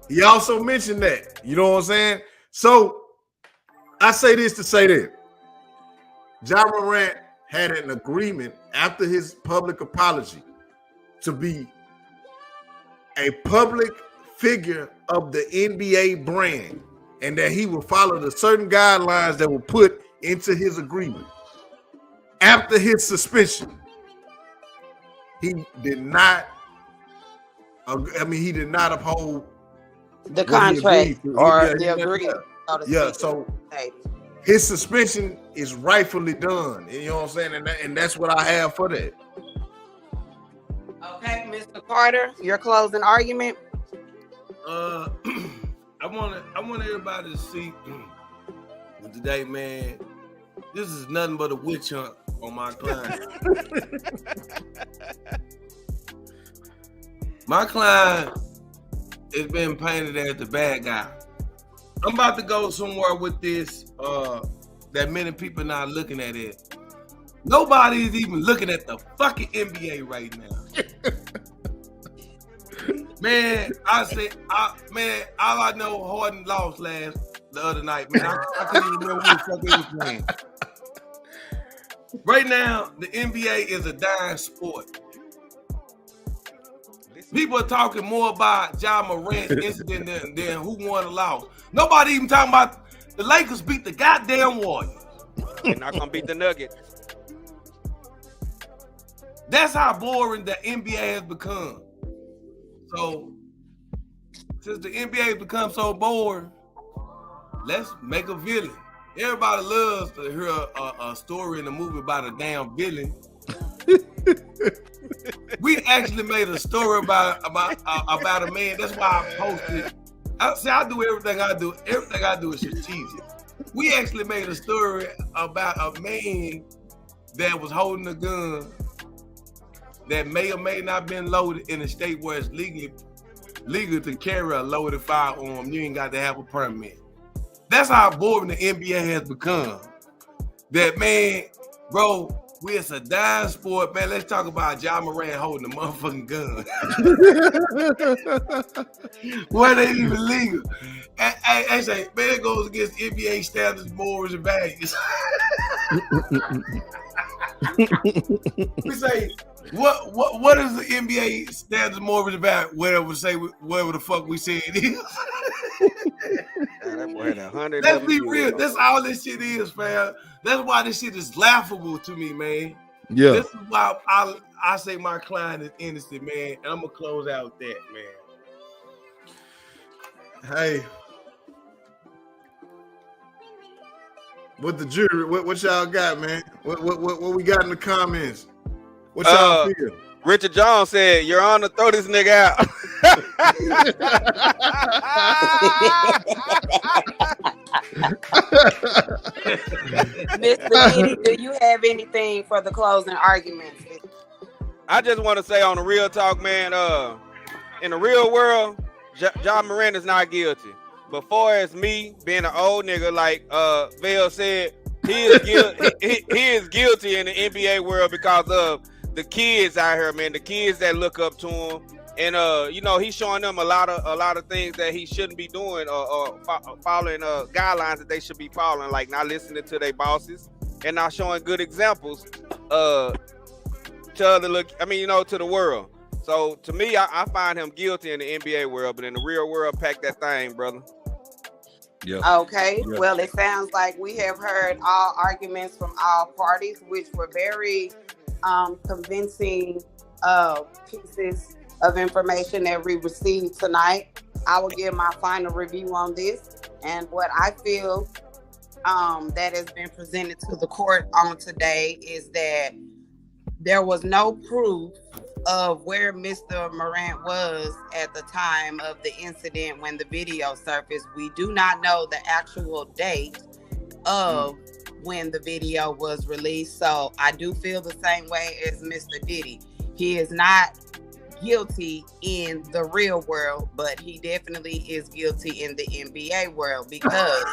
He also mentioned that. You know what I'm saying? So I say this to say that Ja Morant had an agreement after his public apology to be a public figure of the NBA brand, and that he will follow the certain guidelines that were put into his agreement. After his suspension, he did not uphold the contract or the agreement. So his suspension is rightfully done. You know what I'm saying? And that's what I have for that. Okay, Mr. Carter, your closing argument. I want everybody to see today, man. This is nothing but a witch hunt on my client. My client has been painted as the bad guy. I'm about to go somewhere with this that many people not looking at it. Nobody is even looking at the fucking NBA right now. Man, all I know, Harden lost the other night, man. I couldn't even remember who the fuck he was playing. Right now, the NBA is a dying sport. People are talking more about Ja Morant's incident than who won or lost. Nobody even talking about the Lakers beat the goddamn Warriors. They're not gonna beat the Nuggets. That's how boring the NBA has become. So, since the NBA has become so boring, let's make a villain. Everybody loves to hear a story in a movie about a damn villain. We actually made a story about a man. That's why I posted. I do everything I do. Everything I do is strategic. We actually made a story about a man that was holding a gun that may or may not been loaded in a state where it's legal to carry a loaded firearm. You ain't got to have a permit. That's how boring the NBA has become. That, man, bro, it's a dying sport, man. Let's talk about Ja Morant holding a motherfucking gun. What ain't even legal? I say, man, it goes against NBA standards, morals, and values. We say, what is the NBA standards, morals, and values? Whatever the fuck we say it is. That boy had 100. Let's be real. That's all this shit is, fam. That's why this shit is laughable to me, man. Yeah. This is why I say my client is innocent, man. And I'm gonna close out with that, man. Hey, what the jury? What y'all got, man? What we got in the comments? What y'all feel? Richard Jones said, "Your Honor, throw this nigga out." Mr. Diddy, do you have anything for the closing arguments? I just want to say on the real talk, man, in the real world, Ja Morant is not guilty. But far as me being an old nigga, like Vale said, he is guilty in the NBA world because of the kids out here, man. The kids that look up to him. And he's showing them a lot of things that he shouldn't be doing or following guidelines that they should be following, like not listening to their bosses and not showing good examples to the world. So to me, I find him guilty in the NBA world, but in the real world, pack that thing, brother. Yeah. Okay. Yeah. Well, it sounds like we have heard all arguments from all parties, which were very convincing pieces of information that we received tonight. I will give my final review on this, and what I feel that has been presented to the court on today is that there was no proof of where Mr. Morant was at the time of the incident when the video surfaced. We do not know the actual date of when the video was released, so I do feel the same way as Mr. Diddy. He is not guilty in the real world, but he definitely is guilty in the NBA world because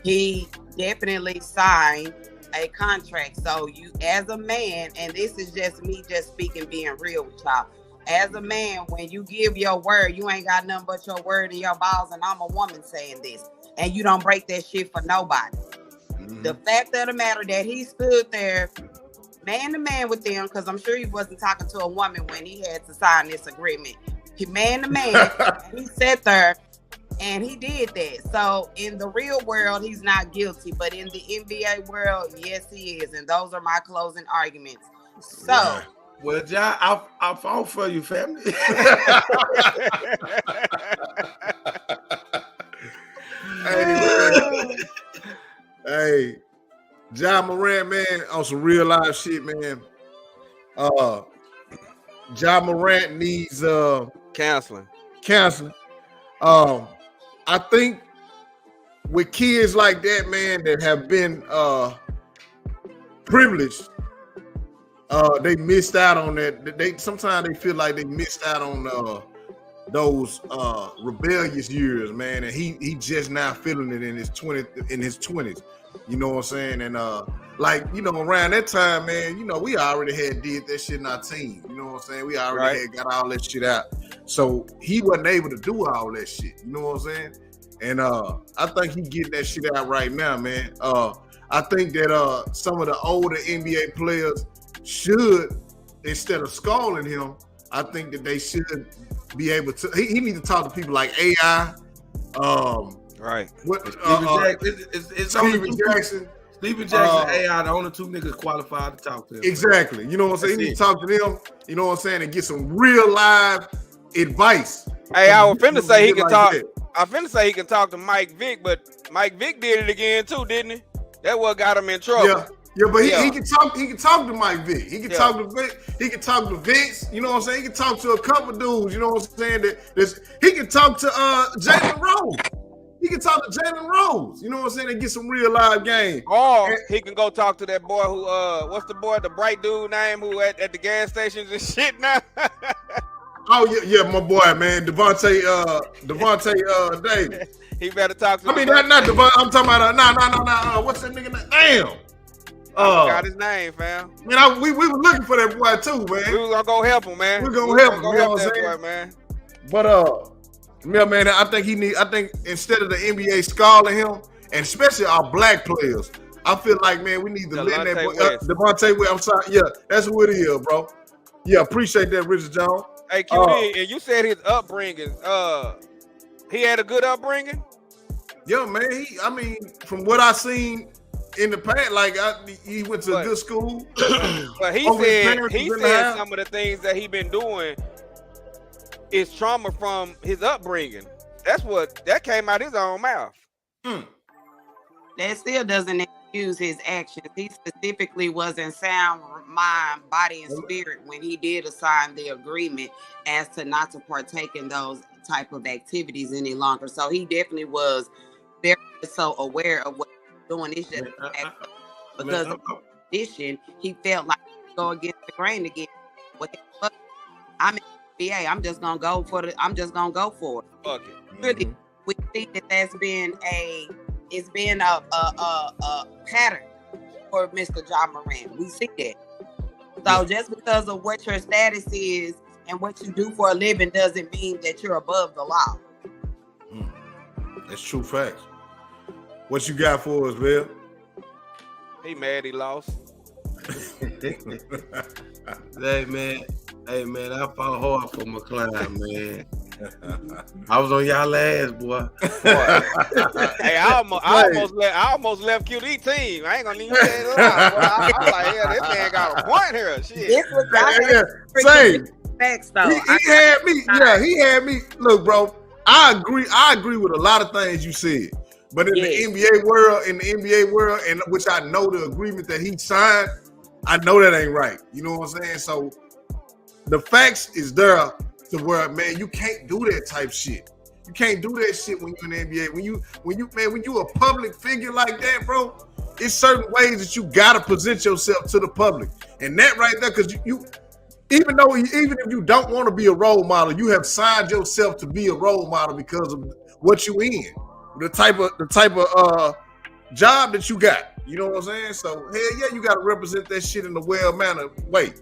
he definitely signed a contract. So you, as a man, and this is just me just speaking, being real with y'all, as a man, when you give your word, you ain't got nothing but your word and your balls, and I'm a woman saying this, and you don't break that shit for nobody. The fact of the matter that he stood there man to man with them, because I'm sure he wasn't talking to a woman when he had to sign this agreement. He man to man, he sat there and he did that. So in the real world, he's not guilty, but in the NBA world, yes, he is. And those are my closing arguments. So, yeah. Well, John, I fought for you, family. Hey, Ja Morant, man, on some real life shit, man. Ja Morant needs counseling. I think with kids like that, man, that have been privileged, they missed out on that. They sometimes they feel like they missed out on those rebellious years, man. And he just now feeling it in his 20s. You know what I'm saying? And around that time, man, we already had did that shit in our team. You know what I'm saying? We already had got all that shit out. So he wasn't able to do all that shit. You know what I'm saying? And I think he getting that shit out right now, man. I think that some of the older NBA players should, instead of scolding him, I think that they should be able to. He need to talk to people like AI. Right. Steven Jackson. Steven Jackson, AI, the only two niggas qualified to talk to him. Exactly. You know what I'm saying? He need to talk to them, you know what I'm saying, and get some real live advice. Hey, I was finna say he can like talk. that. I finna say he can talk to Mike Vick, but Mike Vick did it again too, didn't he? That what got him in trouble. Yeah, but he can talk. He can talk to Mike Vick. He can Yeah. talk to Vick. He can talk to Vince. You know what I'm saying? He can talk to a couple dudes. You know what I'm saying? He can talk to Jalen Rose. He can talk to Jalen Rose. You know what I'm saying? And get some real live game. Or he can go talk to that boy who what's the boy, the bright dude name who at the gas stations and shit now. Oh yeah, my boy, man, Devontae Davis. He better talk to. I mean, not Devon. I'm talking about no. What's that nigga name? Damn. I forgot his name, fam. Man, we were looking for that boy too, man. We was gonna go help him, man. We gonna help him. You know what I'm that saying? boy, man. But yeah, man, I think instead of the NBA scaling him, and especially our black players, I feel like, man, we need to let that boy Devontae West. I'm sorry, yeah, that's who it is, bro. Yeah, appreciate that, Richard Jones. Hey, QD, and you said his upbringing. He had a good upbringing. Yeah, man. I mean, from what I seen in the past, like he went to a good school. But he said some of the things that he been doing is trauma from his upbringing. That came out his own mouth. That still doesn't excuse his actions. He specifically was in sound mind, body, and spirit when he did assign the agreement as to not to partake in those type of activities any longer. So he definitely was very so aware of what he was doing. It's just because of the condition, he felt like he could go against the grain again. I'm in the NBA. I'm just gonna go for it. Fuck it. Really, we see that that's been a pattern for Mr. John Morant. We see that. So just because of what your status is and what you do for a living doesn't mean that you're above the law. That's true facts. What you got for us, Bill? He mad he lost. Hey man, I fought hard for my client, man. I was on y'all ass, boy. Hey, I almost left QD team. I ain't gonna even say it loud. I was like, yeah, this man got a point here. Shit. This was facts, though. He had me. Look, bro, I agree with a lot of things you said. But in the NBA world, and which I know the agreement that he signed, I know that ain't right. You know what I'm saying? So the facts is there to where, man, you can't do that type shit. You can't do that shit when you're in the NBA. When you a public figure like that, bro, it's certain ways that you gotta present yourself to the public. And that right there, because you even if you don't want to be a role model, you have signed yourself to be a role model because of what you in. The type of job that you got. You know what I'm saying? So hell yeah, you gotta represent that shit in a well-mannered way.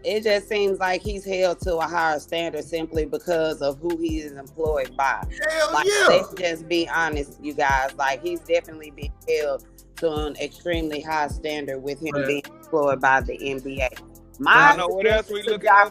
It just seems like he's held to a higher standard simply because of who he is employed by. Hell yeah. Let's just be honest, you guys. Like, he's definitely been held to an extremely high standard with him being employed by the NBA. My John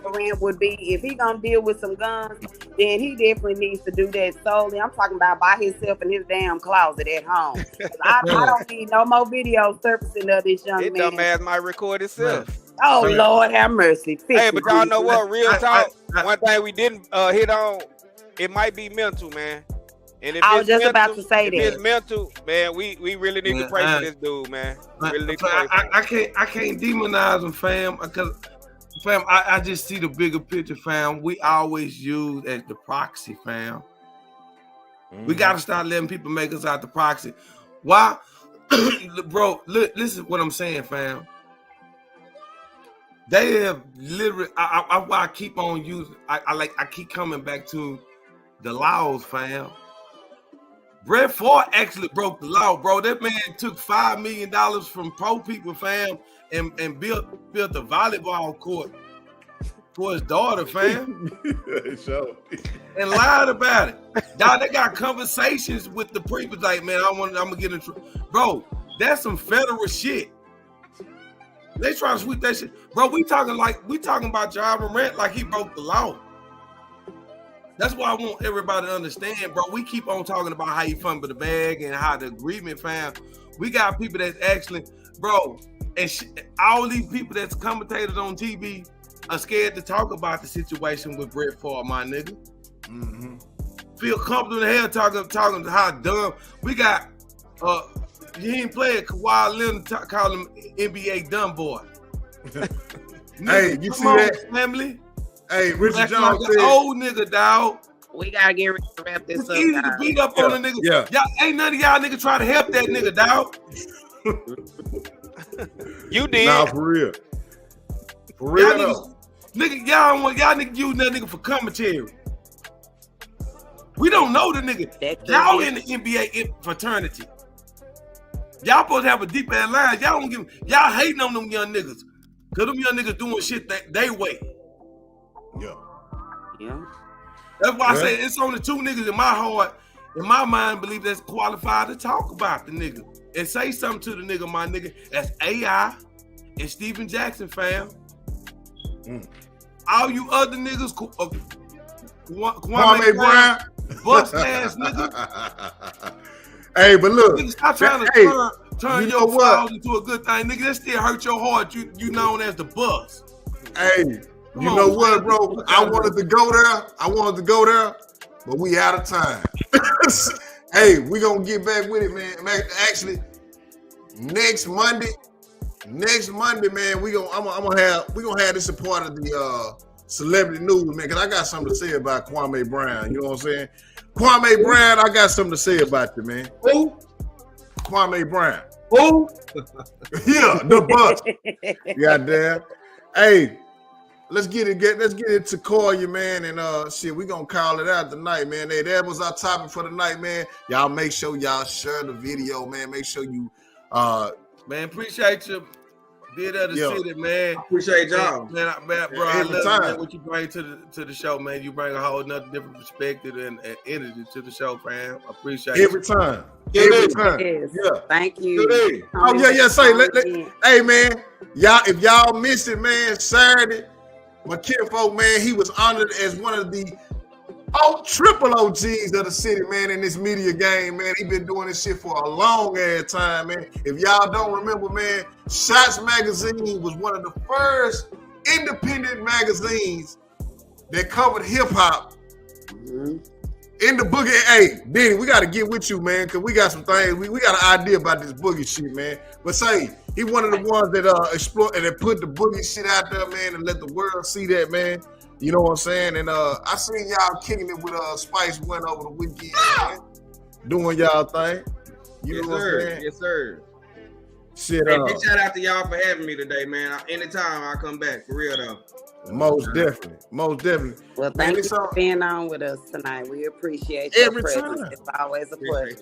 Morant would be, if he gonna deal with some guns, then he definitely needs to do that solely. I'm talking about by himself in his damn closet at home. I don't need no more video surfacing of this young man. Dumb ass might record itself. Oh, Lord have mercy. Hey, but y'all know what? Real talk. One thing we didn't hit on, it might be mental, man. And if I was just about to say if that. it's mental, man, we really need to pray for this dude, man. I can't demonize him, fam. Because, fam, I just see the bigger picture, fam. We always use as the proxy, fam. We gotta start letting people make us out the proxy. Why, bro? Listen, what I'm saying, fam. They have literally. I keep on using. I keep coming back to the laws, fam. Brett Favre actually broke the law, bro. That man took $5 million from pro people, fam, and built a volleyball court for his daughter, fam. And lied about it. Dog, they got conversations with the people like, man, I'm gonna get in trouble. Bro, that's some federal shit. They try to sweep that shit. Bro, we talking about John Morant like he broke the law. That's why I want everybody to understand, bro. We keep on talking about how you fumble the bag and how the agreement found. We got people that's actually, bro, and all these people that's commentators on TV are scared to talk about the situation with Brett Favre, my nigga. Mm-hmm. Feel comfortable in the hell talking how dumb. We got, he ain't playing Kawhi Leonard call him NBA dumb boy. Hey, you see on, that? family? Hey, Richard Jones like said, old nigga, dog. We gotta get ready to wrap this It's up. easy to guys. beat up on a nigga. Yeah. Y'all ain't none of y'all niggas try to help that nigga, dog. You did. nah, for real. For real, Y'all niggas, y'all want y'all niggas using that nigga for commentary. We don't know the nigga. Y'all in the NBA fraternity. Y'all supposed to have a deep ass line. Y'all don't give. Y'all hating on them young niggas. Cause them young niggas doing shit that they way. Yeah. That's why I say it's only two niggas in my heart, in my mind, believe that's qualified to talk about the nigga and say something to the nigga, my nigga. That's AI and Steven Jackson, fam. All you other niggas, Kwame Brown, bust ass nigga. Hey, but look, nigga, stop trying to turn your flaws into a good thing, nigga. That still hurt your heart. You known as the bus. Hey. You know what, bro? I wanted to go there. But we out of time. Hey, we gonna get back with it, man. Actually, next Monday, man, we gonna have this a part of the celebrity news, man. Cause I got something to say about Kwame Brown. You know what I'm saying? Kwame Brown, I got something to say about you, man. Who? Kwame Brown. Who? Yeah, the bus. Goddamn. Hey. Let's get it to call you, man, and shit, we gonna call it out tonight, man. Hey, that was our topic for the night, man. Y'all make sure y'all share the video, man. Make sure you man, appreciate you being at the city, man. Appreciate y'all. Man, bro, I love you, man, what you bring to the show, man. You bring a whole nother different perspective and energy to the show, man. I appreciate every you. time. Yes. Yeah. Thank you. Oh, yeah. Say, hey, man, if y'all missed it, man, Saturday, my kinfolk, man, he was honored as one of the triple OGs of the city, man, in this media game, man. He been doing this shit for a long ass time, man. If y'all don't remember, man, Shots Magazine was one of the first independent magazines that covered hip-hop. In the boogie. Hey, Denny, we got to get with you, man, because we got some things. We got an idea about this boogie shit, man. But say, he one of the ones that explore and that put the boogie shit out there, man, and let the world see that, man. You know what I'm saying? And I seen y'all kicking it with Spice One over the weekend, man. Doing y'all thing. You know what I'm saying? Yes, sir. Shit, hey, big shout out to y'all for having me today, man. Anytime I come back, for real though. Most definitely. Well, thank you for being on with us tonight. We appreciate your presence. It's always a pleasure.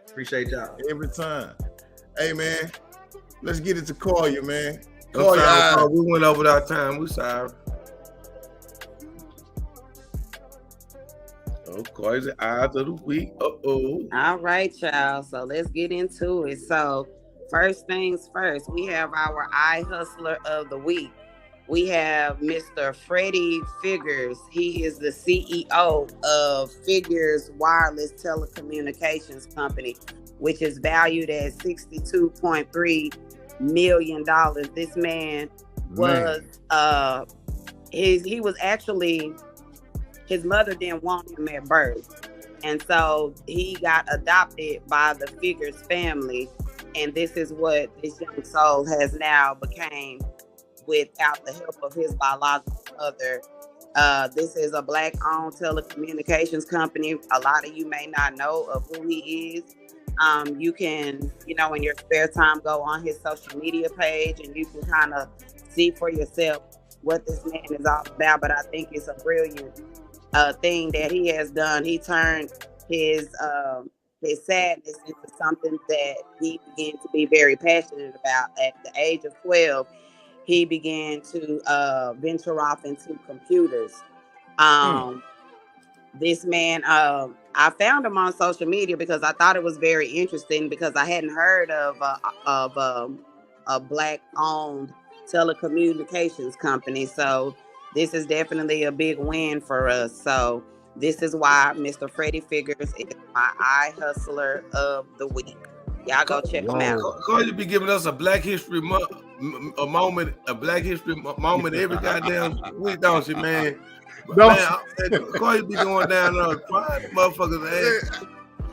Appreciate y'all. Every time. Hey, man, let's get it to call you, man. Call you. We went over our time. We sorry. Of course, the eyes of the week. All right, y'all. So let's get into it. So first things first, we have our eye hustler of the week. We have Mr. Freddie Figures. He is the CEO of Figures Wireless Telecommunications Company, which is valued at $62.3 million. This man was he was actually, his mother didn't want him at birth. And so he got adopted by the Figures family. And this is what this young soul has now became without the help of his biological mother. This is a Black-owned telecommunications company. A lot of you may not know of who he is. You can, in your spare time, go on his social media page and you can kind of see for yourself what this man is all about. But I think it's a brilliant thing that he has done. He turned his sadness into something that he began to be very passionate about. At the age of 12, he began to venture off into computers. This man, I found him on social media because I thought it was very interesting because I hadn't heard of a Black-owned telecommunications company. So this is definitely a big win for us. So This is why Mr. Freddie Figures is my eye hustler of the week. Y'all go check him out. Cardi be giving us a Black History moment, a Black History moment every goddamn week, don't she, man? Don't Man, Cardi be going down there crying motherfuckers ass.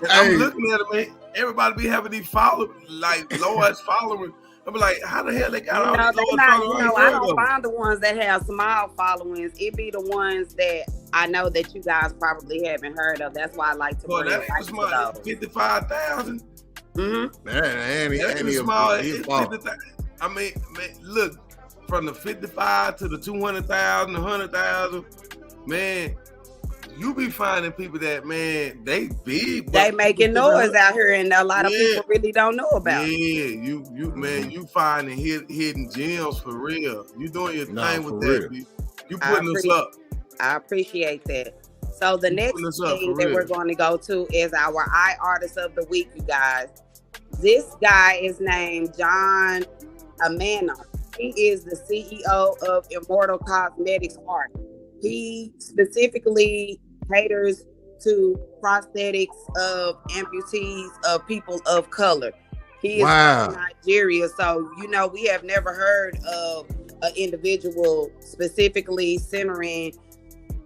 And I'm looking at it, man. Everybody be having these followers, like Lord's followers. I'm like, how the hell they got all these Lord's followers? I don't find the ones that have small followings. It be the ones that I know that you guys probably haven't heard of. That's why I like to bring it back to those. 55,000. Mm-hmm. That's small. I mean, look, from the 55 to the 200,000, 100,000, man. You be finding people that, man, they big. They making noise out here, and a lot of people really don't know about. Yeah, you finding hidden gems for real. You doing your thing with that. You putting us up. I appreciate that. So the next thing that we're going to go to is our Eye Artist of the Week, you guys. This guy is named John Amano. He is the CEO of Immortal Cosmetics Art. He specifically caters to prosthetics of amputees of people of color. He is from Nigeria, so we have never heard of an individual specifically centering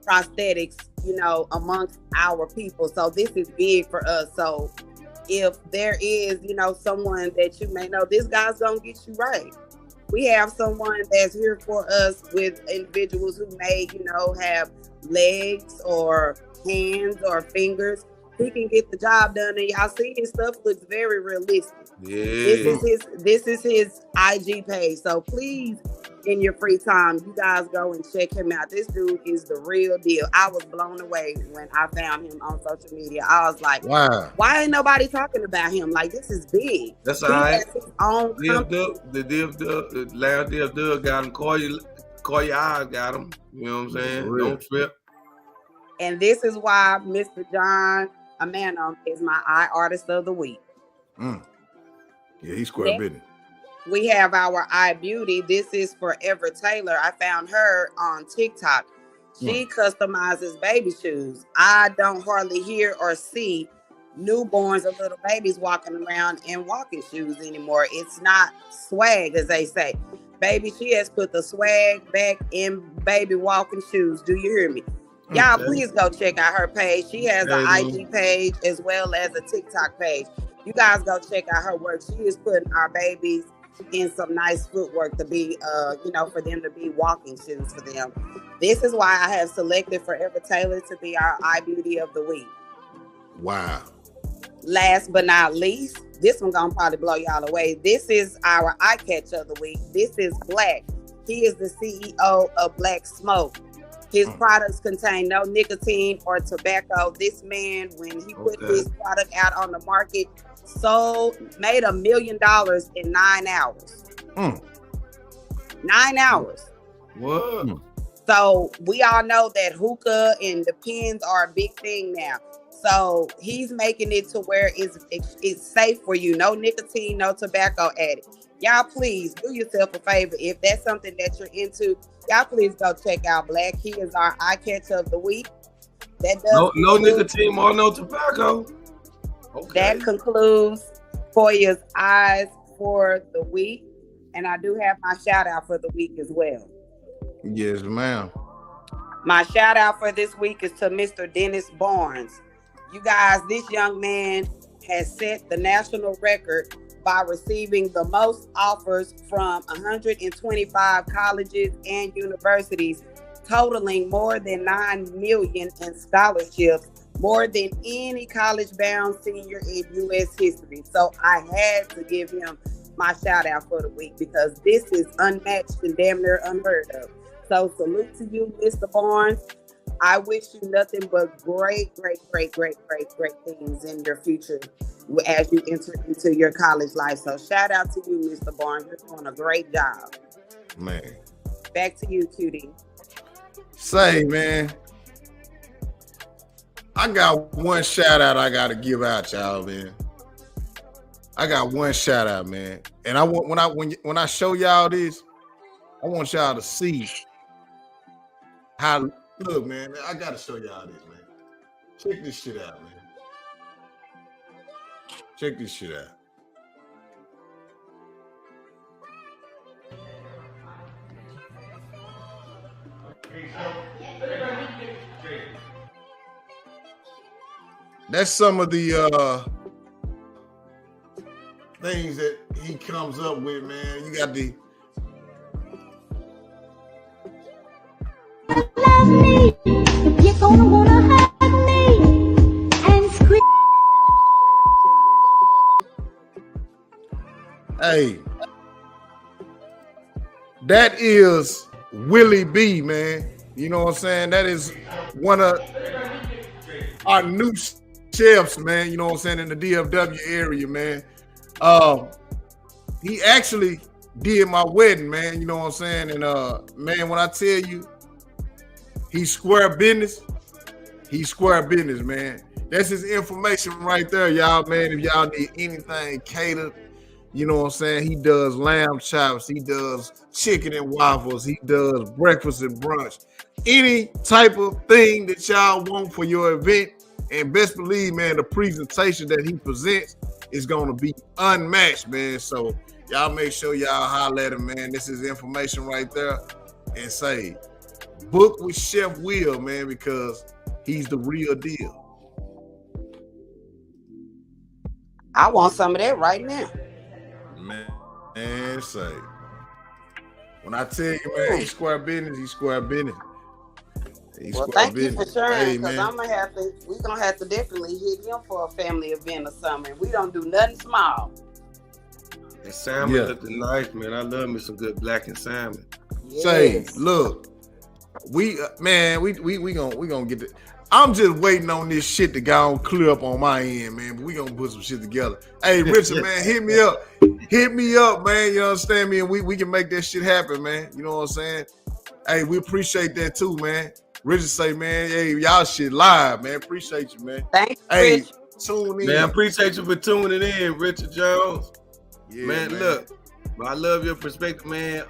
prosthetics, amongst our people. So this is big for us. So if there is, someone that you may know, this guy's gonna get you right. We have someone that's here for us with individuals who may, have legs or hands or fingers. He can get the job done, and y'all see his stuff looks very realistic. Yeah. This is his IG page. So please, in your free time, you guys go and check him out. This dude is the real deal. I was blown away when I found him on social media. I was like, wow, why ain't nobody talking about him? Like, this is big. That's all right. The last Doug got him. Call your eyes got him. You know what I'm saying? Don't trip. And this is why Mr. John Amano is my Eye Artist of the Week. Yeah, he's square business. We have our Eye Beauty. This is Forever Taylor. I found her on TikTok. She customizes baby shoes. I don't hardly hear or see newborns or little babies walking around in walking shoes anymore. It's not swag, as they say. Baby, she has put the swag back in baby walking shoes. Do you hear me? Y'all, please go check out her page. She has an IG page as well as a TikTok page. You guys go check out her work. She is putting our babies in some nice footwork to be, for them to be walking shoes for them. This is why I have selected Forever Taylor to be our Eye Beauty of the Week. Wow. Last but not least, this one gonna probably blow y'all away. This is our Eye Catch of the Week. This is Black. He is the CEO of Black Smoke. His products contain no nicotine or tobacco. This man, when he put his product out on the market, made $1 million in 9 hours. 9 hours. What? So we all know that hookah and the pens are a big thing now. So he's making it to where it's safe for you. No nicotine, no tobacco added. Y'all, please do yourself a favor. If that's something that you're into, y'all please go check out Black. He is our Eye Catch of the Week. That does no nicotine or no tobacco. Okay. That concludes Koya's Eyes for the week. And I do have my shout out for the week as well. Yes, ma'am. My shout out for this week is to Mr. Dennis Barnes. You guys, this young man has set the national record by receiving the most offers from 125 colleges and universities, totaling more than $9 million in scholarships, more than any college-bound senior in U.S. history. So I had to give him my shout out for the week because this is unmatched and damn near unheard of. So salute to you, Mr. Barnes. I wish you nothing but great things in your future as you enter into your college life. So shout out to you, Mr. Barnes. You're doing a great job. Man. Back to you, QD. Say, man. I got one shout out I gotta give out, y'all, man. I got one shout out, man. And I want when I show y'all this, I want y'all to see how look, man. I gotta show y'all this, man. Check this shit out, man. Check this shit out. That's some of the things that he comes up with, man. You got the Love me, if you're gonna wanna hug me and scream. hey, that is Willie B, man. You know what I'm saying? That is one of our new chefs, man. You know what I'm saying, in the DFW area, man. He actually did my wedding, man. You know what I'm saying? And man, when I tell you he's square business, man. That's his information right there, y'all, man. If y'all need anything catered, you know what I'm saying? He does lamb chops, he does chicken and waffles, he does breakfast and brunch. Any type of thing that y'all want for your event, and best believe, man, the presentation that he presents is going to be unmatched, man. So y'all make sure y'all holler at him, man. This is information right there. And say, book with Chef Will, man, because he's the real deal. I want some of that right now. Man, say, when I tell you, man, he's square business, he's square business. Well, thank you for sharing, because Hey, we're gonna have to definitely hit him for a family event or something. We don't do nothing small. And salmon looking nice, man. I love me some good blackened salmon. Yes. Say, look, we gonna get the. I'm just waiting on this shit to go on clear up on my end, man. But we gonna put some shit together. Hey, Richard, man, hit me up, man. You understand me? And we can make that shit happen, man. You know what I'm saying? Hey, we appreciate that too, man. Richard say, man, hey, y'all shit live, man. Appreciate you, man. Thanks, hey, Rich. Tune in. Man, appreciate you for tuning in, Richard Jones. Yeah, man, look, I love your perspective, man.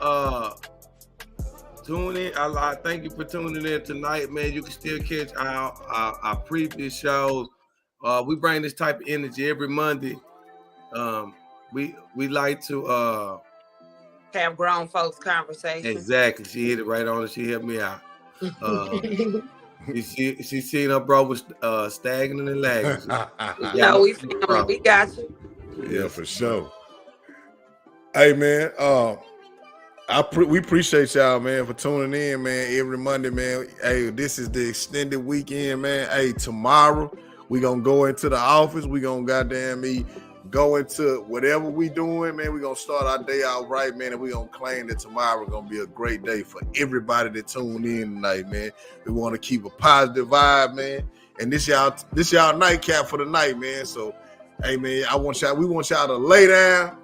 Tune in. I thank you for tuning in tonight, man. You can still catch our previous shows. We bring this type of energy every Monday. We like to have grown folks conversation. Exactly. She hit it right on. She helped me out. She seen her bro was staggering and lagging. No, we family. We got you. Yeah, for sure. Hey, man. We appreciate y'all, man, for tuning in, man, every Monday, man. Hey, this is the extended weekend, man. Hey, tomorrow we gonna go into the office. We gonna go into whatever we doing, man. We gonna start our day out right, man, and we gonna claim that tomorrow gonna be a great day for everybody that tuned in tonight, man. We want to keep a positive vibe, man. And this y'all nightcap for the night, man. So, hey, man, we want y'all to lay down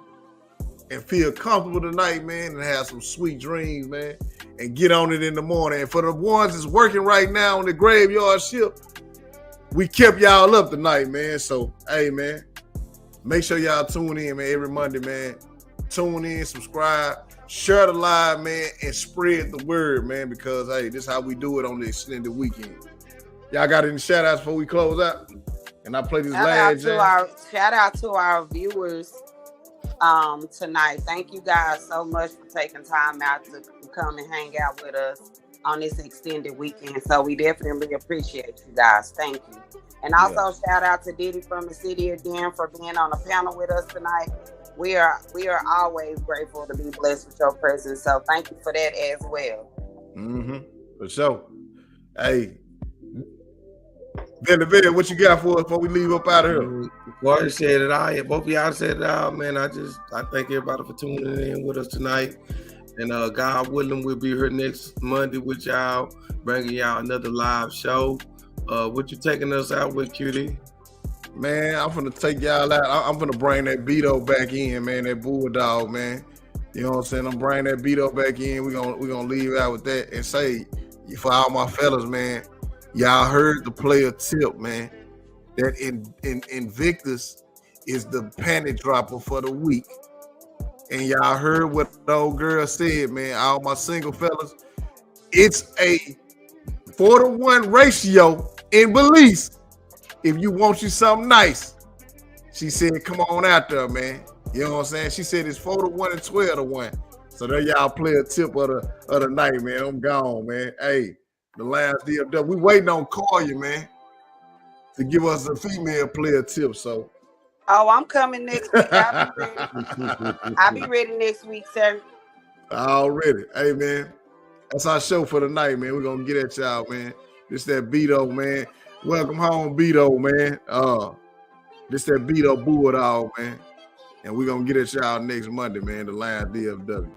and feel comfortable tonight, man, and have some sweet dreams, man, and get on it in the morning. And for the ones that's working right now on the graveyard shift, we kept y'all up tonight, man. So, hey, man, make sure y'all tune in, man, every Monday, man. Tune in, subscribe, share the live, man, and spread the word, man, because, hey, this is how we do it on the extended weekend. Y'all got any shout-outs before we close out? And I play this last jam? Shout out to our viewers tonight. Thank you guys so much for taking time out to come and hang out with us on this extended weekend. So we definitely appreciate you guys. Thank you. And also shout out to Diddy from the city again for being on the panel with us tonight. We are always grateful to be blessed with your presence. So thank you for that as well. For sure. Hey, Billy, what you got for us before we leave up out of here? Boy, said it all. Both of y'all said it all, man. I thank everybody for tuning in with us tonight. And God willing, we'll be here next Monday with y'all, bringing y'all another live show. What you taking us out with, QD? Man, I'm finna take y'all out. I'm finna bring that Beto back in, man. That Bulldog, man. You know what I'm saying? I'm bringing that Beto back in. We're gonna leave out with that and say, for all my fellas, man, y'all heard the player tip, man. That Invictus is the panty dropper for the week. And y'all heard what the old girl said, man. All my single fellas, it's a 4-to-1 ratio in Belize if you want you something nice, she said, come on out there, man. You know what I'm saying? She said it's 4-1 and 12-1. So there y'all play a tip of the night, man. I'm gone, man. Hey, the last DFW. We waiting on Koya, man, to give us a female player tip. So. Oh, I'm coming next week. I'll be ready. I'll be ready next week, sir. Already. Hey, man. That's our show for the night, man. We're going to get at y'all, man. This that Beto, man. Welcome home, Beto, man. This that Beto Bulldog, man. And we're going to get at y'all next Monday, man. The last DFW.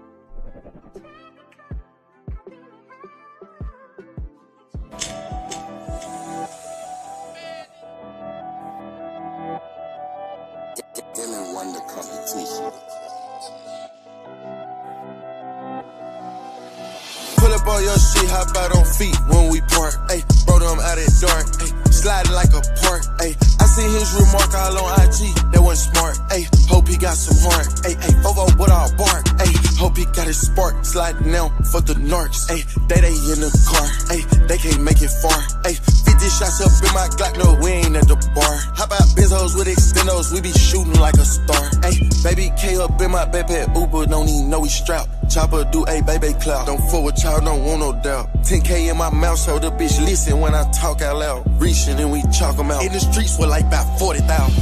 Wonder competition. Pull up on your shit, hop out on feet when we park. Ayy, bro, them out at dark. Ayy, sliding like a park. Ayy, I seen his remark all on IG. That wasn't smart. Ayy, hope he got some heart. Ayy, Fovo with all bark. Ayy, hope he got his spark. Sliding now for the narcs. Ayy, they in the car. Ayy, they can't make it far. Ayy, 50 shots up in my Glock. No, we ain't at the bar. How about Benzos with extendos? We be shooting like a star. Ayy, baby K up in my backpack. Uber don't even know we strapped. Chopper do a baby clout. Don't fool with y'all, don't want no doubt. 10K in my mouth, so the bitch listen when I talk out loud. Reaching and we chalk them out. In the streets with like about 40,000.